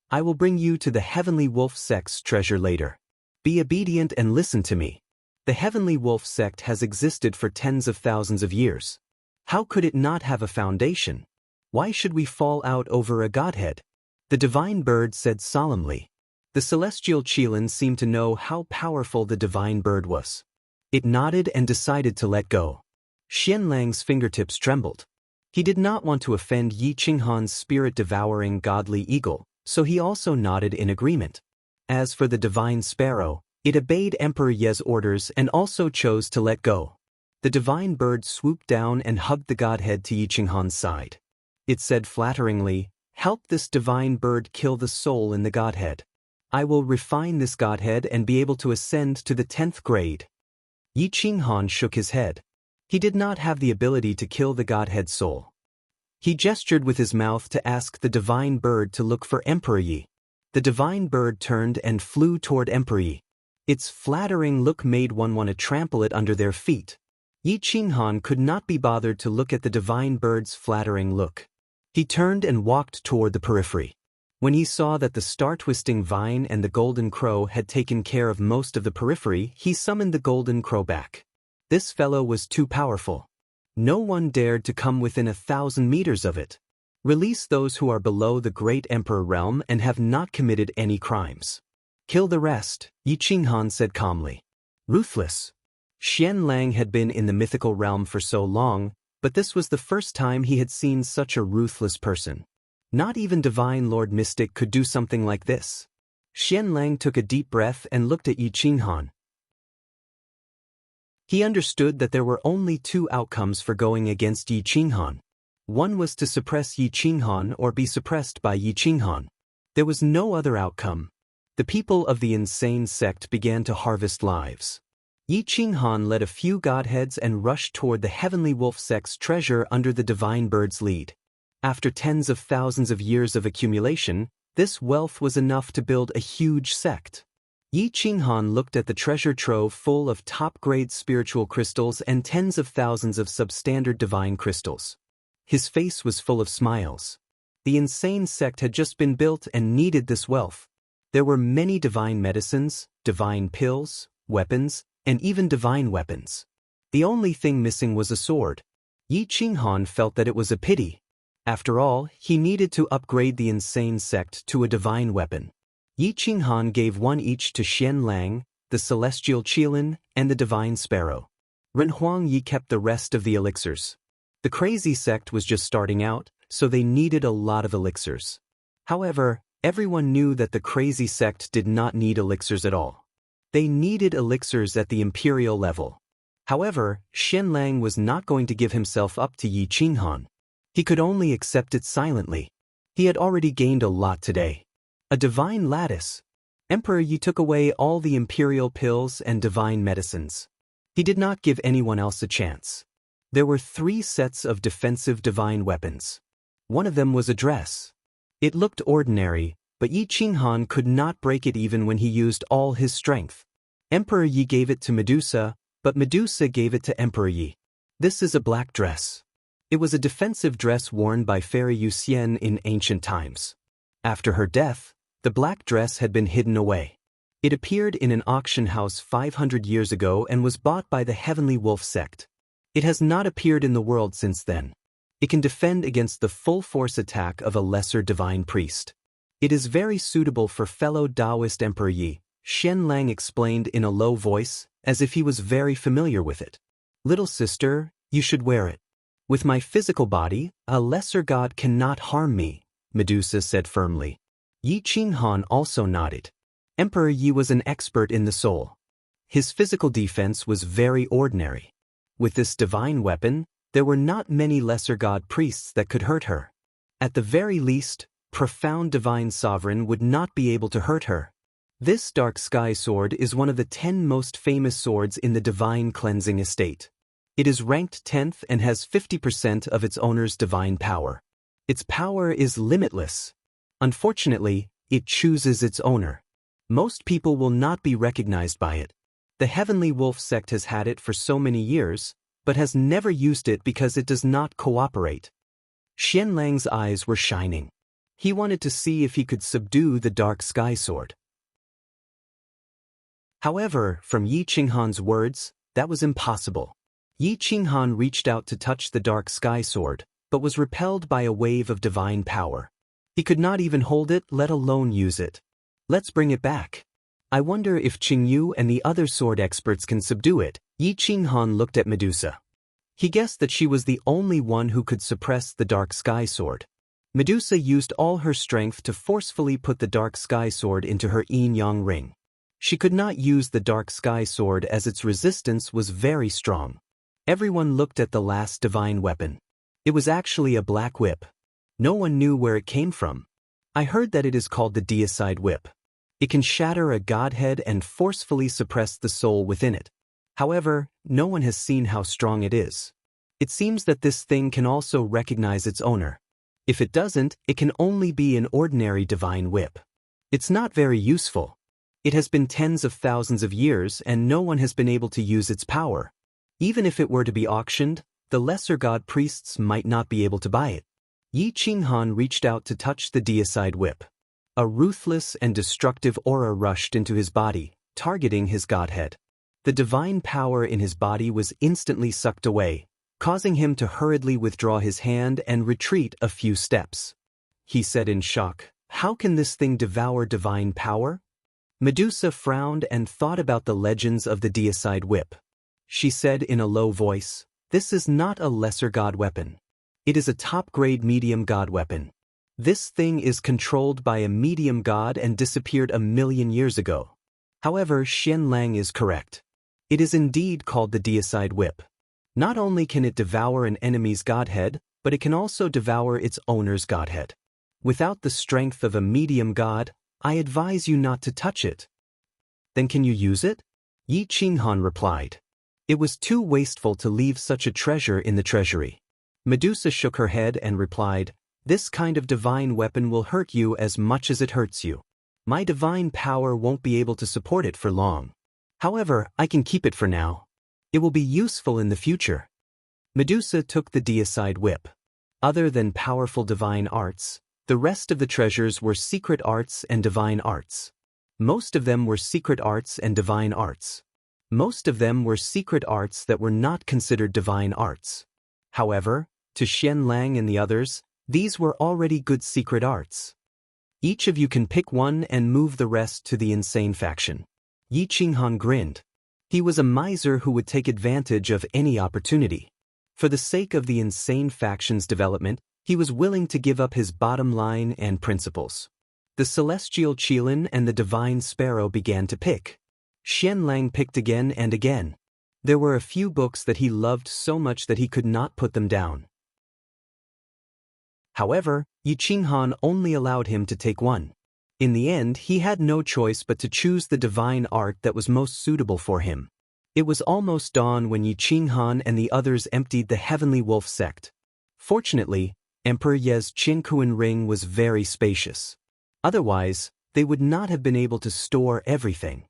[SPEAKER 1] I will bring you to the Heavenly Wolf sect's treasure later. Be obedient and listen to me." The Heavenly Wolf sect has existed for tens of thousands of years. How could it not have a foundation? Why should we fall out over a godhead? The divine bird said solemnly. The celestial Qilin seemed to know how powerful the divine bird was. It nodded and decided to let go. Xianlang's fingertips trembled. He did not want to offend Yi Qinghan's spirit-devouring godly eagle, so he also nodded in agreement. As for the divine sparrow, it obeyed Emperor Ye's orders and also chose to let go. The divine bird swooped down and hugged the godhead to Yi Qinghan's side. It said flatteringly, "Help this divine bird kill the soul in the godhead. I will refine this godhead and be able to ascend to the 10th grade." Yi Qinghan shook his head. He did not have the ability to kill the godhead's soul. He gestured with his mouth to ask the divine bird to look for Emperor Yi. The divine bird turned and flew toward Emperor Yi. Its flattering look made one want to trample it under their feet. Yi Qinghan could not be bothered to look at the divine bird's flattering look. He turned and walked toward the periphery. When he saw that the star-twisting vine and the golden crow had taken care of most of the periphery, he summoned the golden crow back. This fellow was too powerful. No one dared to come within 1,000 meters of it. Release those who are below the great emperor realm and have not committed any crimes. Kill the rest, Yi Qinghan said calmly. Ruthless. Xianlang had been in the mythical realm for so long, but this was the first time he had seen such a ruthless person. Not even Divine Lord Mystic could do something like this. Xianlang took a deep breath and looked at Yi Qinghan. He understood that there were only 2 outcomes for going against Yi Qinghan. One was to suppress Yi Qinghan or be suppressed by Yi Qinghan. There was no other outcome. The people of the insane sect began to harvest lives. Yi Qinghan led a few godheads and rushed toward the Heavenly Wolf sect's treasure under the divine bird's lead. After tens of thousands of years of accumulation, this wealth was enough to build a huge sect. Yi Qinghan looked at the treasure trove full of top-grade spiritual crystals and tens of thousands of substandard divine crystals. His face was full of smiles. The insane sect had just been built and needed this wealth. There were many divine medicines, divine pills, weapons, and even divine weapons. The only thing missing was a sword. Yi Qinghan felt that it was a pity. After all, he needed to upgrade the insane sect to a divine weapon. Yi Qinghan gave one each to Xianlang, the celestial qilin, and the divine sparrow. Ren Huangyi kept the rest of the elixirs. The crazy sect was just starting out, so they needed a lot of elixirs. However, everyone knew that the crazy sect did not need elixirs at all. They needed elixirs at the imperial level. However, Xianlang was not going to give himself up to Yi Qinghan. He could only accept it silently. He had already gained a lot today. A divine lattice. Emperor Yi took away all the imperial pills and divine medicines. He did not give anyone else a chance. There were 3 sets of defensive divine weapons. One of them was a dress. It looked ordinary, but Yi Qinghan could not break it even when he used all his strength. Emperor Yi gave it to Medusa, but Medusa gave it to Emperor Yi. This is a black dress. It was a defensive dress worn by Fairy Yu Xian in ancient times. After her death, the black dress had been hidden away. It appeared in an auction house 500 years ago and was bought by the Heavenly Wolf sect. It has not appeared in the world since then. It can defend against the full-force attack of a lesser divine priest. It is very suitable for fellow Taoist Emperor Yi, Xianlang explained in a low voice, as if he was very familiar with it. Little sister, you should wear it. With my physical body, a lesser god cannot harm me, Medusa said firmly. Yi Qinghan also nodded. Emperor Yi was an expert in the soul. His physical defense was very ordinary. With this divine weapon, there were not many lesser god priests that could hurt her. At the very least, profound divine sovereign would not be able to hurt her. This dark sky sword is one of the 10 most famous swords in the divine cleansing estate. It is ranked 10th and has 50% of its owner's divine power. Its power is limitless. Unfortunately, it chooses its owner. Most people will not be recognized by it. The Heavenly Wolf sect has had it for so many years, but has never used it because it does not cooperate. Xianlang's eyes were shining. He wanted to see if he could subdue the dark sky sword. However, from Yi Qinghan's words, that was impossible. Yi Qinghan reached out to touch the dark sky sword, but was repelled by a wave of divine power. He could not even hold it, let alone use it. Let's bring it back. I wonder if Qingyu and the other sword experts can subdue it. Yi Qinghan looked at Medusa. He guessed that she was the only one who could suppress the dark sky sword. Medusa used all her strength to forcefully put the dark sky sword into her yin-yang ring. She could not use the dark sky sword as its resistance was very strong. Everyone looked at the last divine weapon. It was actually a black whip. No one knew where it came from. I heard that it is called the deicide whip. It can shatter a godhead and forcefully suppress the soul within it. However, no one has seen how strong it is. It seems that this thing can also recognize its owner. If it doesn't, it can only be an ordinary divine whip. It's not very useful. It has been tens of thousands of years and no one has been able to use its power. Even if it were to be auctioned, the lesser god priests might not be able to buy it. Yi Qinghan reached out to touch the deicide whip. A ruthless and destructive aura rushed into his body, targeting his godhead. The divine power in his body was instantly sucked away, causing him to hurriedly withdraw his hand and retreat a few steps. He said in shock, "How can this thing devour divine power?" Medusa frowned and thought about the legends of the deicide whip. She said in a low voice, "This is not a lesser god weapon. It is a top-grade medium god weapon. This thing is controlled by a medium god and disappeared 1,000,000 years ago." However, Xianlang is correct. It is indeed called the deicide whip. Not only can it devour an enemy's godhead, but it can also devour its owner's godhead. Without the strength of a medium god, I advise you not to touch it. Then can you use it? Yi Qinghan replied. It was too wasteful to leave such a treasure in the treasury. Medusa shook her head and replied, "This kind of divine weapon will hurt you as much as it hurts you. My divine power won't be able to support it for long. However, I can keep it for now. It will be useful in the future." Medusa took the deicide whip. Other than powerful divine arts, the rest of the treasures were secret arts and divine arts. Most of them were secret arts and divine arts. Most of them were secret arts that were not considered divine arts. However, to Xianlang and the others, these were already good secret arts. Each of you can pick one and move the rest to the insane faction. Yi Qinghan grinned. He was a miser who would take advantage of any opportunity. For the sake of the insane faction's development, he was willing to give up his bottom line and principles. The celestial Qilin and the divine sparrow began to pick. Xian Lang picked again and again. There were a few books that he loved so much that he could not put them down. However, Yi Qinghan only allowed him to take one. In the end, he had no choice but to choose the divine art that was most suitable for him. It was almost dawn when Yi Qinghan and the others emptied the Heavenly Wolf sect. Fortunately, Emperor Ye's Qinkuan ring was very spacious. Otherwise, they would not have been able to store everything.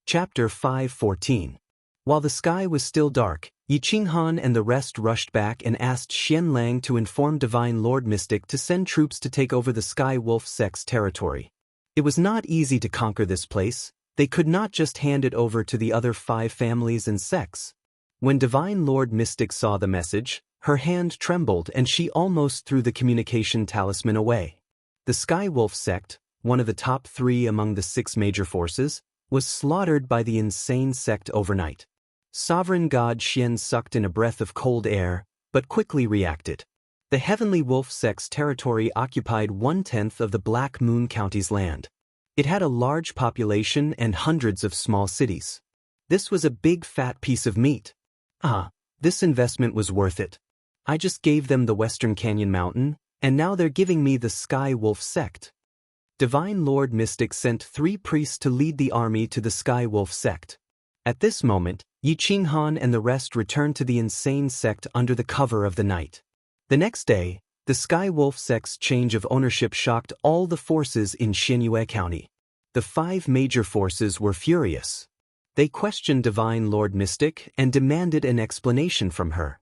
[SPEAKER 1] Chapter 5:14. While the sky was still dark, Yi Qinghan and the rest rushed back and asked Xian Lang to inform Divine Lord Mystic to send troops to take over the Sky Wolf sect's territory. It was not easy to conquer this place. They could not just hand it over to the other 5 families and sects. When Divine Lord Mystic saw the message, her hand trembled and she almost threw the communication talisman away. The Sky Wolf sect, one of the top 3 among the 6 major forces, was slaughtered by the insane sect overnight. Sovereign God Xian sucked in a breath of cold air, but quickly reacted. The Heavenly Wolf sect's territory occupied 1/10 of the Black Moon County's land. It had a large population and hundreds of small cities. This was a big fat piece of meat. This investment was worth it. I just gave them the Western Canyon Mountain, and now they're giving me the Sky Wolf sect. Divine Lord Mystic sent 3 priests to lead the army to the Sky Wolf sect. At this moment, Yi Qinghan and the rest returned to the insane sect under the cover of the night. The next day, the Sky Wolf sect's change of ownership shocked all the forces in Xianyue County. The 5 major forces were furious. They questioned Divine Lord Mystic and demanded an explanation from her.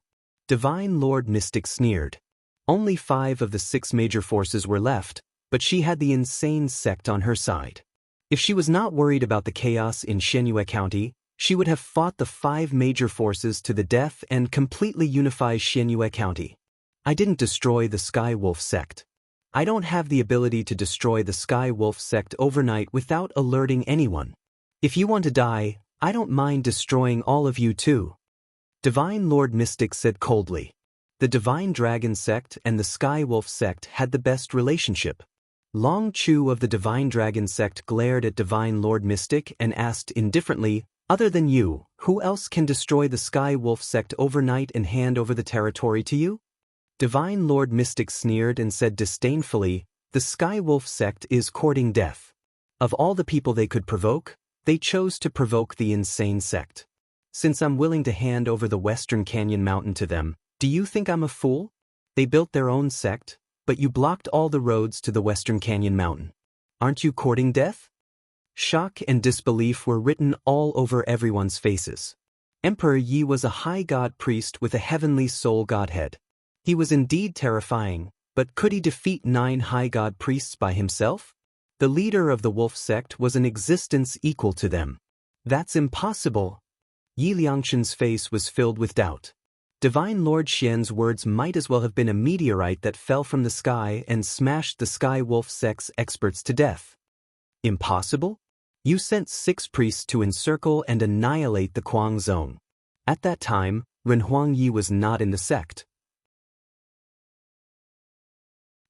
[SPEAKER 1] Divine Lord Mystic sneered. Only 5 of the 6 major forces were left, but she had the insane sect on her side. If she was not worried about the chaos in Xianyue County, she would have fought the 5 major forces to the death and completely unify Xianyue County. I didn't destroy the Sky Wolf sect. I don't have the ability to destroy the Sky Wolf sect overnight without alerting anyone. If you want to die, I don't mind destroying all of you too. Divine Lord Mystic said coldly. The Divine Dragon sect and the Sky Wolf sect had the best relationship. Long Chu of the Divine Dragon sect glared at Divine Lord Mystic and asked indifferently, "Other than you, who else can destroy the Sky Wolf sect overnight and hand over the territory to you?" Divine Lord Mystic sneered and said disdainfully, "The Sky Wolf sect is courting death. Of all the people they could provoke, they chose to provoke the insane sect. Since I'm willing to hand over the Western Canyon Mountain to them, do you think I'm a fool? They built their own sect, but you blocked all the roads to the Western Canyon Mountain. Aren't you courting death?" Shock and disbelief were written all over everyone's faces. Emperor Yi was a high god priest with a heavenly soul godhead. He was indeed terrifying, but could he defeat 9 high god priests by himself? The leader of the wolf sect was an existence equal to them. That's impossible. Yi Liangshan's face was filled with doubt. Divine Lord Xian's words might as well have been a meteorite that fell from the sky and smashed the Sky Wolf sect's experts to death. Impossible? You sent 6 priests to encircle and annihilate the Kuang zone. At that time, Renhuang Yi was not in the sect.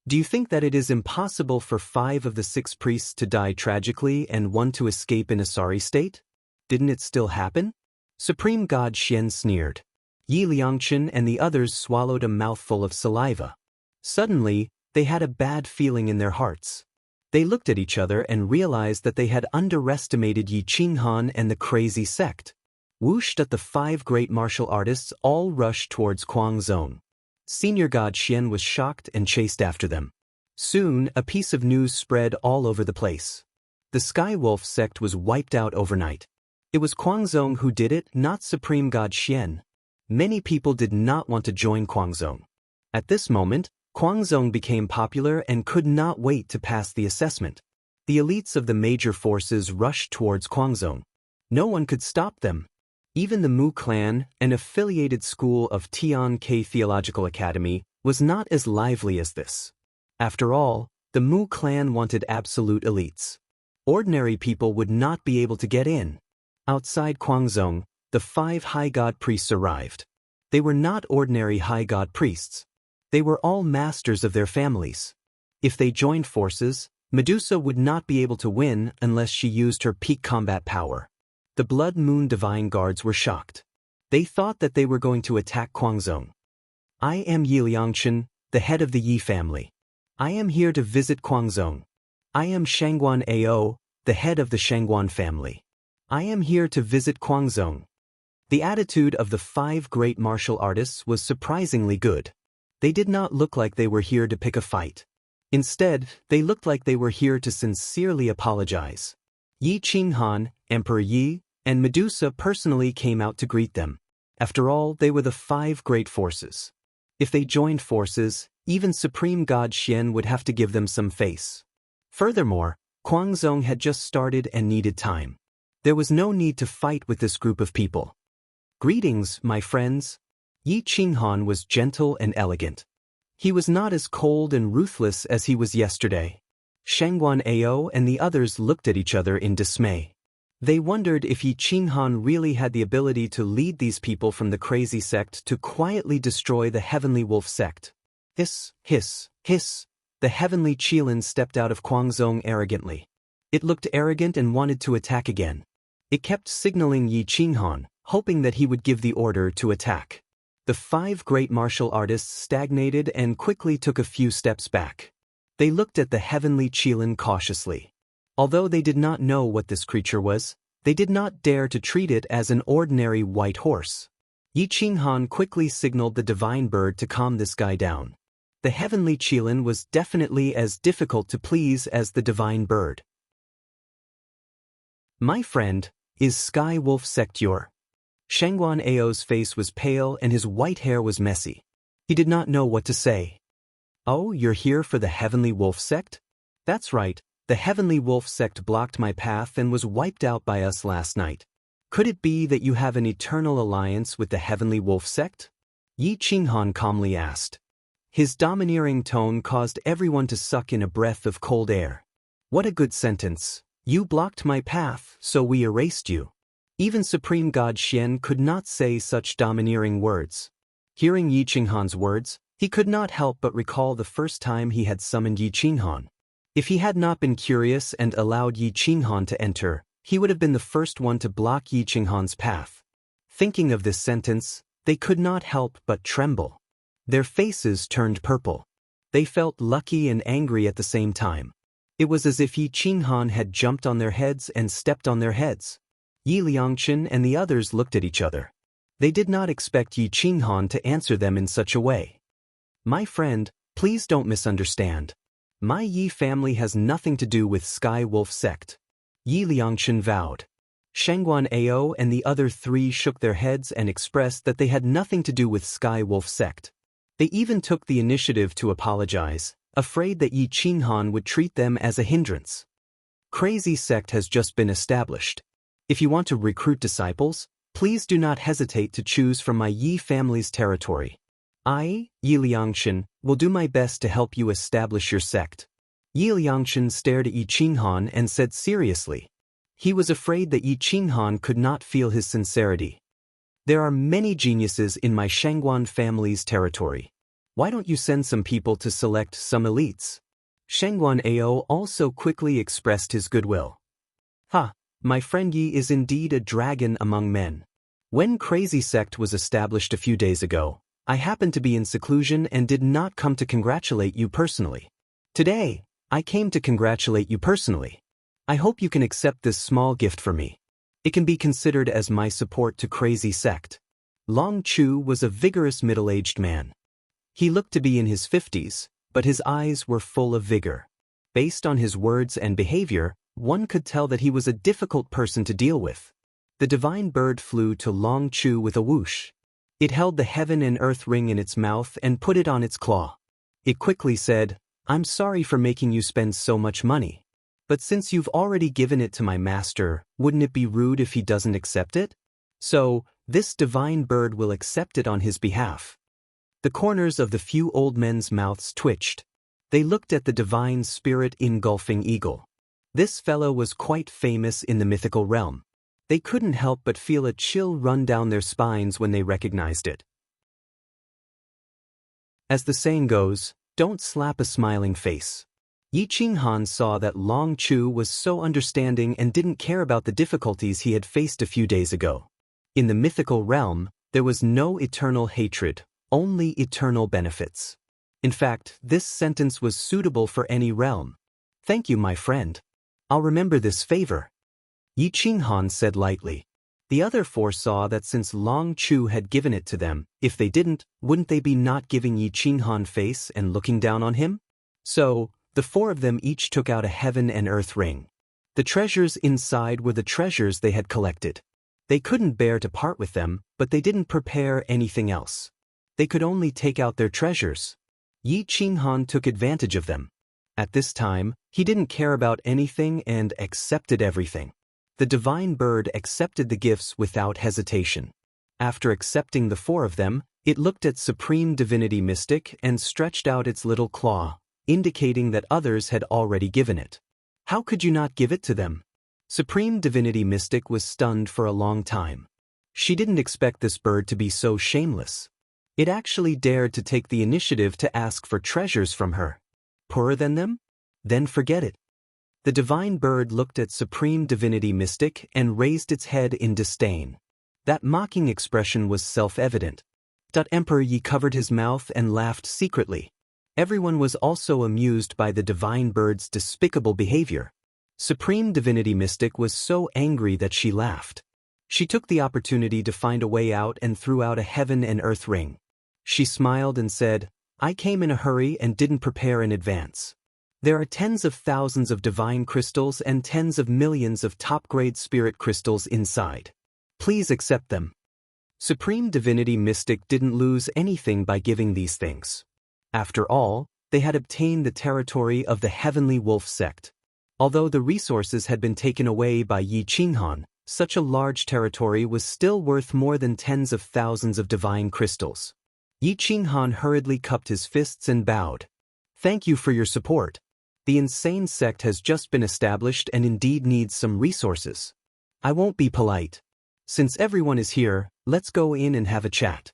[SPEAKER 1] Do you think that it is impossible for 5 of the 6 priests to die tragically and 1 to escape in a sorry state? Didn't it still happen? Supreme God Xian sneered. Yi Liangshan and the others swallowed a mouthful of saliva. Suddenly, they had a bad feeling in their hearts. They looked at each other and realized that they had underestimated Yi Qinghan and the crazy sect. Whooshed at the 5 great martial artists all rushed towards Kuang zone. Senior God Xian was shocked and chased after them. Soon, a piece of news spread all over the place. The Sky Wolf sect was wiped out overnight. It was Kuangzong who did it, not Supreme God Xian. Many people did not want to join Kuangzong. At this moment, Kuangzong became popular and could not wait to pass the assessment. The elites of the major forces rushed towards Kuangzong. No one could stop them. Even the Mu clan, an affiliated school of Tian Ke Theological Academy, was not as lively as this. After all, The Mu clan wanted absolute elites. Ordinary people would not be able to get in. Outside Kwangzong, the 5 high god priests arrived. They were not ordinary high god priests. They were all masters of their families. If they joined forces, Medusa would not be able to win unless she used her peak combat power. The Blood Moon Divine Guards were shocked. They thought that they were going to attack Kwangzong. I am Yi Liangshan, the head of the Yi family. I am here to visit Kwangzong. I am Shangguan Ao, the head of the Shangguan family. I am here to visit Kwangzong. The attitude of the 5 great martial artists was surprisingly good. They did not look like they were here to pick a fight. Instead, they looked like they were here to sincerely apologize. Yi Qinghan, Emperor Yi, and Medusa personally came out to greet them. After all, they were the 5 great forces. If they joined forces, even Supreme God Xian would have to give them some face. Furthermore, Kwangzong had just started and needed time. There was no need to fight with this group of people. Greetings, my friends. Yi Qinghan was gentle and elegant. He was not as cold and ruthless as he was yesterday. Shangguan Ao and the others looked at each other in dismay. They wondered if Yi Qinghan really had the ability to lead these people from the crazy sect to quietly destroy the Heavenly Wolf sect. Hiss, hiss, hiss. The Heavenly Qilin stepped out of Kwangzong arrogantly. It looked arrogant and wanted to attack again. It kept signaling Yi Qinghan, hoping that he would give the order to attack. The 5 great martial artists stagnated and quickly took a few steps back. They looked at the Heavenly Qilin cautiously. Although they did not know what this creature was, they did not dare to treat it as an ordinary white horse. Yi Qinghan quickly signaled the divine bird to calm this guy down. The Heavenly Qilin was definitely as difficult to please as the divine bird. My friend, is Sky Wolf sect your? Shangguan Ao's face was pale and his white hair was messy. He did not know what to say. Oh, you're here for the Heavenly Wolf sect? That's right, the Heavenly Wolf sect blocked my path and was wiped out by us last night. Could it be that you have an eternal alliance with the Heavenly Wolf sect? Yi Qinghan calmly asked. His domineering tone caused everyone to suck in a breath of cold air. What a good sentence. You blocked my path, so we erased you. Even Supreme God Xian could not say such domineering words. Hearing Yi Qinghan's words, he could not help but recall the first time he had summoned Yi Qinghan. If he had not been curious and allowed Yi Qinghan to enter, he would have been the first one to block Yi Qinghan's path. Thinking of this sentence, they could not help but tremble. Their faces turned purple. They felt lucky and angry at the same time. It was as if Yi Qinghan had jumped on their heads and stepped on their heads. Yi Liangshan and the others looked at each other. They did not expect Yi Qinghan to answer them in such a way. My friend, please don't misunderstand. My Yi family has nothing to do with Sky Wolf sect. Yi Liangshan vowed. Shangguan Ao and the other 3 shook their heads and expressed that they had nothing to do with Sky Wolf sect. They even took the initiative to apologize, afraid that Yi Qinghan would treat them as a hindrance. Crazy sect has just been established. If you want to recruit disciples, please do not hesitate to choose from my Yi family's territory. I, Yi Liangshan, will do my best to help you establish your sect. Yi Liangshan stared at Yi Qinghan and said seriously. He was afraid that Yi Qinghan could not feel his sincerity. There are many geniuses in my Shangguan family's territory. Why don't you send some people to select some elites? Shangguan Ao also quickly expressed his goodwill. Ha! My friend Yi is indeed a dragon among men. When Crazy Sect was established a few days ago, I happened to be in seclusion and did not come to congratulate you personally. Today, I came to congratulate you personally. I hope you can accept this small gift for me. It can be considered as my support to Crazy Sect. Long Chu was a vigorous middle-aged man. He looked to be in his 50s, but his eyes were full of vigor. Based on his words and behavior, one could tell that he was a difficult person to deal with. The divine bird flew to Long Chu with a whoosh. It held the heaven and earth ring in its mouth and put it on its claw. It quickly said, I'm sorry for making you spend so much money. But since you've already given it to my master, wouldn't it be rude if he doesn't accept it? So, this divine bird will accept it on his behalf. The corners of the few old men's mouths twitched. They looked at the divine spirit engulfing eagle. This fellow was quite famous in the mythical realm. They couldn't help but feel a chill run down their spines when they recognized it. As the saying goes, don't slap a smiling face. Yi Qinghan saw that Long Chu was so understanding and didn't care about the difficulties he had faced a few days ago. In the mythical realm, there was no eternal hatred, only eternal benefits. In fact, this sentence was suitable for any realm. Thank you, my friend. I'll remember this favor. Yi Qinghan said lightly. The other four saw that since Long Chu had given it to them, if they didn't, wouldn't they be not giving Yi Qinghan face and looking down on him? So, the four of them each took out a heaven and earth ring. The treasures inside were the treasures they had collected. They couldn't bear to part with them, but they didn't prepare anything else. They could only take out their treasures. Yi Qinghan took advantage of them. At this time, he didn't care about anything and accepted everything. The divine bird accepted the gifts without hesitation. After accepting the four of them, it looked at Supreme Divinity Mystic and stretched out its little claw, indicating that others had already given it. How could you not give it to them? Supreme Divinity Mystic was stunned for a long time. She didn't expect this bird to be so shameless. It actually dared to take the initiative to ask for treasures from her. Poorer than them? Then forget it. The divine bird looked at Supreme Divinity Mystic and raised its head in disdain. That mocking expression was self-evident. Emperor Yi covered his mouth and laughed secretly. Everyone was also amused by the divine bird's despicable behavior. Supreme Divinity Mystic was so angry that she laughed. She took the opportunity to find a way out and threw out a heaven and earth ring. She smiled and said, I came in a hurry and didn't prepare in advance. There are tens of thousands of divine crystals and tens of millions of top-grade spirit crystals inside. Please accept them. Supreme Divinity Mystic didn't lose anything by giving these things. After all, they had obtained the territory of the Heavenly Wolf sect. Although the resources had been taken away by Yi Qinghan, such a large territory was still worth more than tens of thousands of divine crystals. Yi Qinghan hurriedly cupped his fists and bowed. Thank you for your support. The insane sect has just been established and indeed needs some resources. I won't be polite. Since everyone is here, let's go in and have a chat.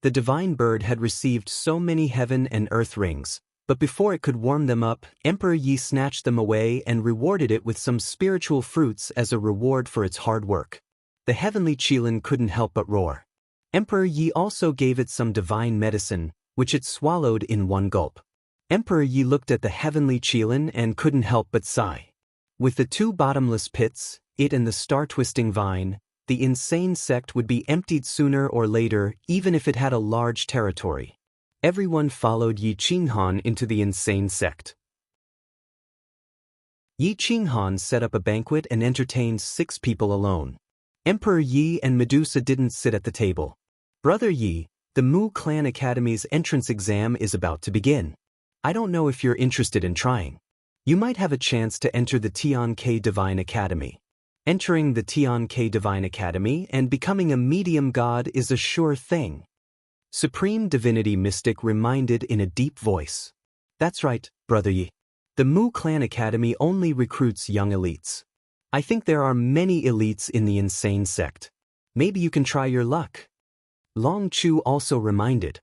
[SPEAKER 1] The divine bird had received so many heaven and earth rings, but before it could warm them up, Emperor Yi snatched them away and rewarded it with some spiritual fruits as a reward for its hard work. The heavenly Qilin couldn't help but roar. Emperor Yi also gave it some divine medicine, which it swallowed in one gulp. Emperor Yi looked at the heavenly Qilin and couldn't help but sigh. With the two bottomless pits, it and the star-twisting vine, the insane sect would be emptied sooner or later, even if it had a large territory. Everyone followed Yi Qinghan into the insane sect. Yi Qinghan set up a banquet and entertained 6 people alone. Emperor Yi and Medusa didn't sit at the table. Brother Yi, the Mu Clan Academy's entrance exam is about to begin. I don't know if you're interested in trying. You might have a chance to enter the Tian-Ke Divine Academy. Entering the Tian-Ke Divine Academy and becoming a medium god is a sure thing. Supreme Divinity Mystic reminded in a deep voice. That's right, Brother Yi. The Mu Clan Academy only recruits young elites. I think there are many elites in the insane sect. Maybe you can try your luck. Long Chu also reminded.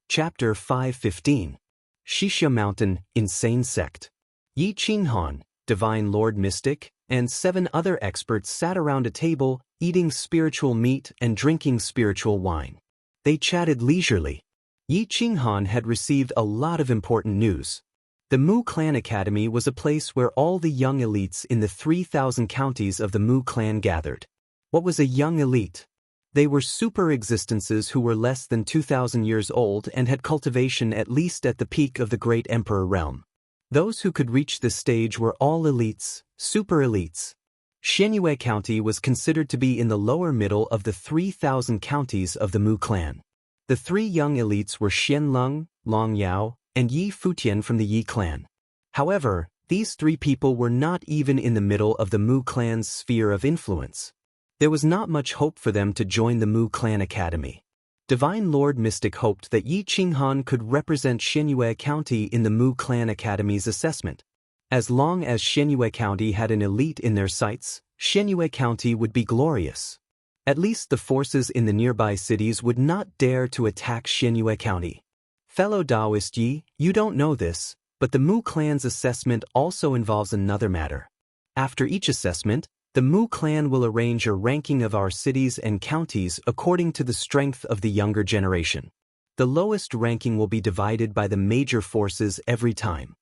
[SPEAKER 1] Chapter 515. Shixia Mountain, Insane Sect. Yi Qinghan, Divine Lord Mystic, and 7 other experts sat around a table, eating spiritual meat and drinking spiritual wine. They chatted leisurely. Yi Qinghan had received a lot of important news. The Mu Clan Academy was a place where all the young elites in the 3,000 counties of the Mu Clan gathered. What was a young elite? They were super existences who were less than 2,000 years old and had cultivation at least at the peak of the Great Emperor realm. Those who could reach this stage were all elites, super elites. Xianyue County was considered to be in the lower middle of the 3,000 counties of the Mu clan. The 3 young elites were Xianlong, Long Yao, and Yi Futian from the Yi clan. However, these 3 people were not even in the middle of the Mu clan's sphere of influence. There was not much hope for them to join the Mu Clan Academy. Divine Lord Mystic hoped that Yi Qinghan could represent Xianyue County in the Mu Clan Academy's assessment. As long as Xianyue County had an elite in their sights, Xianyue County would be glorious. At least the forces in the nearby cities would not dare to attack Xianyue County. Fellow Taoist Yi, you don't know this, but the Mu Clan's assessment also involves another matter. After each assessment, the Mu Clan will arrange a ranking of our cities and counties according to the strength of the younger generation. The lowest ranking will be divided by the major forces every time.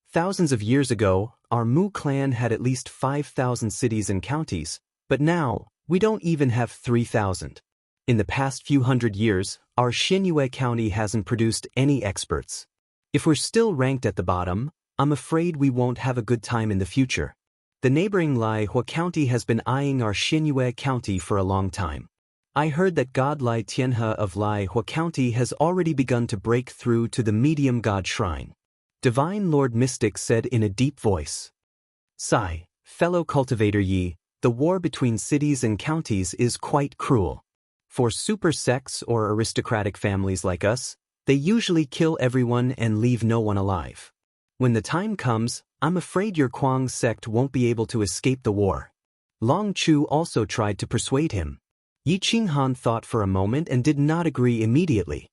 [SPEAKER 1] Thousands of years ago, our Mu Clan had at least 5,000 cities and counties, but now, we don't even have 3,000. In the past few hundred years, our Xianyue County hasn't produced any experts. If we're still ranked at the bottom, I'm afraid we won't have a good time in the future. The neighboring Laihua County has been eyeing our Xianyue County for a long time. I heard that God Lai Tianhe of Laihua County has already begun to break through to the medium god shrine. Divine Lord Mystic said in a deep voice. Sigh, fellow cultivator Yi, the war between cities and counties is quite cruel. For super sects or aristocratic families like us, they usually kill everyone and leave no one alive. When the time comes, I'm afraid your Kuang sect won't be able to escape the war. Long Chu also tried to persuade him. Yi Qinghan thought for a moment and did not agree immediately.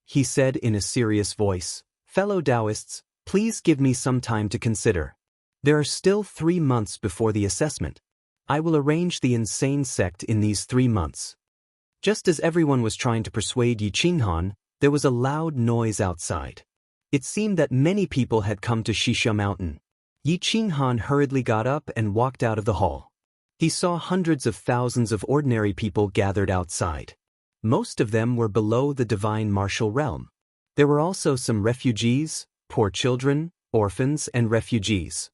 [SPEAKER 1] He said in a serious voice, Fellow Taoists, please give me some time to consider. There are still 3 months before the assessment. I will arrange the insane sect in these 3 months. Just as everyone was trying to persuade Yi Qinghan, there was a loud noise outside. It seemed that many people had come to Shisha Mountain. Yi Qinghan hurriedly got up and walked out of the hall. He saw hundreds of thousands of ordinary people gathered outside. Most of them were below the divine martial realm. There were also some refugees, poor children, orphans, and refugees.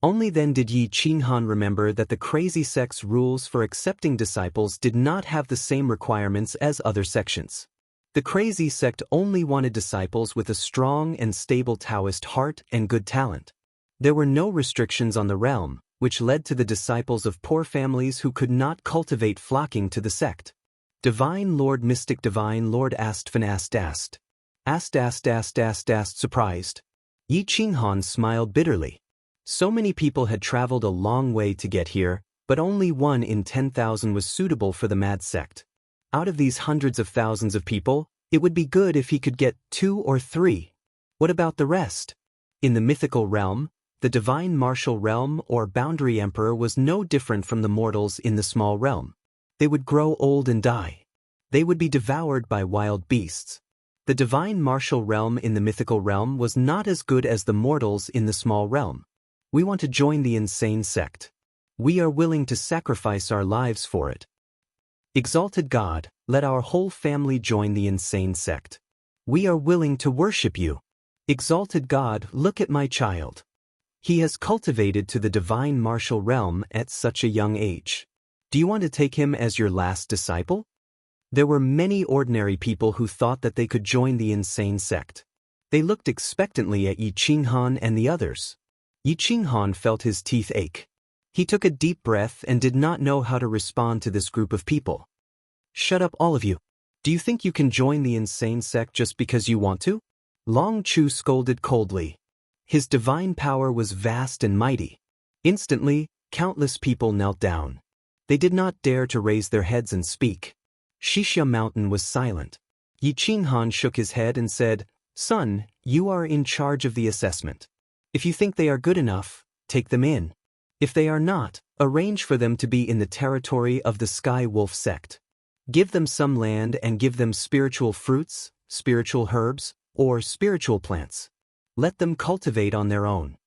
[SPEAKER 1] Only then did Yi Qinghan remember that the crazy sect's rules for accepting disciples did not have the same requirements as other sections. The crazy sect only wanted disciples with a strong and stable Taoist heart and good talent. There were no restrictions on the realm, which led to the disciples of poor families who could not cultivate flocking to the sect. Divine Lord Mystic Divine Lord asked surprised. Yi Qinghan smiled bitterly. So many people had traveled a long way to get here, but only 1 in 10,000 was suitable for the mad sect. Out of these hundreds of thousands of people, it would be good if he could get 2 or 3. What about the rest? In the mythical realm, the divine martial realm or boundary emperor was no different from the mortals in the small realm. They would grow old and die. They would be devoured by wild beasts. The divine martial realm in the mythical realm was not as good as the mortals in the small realm. We want to join the insane sect. We are willing to sacrifice our lives for it. Exalted God, let our whole family join the insane sect. We are willing to worship you. Exalted God, look at my child. He has cultivated to the divine martial realm at such a young age. Do you want to take him as your last disciple? There were many ordinary people who thought that they could join the insane sect. They looked expectantly at Yi Qinghan and the others. Yi Qinghan felt his teeth ache. He took a deep breath and did not know how to respond to this group of people. Shut up, all of you. Do you think you can join the insane sect just because you want to? Long Chu scolded coldly. His divine power was vast and mighty. Instantly, countless people knelt down. They did not dare to raise their heads and speak. Shisha Mountain was silent. Yi Qinghan shook his head and said, Son, you are in charge of the assessment. If you think they are good enough, take them in. If they are not, arrange for them to be in the territory of the Sky Wolf sect. Give them some land and give them spiritual fruits, spiritual herbs, or spiritual plants. Let them cultivate on their own.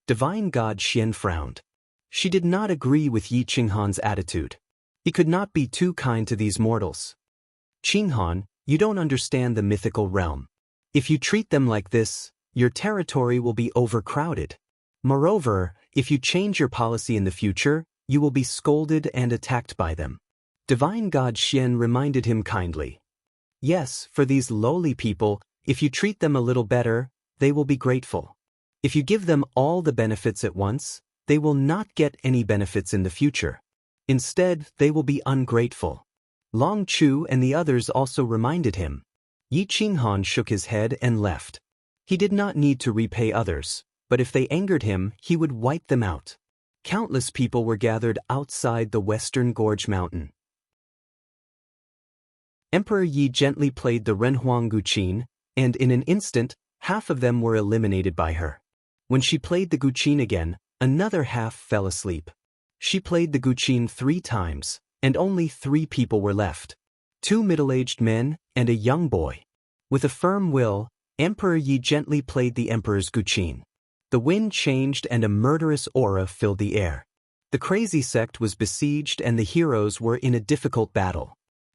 [SPEAKER 1] Divine God Xian frowned. She did not agree with Yi Qinghan's attitude. He could not be too kind to these mortals. Qinghan, you don't understand the mythical realm. If you treat them like this, your territory will be overcrowded. Moreover, if you change your policy in the future, you will be scolded and attacked by them. Divine God Xian reminded him kindly. Yes, for these lowly people, if you treat them a little better, they will be grateful. If you give them all the benefits at once, they will not get any benefits in the future. Instead, they will be ungrateful. Long Chu and the others also reminded him. Yi Qinghan shook his head and left. He did not need to repay others, but if they angered him, he would wipe them out. Countless people were gathered outside the Western Gorge Mountain. Emperor Yi gently played the Renhuang Guqin, and in an instant, half of them were eliminated by her. When she played the Guqin again, another half fell asleep. She played the Guqin 3 times, and only 3 people were left. 2 middle-aged men and a young boy. With a firm will, Emperor Yi gently played the Emperor's Guqin. The wind changed and a murderous aura filled the air. The crazy sect was besieged and the heroes were in a difficult battle.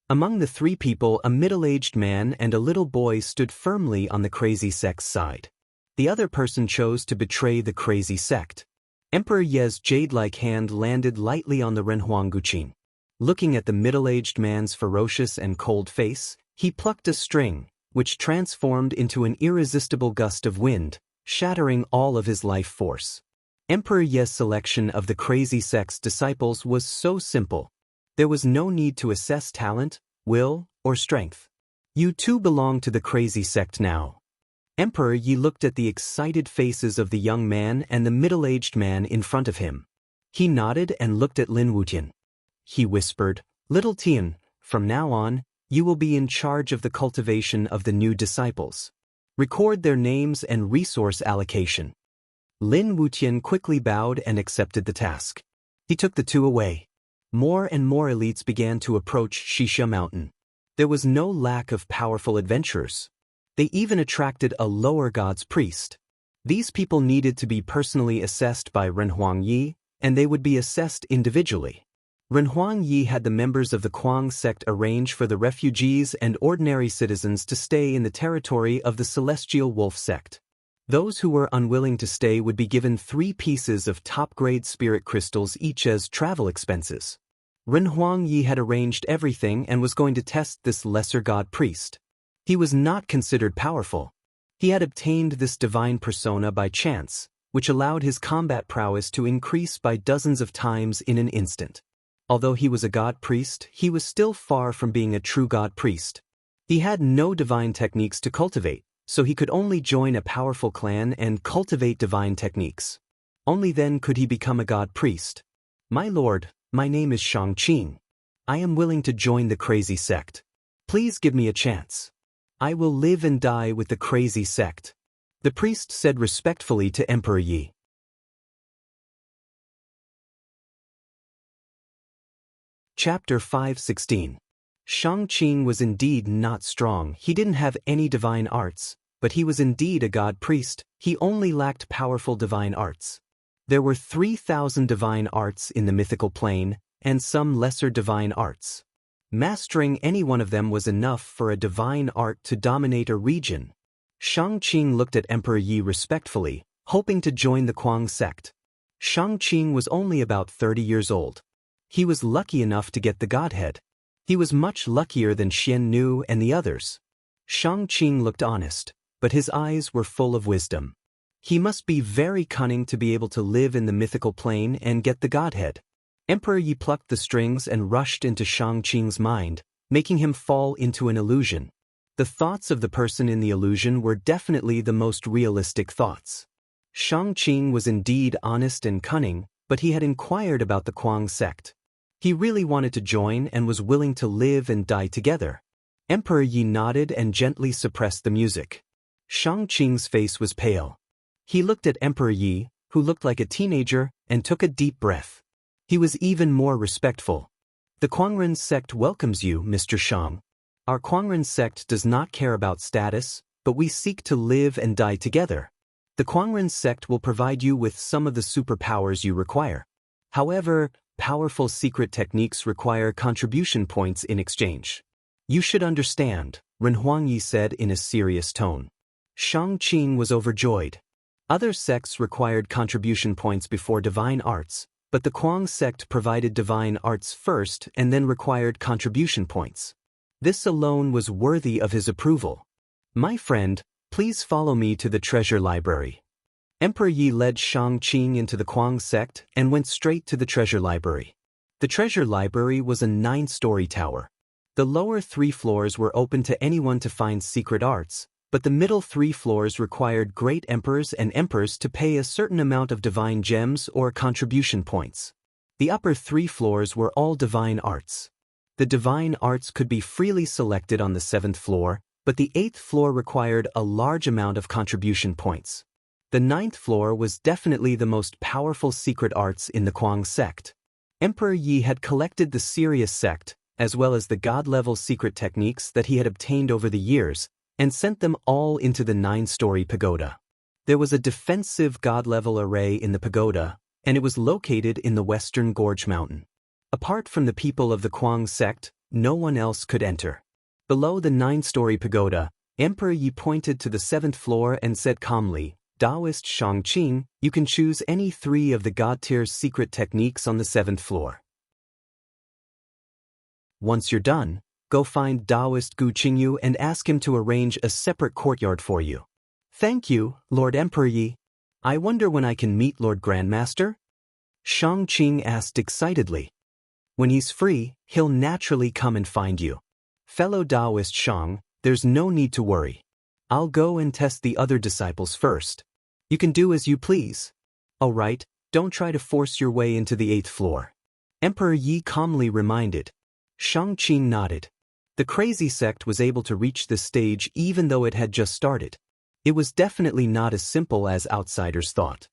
[SPEAKER 1] Among the 3 people, a middle-aged man and a little boy stood firmly on the crazy sect's side. The other person chose to betray the crazy sect. Emperor Ye's jade-like hand landed lightly on the Renhuang Guqin. Looking at the middle-aged man's ferocious and cold face, he plucked a string, which transformed into an irresistible gust of wind, shattering all of his life force. Emperor Ye's selection of the crazy sect's disciples was so simple. There was no need to assess talent, will, or strength. You too belong to the crazy sect now. Emperor Yi looked at the excited faces of the young man and the middle-aged man in front of him. He nodded and looked at Lin Wutian. He whispered, "Little Tian, from now on, you will be in charge of the cultivation of the new disciples. Record their names and resource allocation." Lin Wutian quickly bowed and accepted the task. He took the 2 away. More and more elites began to approach Shisha Mountain. There was no lack of powerful adventurers. They even attracted a lower god's priest. These people needed to be personally assessed by Renhuang Yi, and they would be assessed individually. Renhuang Yi had the members of the Kuang sect arrange for the refugees and ordinary citizens to stay in the territory of the Celestial Wolf sect. Those who were unwilling to stay would be given 3 pieces of top-grade spirit crystals each as travel expenses. Renhuang Yi had arranged everything and was going to test this lesser god priest. He was not considered powerful. He had obtained this divine persona by chance, which allowed his combat prowess to increase by dozens of times in an instant. Although he was a god priest, he was still far from being a true god priest. He had no divine techniques to cultivate, so he could only join a powerful clan and cultivate divine techniques. Only then could he become a god priest. "My lord, my name is Shang Qing. I am willing to join the crazy sect. Please give me a chance. I will live and die with the crazy sect," the priest said respectfully to Emperor Yi. Chapter 5:16. Shang Qing was indeed not strong. He didn't have any divine arts, but he was indeed a god priest. He only lacked powerful divine arts. There were 3,000 divine arts in the mythical plane, and some lesser divine arts. Mastering any one of them was enough for a divine art to dominate a region. Shang Qing looked at Emperor Yi respectfully, hoping to join the Kuang sect. Shang Qing was only about 30 years old. He was lucky enough to get the godhead. He was much luckier than Xian Nu and the others. Shang Qing looked honest, but his eyes were full of wisdom. He must be very cunning to be able to live in the mythical plane and get the godhead. Emperor Yi plucked the strings and rushed into Shang Qing's mind, making him fall into an illusion. The thoughts of the person in the illusion were definitely the most realistic thoughts. Shang Qing was indeed honest and cunning, but he had inquired about the Kuang sect. He really wanted to join and was willing to live and die together. Emperor Yi nodded and gently suppressed the music. Shang Qing's face was pale. He looked at Emperor Yi, who looked like a teenager, and took a deep breath. He was even more respectful. "The Kuangren sect welcomes you, Mr. Shang. Our Kuangren sect does not care about status, but we seek to live and die together. The Kuangren sect will provide you with some of the superpowers you require. However, powerful secret techniques require contribution points in exchange. You should understand," Renhuang Yi said in a serious tone. Shang Qing was overjoyed. Other sects required contribution points before divine arts, but the Kuang sect provided divine arts first and then required contribution points. This alone was worthy of his approval. "My friend, please follow me to the treasure library." Emperor Yi led Shang Qing into the Kuang sect and went straight to the treasure library. The treasure library was a 9-story tower. The lower 3 floors were open to anyone to find secret arts, but the middle 3 floors required great emperors and emperors to pay a certain amount of divine gems or contribution points. The upper 3 floors were all divine arts. The divine arts could be freely selected on the 7th floor, but the 8th floor required a large amount of contribution points. The 9th floor was definitely the most powerful secret arts in the Kuang sect. Emperor Yi had collected the Sirius sect, as well as the god-level secret techniques that he had obtained over the years, and sent them all into the 9-story pagoda. There was a defensive god-level array in the pagoda, and it was located in the Western Gorge Mountain. Apart from the people of the Kuang sect, no one else could enter. Below the 9-story pagoda, Emperor Yi pointed to the 7th floor and said calmly, "Taoist Shangqing, you can choose any 3 of the god-tier's secret techniques on the 7th floor. Once you're done, go find Taoist Gu Qingyu and ask him to arrange a separate courtyard for you." "Thank you, Lord Emperor Yi. I wonder when I can meet Lord Grandmaster?" Shangqing asked excitedly. "When he's free, he'll naturally come and find you. Fellow Taoist Shang, there's no need to worry. I'll go and test the other disciples first. You can do as you please. All right, don't try to force your way into the 8th floor." Emperor Yi calmly reminded. Shangqing nodded. The crazy sect was able to reach this stage even though it had just started. It was definitely not as simple as outsiders thought.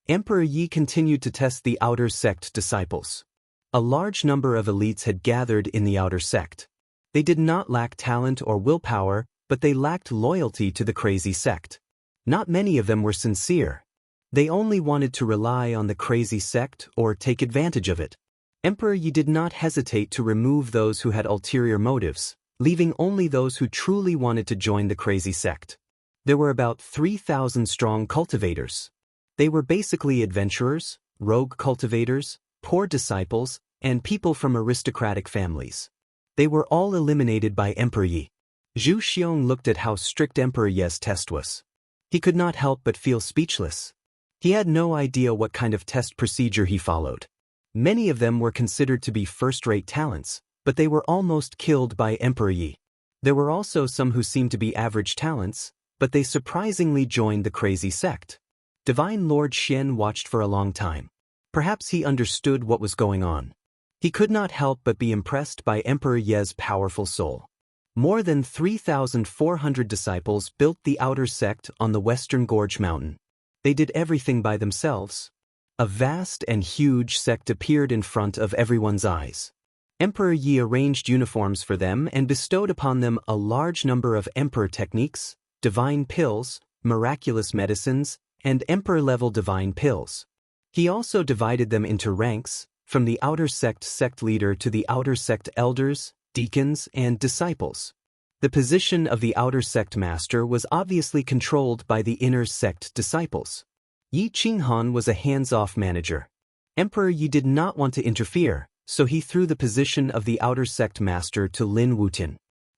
[SPEAKER 1] Emperor Yi continued to test the outer sect disciples. A large number of elites had gathered in the outer sect. They did not lack talent or willpower, but they lacked loyalty to the crazy sect. Not many of them were sincere. They only wanted to rely on the crazy sect or take advantage of it. Emperor Yi did not hesitate to remove those who had ulterior motives, leaving only those who truly wanted to join the crazy sect. There were about 3,000 strong cultivators. They were basically adventurers, rogue cultivators, poor disciples, and people from aristocratic families. They were all eliminated by Emperor Yi. Zhu Xiong looked at how strict Emperor Yi's test was. He could not help but feel speechless. He had no idea what kind of test procedure he followed. Many of them were considered to be first-rate talents, but they were almost killed by Emperor Yi. There were also some who seemed to be average talents, but they surprisingly joined the crazy sect. Divine Lord Xian watched for a long time. Perhaps he understood what was going on. He could not help but be impressed by Emperor Yi's powerful soul. More than 3,400 disciples built the outer sect on the Western Gorge Mountain. They did everything by themselves. A vast and huge sect appeared in front of everyone's eyes. Emperor Yi arranged uniforms for them and bestowed upon them a large number of emperor techniques, divine pills, miraculous medicines, and emperor-level divine pills. He also divided them into ranks, from the outer sect leader to the outer sect elders, deacons, and disciples. The position of the outer sect master was obviously controlled by the inner sect disciples. Yi Qinghan was a hands-off manager. Emperor Yi did not want to interfere, so he threw the position of the outer sect master to Lin Wutin.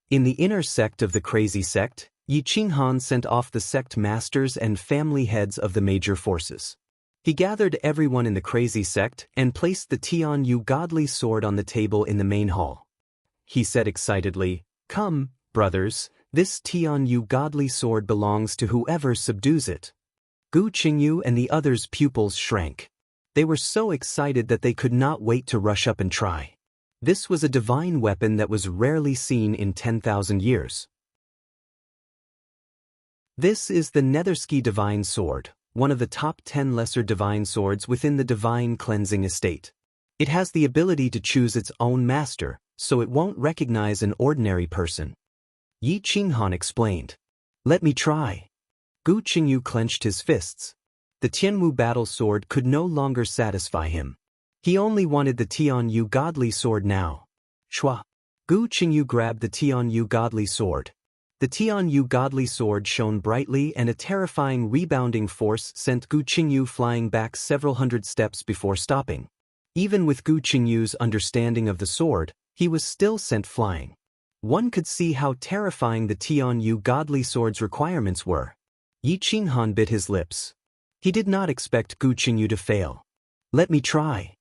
[SPEAKER 1] In the inner sect of the crazy sect, Yi Qinghan sent off the sect masters and family heads of the major forces. He gathered everyone in the crazy sect and placed the Tianyu godly sword on the table in the main hall. He said excitedly, "Come, brothers, this Tianyu godly sword belongs to whoever subdues it." Gu Qingyu and the others' pupils shrank. They were so excited that they could not wait to rush up and try. This was a divine weapon that was rarely seen in 10,000 years. This is the Nethersky Divine Sword, one of the top 10 lesser divine swords within the divine cleansing estate. It has the ability to choose its own master, so it won't recognize an ordinary person. Yi Qinghan explained. "Let me try." Gu Qingyu clenched his fists. The Tianwu battle sword could no longer satisfy him. He only wanted the Tianyu godly sword now. Shua! Gu Qingyu grabbed the Tianyu godly sword. The Tianyu godly sword shone brightly and a terrifying rebounding force sent Gu Qingyu flying back several hundred steps before stopping. Even with Gu Qingyu's understanding of the sword, he was still sent flying. One could see how terrifying the Tianyu godly sword's requirements were. Yi Qinghan bit his lips. He did not expect Gu Qingyu to fail. "Let me try."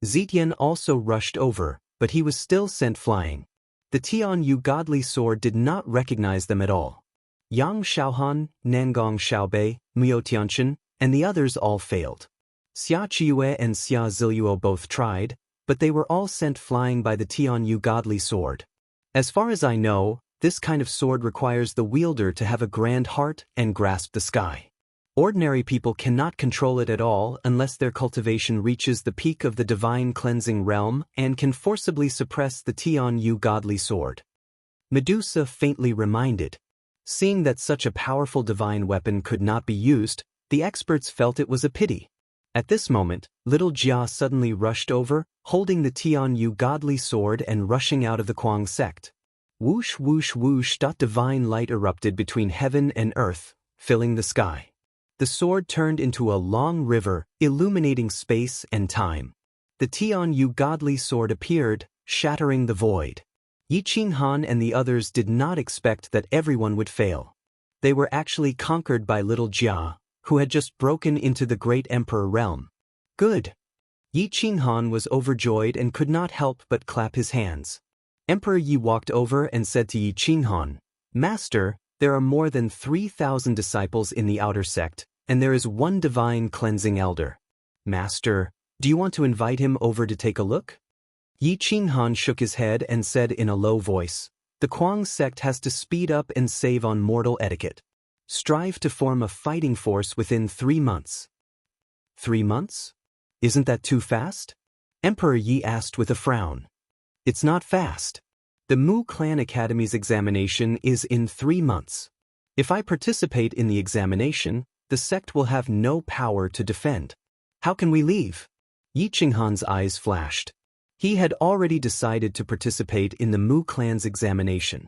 [SPEAKER 1] Zitian also rushed over, but he was still sent flying. The Tianyu godly sword did not recognize them at all. Yang Shaohan, Nangong Xiaobei, Miao Tianchen, and the others all failed. Xia Chiyue and Xia Ziluo both tried, but they were all sent flying by the Tianyu godly sword. As far as I know, this kind of sword requires the wielder to have a grand heart and grasp the sky. Ordinary people cannot control it at all unless their cultivation reaches the peak of the divine cleansing realm and can forcibly suppress the Tianyu godly sword. Medusa faintly reminded. Seeing that such a powerful divine weapon could not be used, the experts felt it was a pity. At this moment, little Jia suddenly rushed over, holding the Tianyu godly sword and rushing out of the Kuang sect. Whoosh whoosh whoosh. Divine light erupted between heaven and earth, filling the sky. The sword turned into a long river, illuminating space and time. The Tianyu godly sword appeared, shattering the void. Yi Qinghan and the others did not expect that everyone would fail. They were actually conquered by little Jia, who had just broken into the great emperor realm. Good. Yi Qinghan was overjoyed and could not help but clap his hands. Emperor Yi walked over and said to Yi Qinghan, "Master, there are more than 3,000 disciples in the outer sect, and there is one divine cleansing elder. Master, do you want to invite him over to take a look?" Yi Qinghan shook his head and said in a low voice, "The Kuang sect has to speed up and save on mortal etiquette. Strive to form a fighting force within 3 months." 3 months? Isn't that too fast? Emperor Yi asked with a frown. It's not fast. The Mu Clan Academy's examination is in 3 months. If I participate in the examination, the sect will have no power to defend. How can we leave? Yi Qinghan's eyes flashed. He had already decided to participate in the Mu Clan's examination.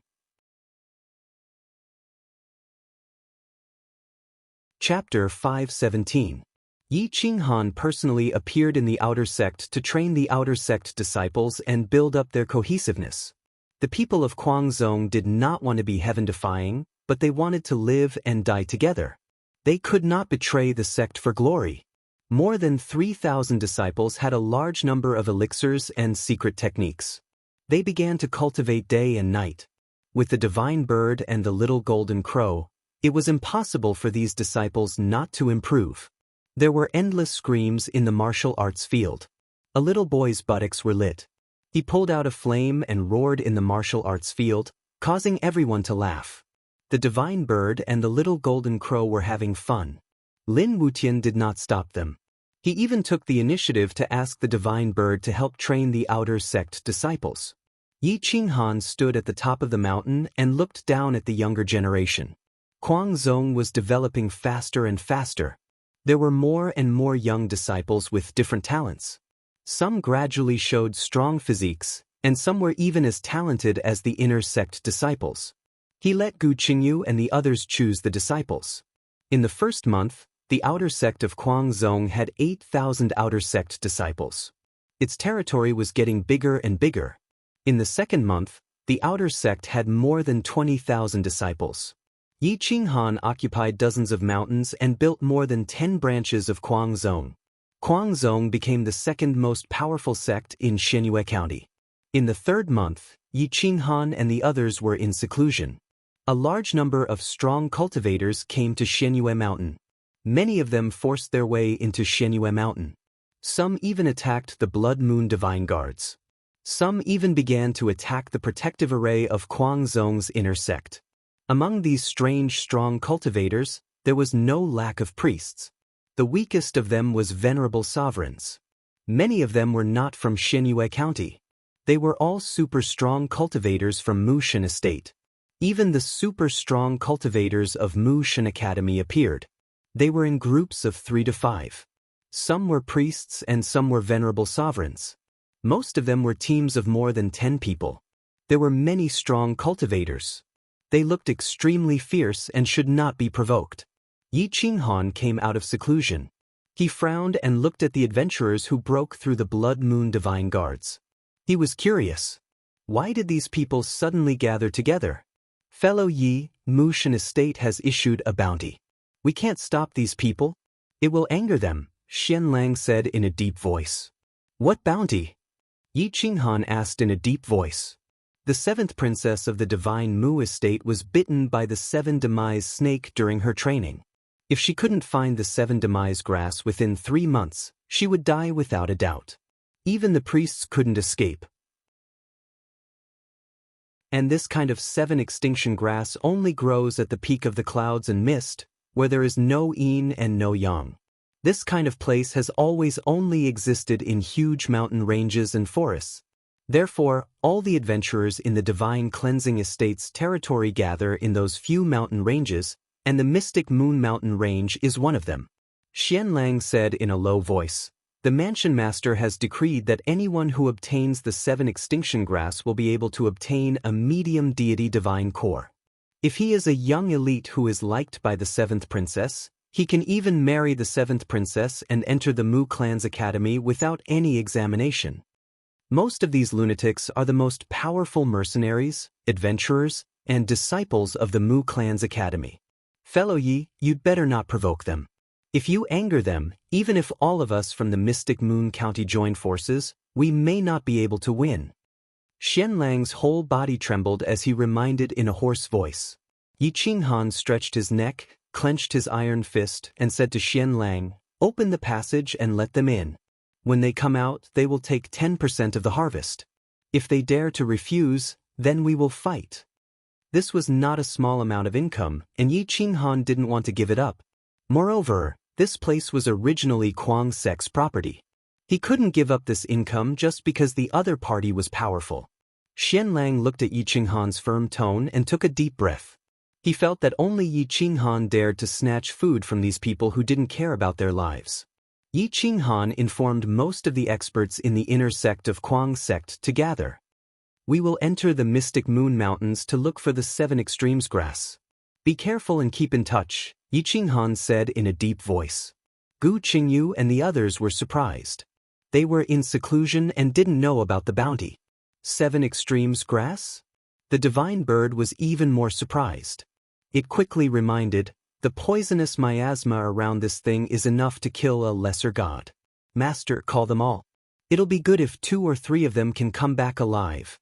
[SPEAKER 1] Chapter 517. Yi Qinghan personally appeared in the outer sect to train the outer sect disciples and build up their cohesiveness. The people of Guangzhong did not want to be heaven-defying, but they wanted to live and die together. They could not betray the sect for glory. More than 3,000 disciples had a large number of elixirs and secret techniques. They began to cultivate day and night. With the divine bird and the little golden crow, it was impossible for these disciples not to improve. There were endless screams in the martial arts field. A little boy's buttocks were lit. He pulled out a flame and roared in the martial arts field, causing everyone to laugh. The divine bird and the little golden crow were having fun. Lin Wutian did not stop them. He even took the initiative to ask the divine bird to help train the outer sect disciples. Yi Qinghan stood at the top of the mountain and looked down at the younger generation. Guangzhong was developing faster and faster. There were more and more young disciples with different talents. Some gradually showed strong physiques, and some were even as talented as the inner sect disciples. He let Gu Qingyu and the others choose the disciples. In the first month, the outer sect of Guangzhong had 8,000 outer sect disciples. Its territory was getting bigger and bigger. In the second month, the outer sect had more than 20,000 disciples. Yi Qinghan occupied dozens of mountains and built more than 10 branches of Guangzhong. Guangzhong became the second most powerful sect in Xianyue County. In the third month, Yi Qinghan and the others were in seclusion. A large number of strong cultivators came to Xianyue Mountain. Many of them forced their way into Xianyue Mountain. Some even attacked the Blood Moon Divine Guards. Some even began to attack the protective array of Guangzhong's inner sect. Among these strange, strong cultivators, there was no lack of priests. The weakest of them was venerable sovereigns. Many of them were not from Xianyue County. They were all super strong cultivators from Mushan Estate. Even the super strong cultivators of Mushan Academy appeared. They were in groups of 3 to 5. Some were priests and some were venerable sovereigns. Most of them were teams of more than 10 people. There were many strong cultivators. They looked extremely fierce and should not be provoked. Yi Qinghan came out of seclusion. He frowned and looked at the adventurers who broke through the Blood Moon Divine Guards. He was curious. Why did these people suddenly gather together? Fellow Yi, Mushan Estate has issued a bounty. We can't stop these people. It will anger them, Xian Lang said in a deep voice. What bounty? Yi Qinghan asked in a deep voice. The seventh princess of the Divine Mu estate was bitten by the seven demise snake during her training. If she couldn't find the seven demise grass within 3 months, she would die without a doubt. Even the priests couldn't escape. And this kind of seven extinction grass only grows at the peak of the clouds and mist, where there is no yin and no yang. This kind of place has always only existed in huge mountain ranges and forests. Therefore, all the adventurers in the Divine Cleansing Estate's territory gather in those few mountain ranges, and the Mystic Moon Mountain Range is one of them. Xianlang said in a low voice, "The Mansion Master has decreed that anyone who obtains the seven extinction grass will be able to obtain a medium deity divine core. If he is a young elite who is liked by the seventh princess, he can even marry the seventh princess and enter the Mu Clan's academy without any examination." Most of these lunatics are the most powerful mercenaries, adventurers, and disciples of the Mu Clan's academy. Fellow Yi, you'd better not provoke them. If you anger them, even if all of us from the Mystic Moon County join forces, we may not be able to win. Xianlang's whole body trembled as he reminded in a hoarse voice. Yi Qinghan stretched his neck, clenched his iron fist, and said to Xianlang, "Open the passage and let them in. When they come out, they will take 10% of the harvest. If they dare to refuse, then we will fight." This was not a small amount of income, and Yi Qinghan didn't want to give it up. Moreover, this place was originally Kuang Sek's property. He couldn't give up this income just because the other party was powerful. Xianlang looked at Yi Qinghan's firm tone and took a deep breath. He felt that only Yi Qinghan dared to snatch food from these people who didn't care about their lives. Yi Qinghan informed most of the experts in the inner sect of Kuang sect to gather. "We will enter the Mystic Moon Mountains to look for the seven extremes grass. Be careful and keep in touch," Yi Qinghan said in a deep voice. Gu Qingyu and the others were surprised. They were in seclusion and didn't know about the bounty. 7 extremes grass? The divine bird was even more surprised. It quickly reminded, "The poisonous miasma around this thing is enough to kill a lesser god. Master, call them all. It'll be good if 2 or 3 of them can come back alive."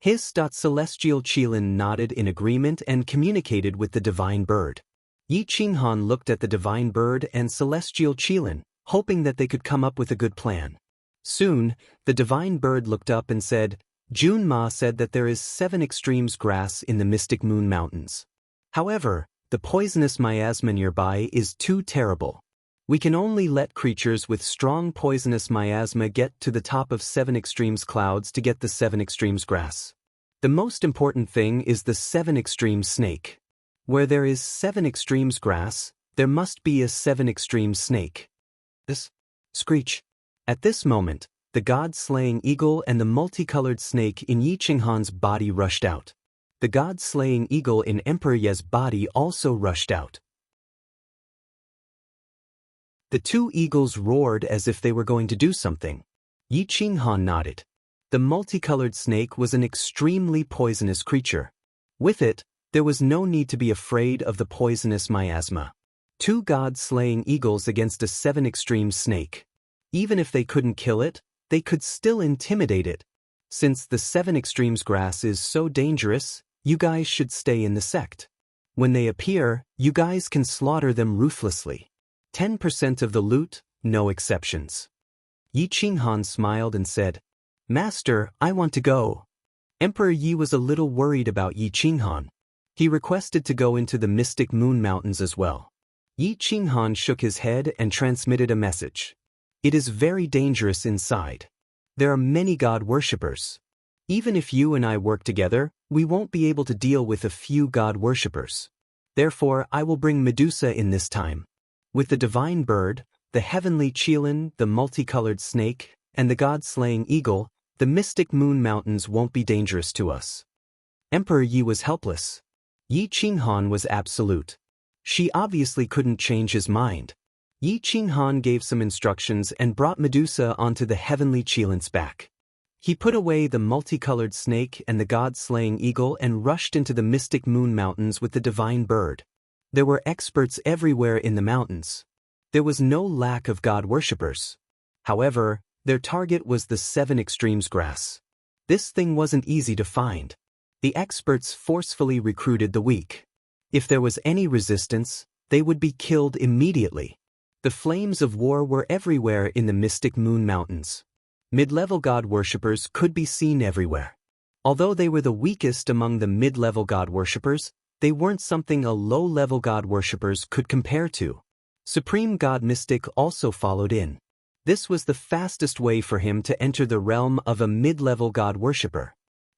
[SPEAKER 1] His Celestial Qilin nodded in agreement and communicated with the divine bird. Yi Qinghan looked at the divine bird and Celestial Qilin, hoping that they could come up with a good plan. Soon, the divine bird looked up and said, "Jun Ma said that there is 7 extremes grass in the Mystic Moon Mountains. However, the poisonous miasma nearby is too terrible. We can only let creatures with strong poisonous miasma get to the top of 7 extremes clouds to get the 7 extremes grass. The most important thing is the 7 extremes snake. Where there is 7 extremes grass, there must be a 7 extremes snake." This screech. At this moment, the god-slaying eagle and the multicolored snake in Yi Qinghan's body rushed out. The god-slaying eagle in Emperor Ye's body also rushed out. The 2 eagles roared as if they were going to do something. Yi Qinghan nodded. The multicolored snake was an extremely poisonous creature. With it, there was no need to be afraid of the poisonous miasma. 2 god-slaying eagles against a 7 extremes snake. Even if they couldn't kill it, they could still intimidate it. Since the 7 extremes grass is so dangerous, you guys should stay in the sect. When they appear, you guys can slaughter them ruthlessly. 10% of the loot, no exceptions. Yi Qinghan smiled and said, "Master, I want to go." Emperor Yi was a little worried about Yi Qinghan. He requested to go into the Mystic Moon Mountains as well. Yi Qinghan shook his head and transmitted a message. "It is very dangerous inside. There are many god worshippers. Even if you and I work together, we won't be able to deal with a few god worshippers. Therefore, I will bring Medusa in this time. With the divine bird, the heavenly Qilin, the multicolored snake, and the god-slaying eagle, the Mystic Moon Mountains won't be dangerous to us." Emperor Yi was helpless. Yi Qinghan was absolute. She obviously couldn't change his mind. Yi Qinghan gave some instructions and brought Medusa onto the heavenly Qilin's back. He put away the multicolored snake and the god-slaying eagle and rushed into the Mystic Moon Mountains with the divine bird. There were experts everywhere in the mountains. There was no lack of god worshippers. However, their target was the 7 extremes grass. This thing wasn't easy to find. The experts forcefully recruited the weak. If there was any resistance, they would be killed immediately. The flames of war were everywhere in the mystic Moon Mountains. Mid-level god worshippers could be seen everywhere. Although they were the weakest among the mid-level god worshippers, they weren't something a low-level god worshippers could compare to. Supreme God Mystic also followed in. This was the fastest way for him to enter the realm of a mid-level god worshipper.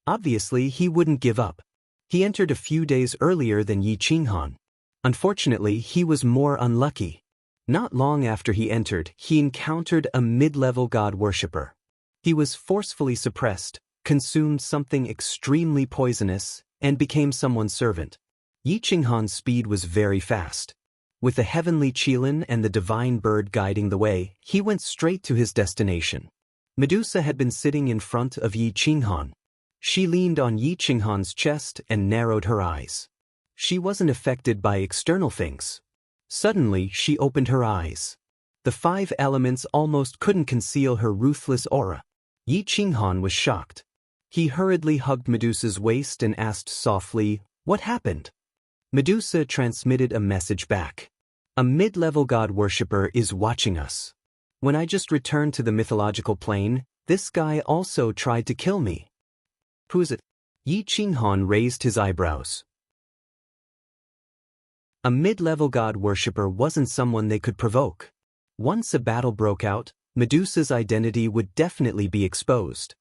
[SPEAKER 1] Obviously, he wouldn't give up. He entered a few days earlier than Yi Qinghan. Unfortunately, he was more unlucky. Not long after he entered, he encountered a mid-level god worshipper. He was forcefully suppressed, consumed something extremely poisonous, and became someone's servant. Yi Qinghan's speed was very fast. With the heavenly Qilin and the divine bird guiding the way, he went straight to his destination. Medusa had been sitting in front of Yi Qinghan. She leaned on Yi Qinghan's chest and narrowed her eyes. She wasn't affected by external things. Suddenly, she opened her eyes. The 5 elements almost couldn't conceal her ruthless aura. Yi Qinghan was shocked. He hurriedly hugged Medusa's waist and asked softly, "What happened?" Medusa transmitted a message back. "A mid-level god worshipper is watching us. When I just returned to the mythological plane, this guy also tried to kill me." "Who is it?" Yi Qinghan raised his eyebrows. A mid-level god worshipper wasn't someone they could provoke. Once a battle broke out, Medusa's identity would definitely be exposed.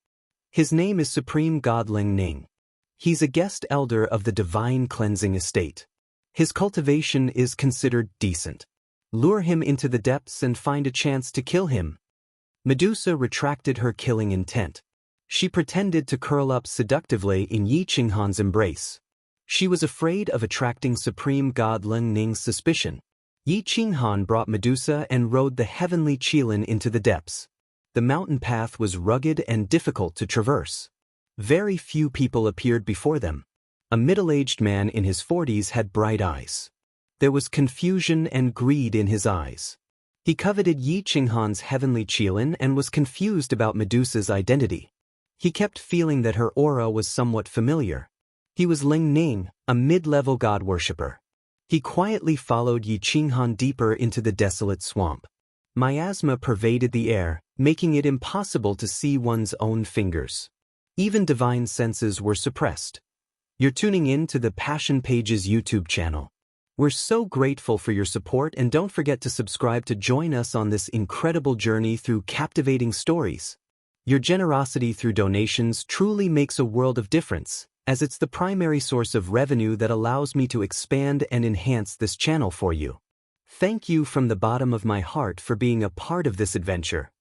[SPEAKER 1] His name is Supreme God Ling Ning. He's a guest elder of the Divine Cleansing Estate. His cultivation is considered decent. Lure him into the depths and find a chance to kill him. Medusa retracted her killing intent. She pretended to curl up seductively in Yi Qinghan's embrace. She was afraid of attracting Supreme God Ling Ning's suspicion. Yi Qinghan brought Medusa and rode the heavenly Qilin into the depths. The mountain path was rugged and difficult to traverse. Very few people appeared before them. A middle-aged man in his 40s had bright eyes. There was confusion and greed in his eyes. He coveted Yi Qinghan's heavenly Qilin and was confused about Medusa's identity. He kept feeling that her aura was somewhat familiar. He was Ling Ning, a mid-level god worshipper. He quietly followed Yi Qinghan deeper into the desolate swamp. Miasma pervaded the air, making it impossible to see one's own fingers. Even divine senses were suppressed. You're tuning in to the Passion Pages YouTube channel. We're so grateful for your support, and don't forget to subscribe to join us on this incredible journey through captivating stories. Your generosity through donations truly makes a world of difference, as it's the primary source of revenue that allows me to expand and enhance this channel for you. Thank you from the bottom of my heart for being a part of this adventure.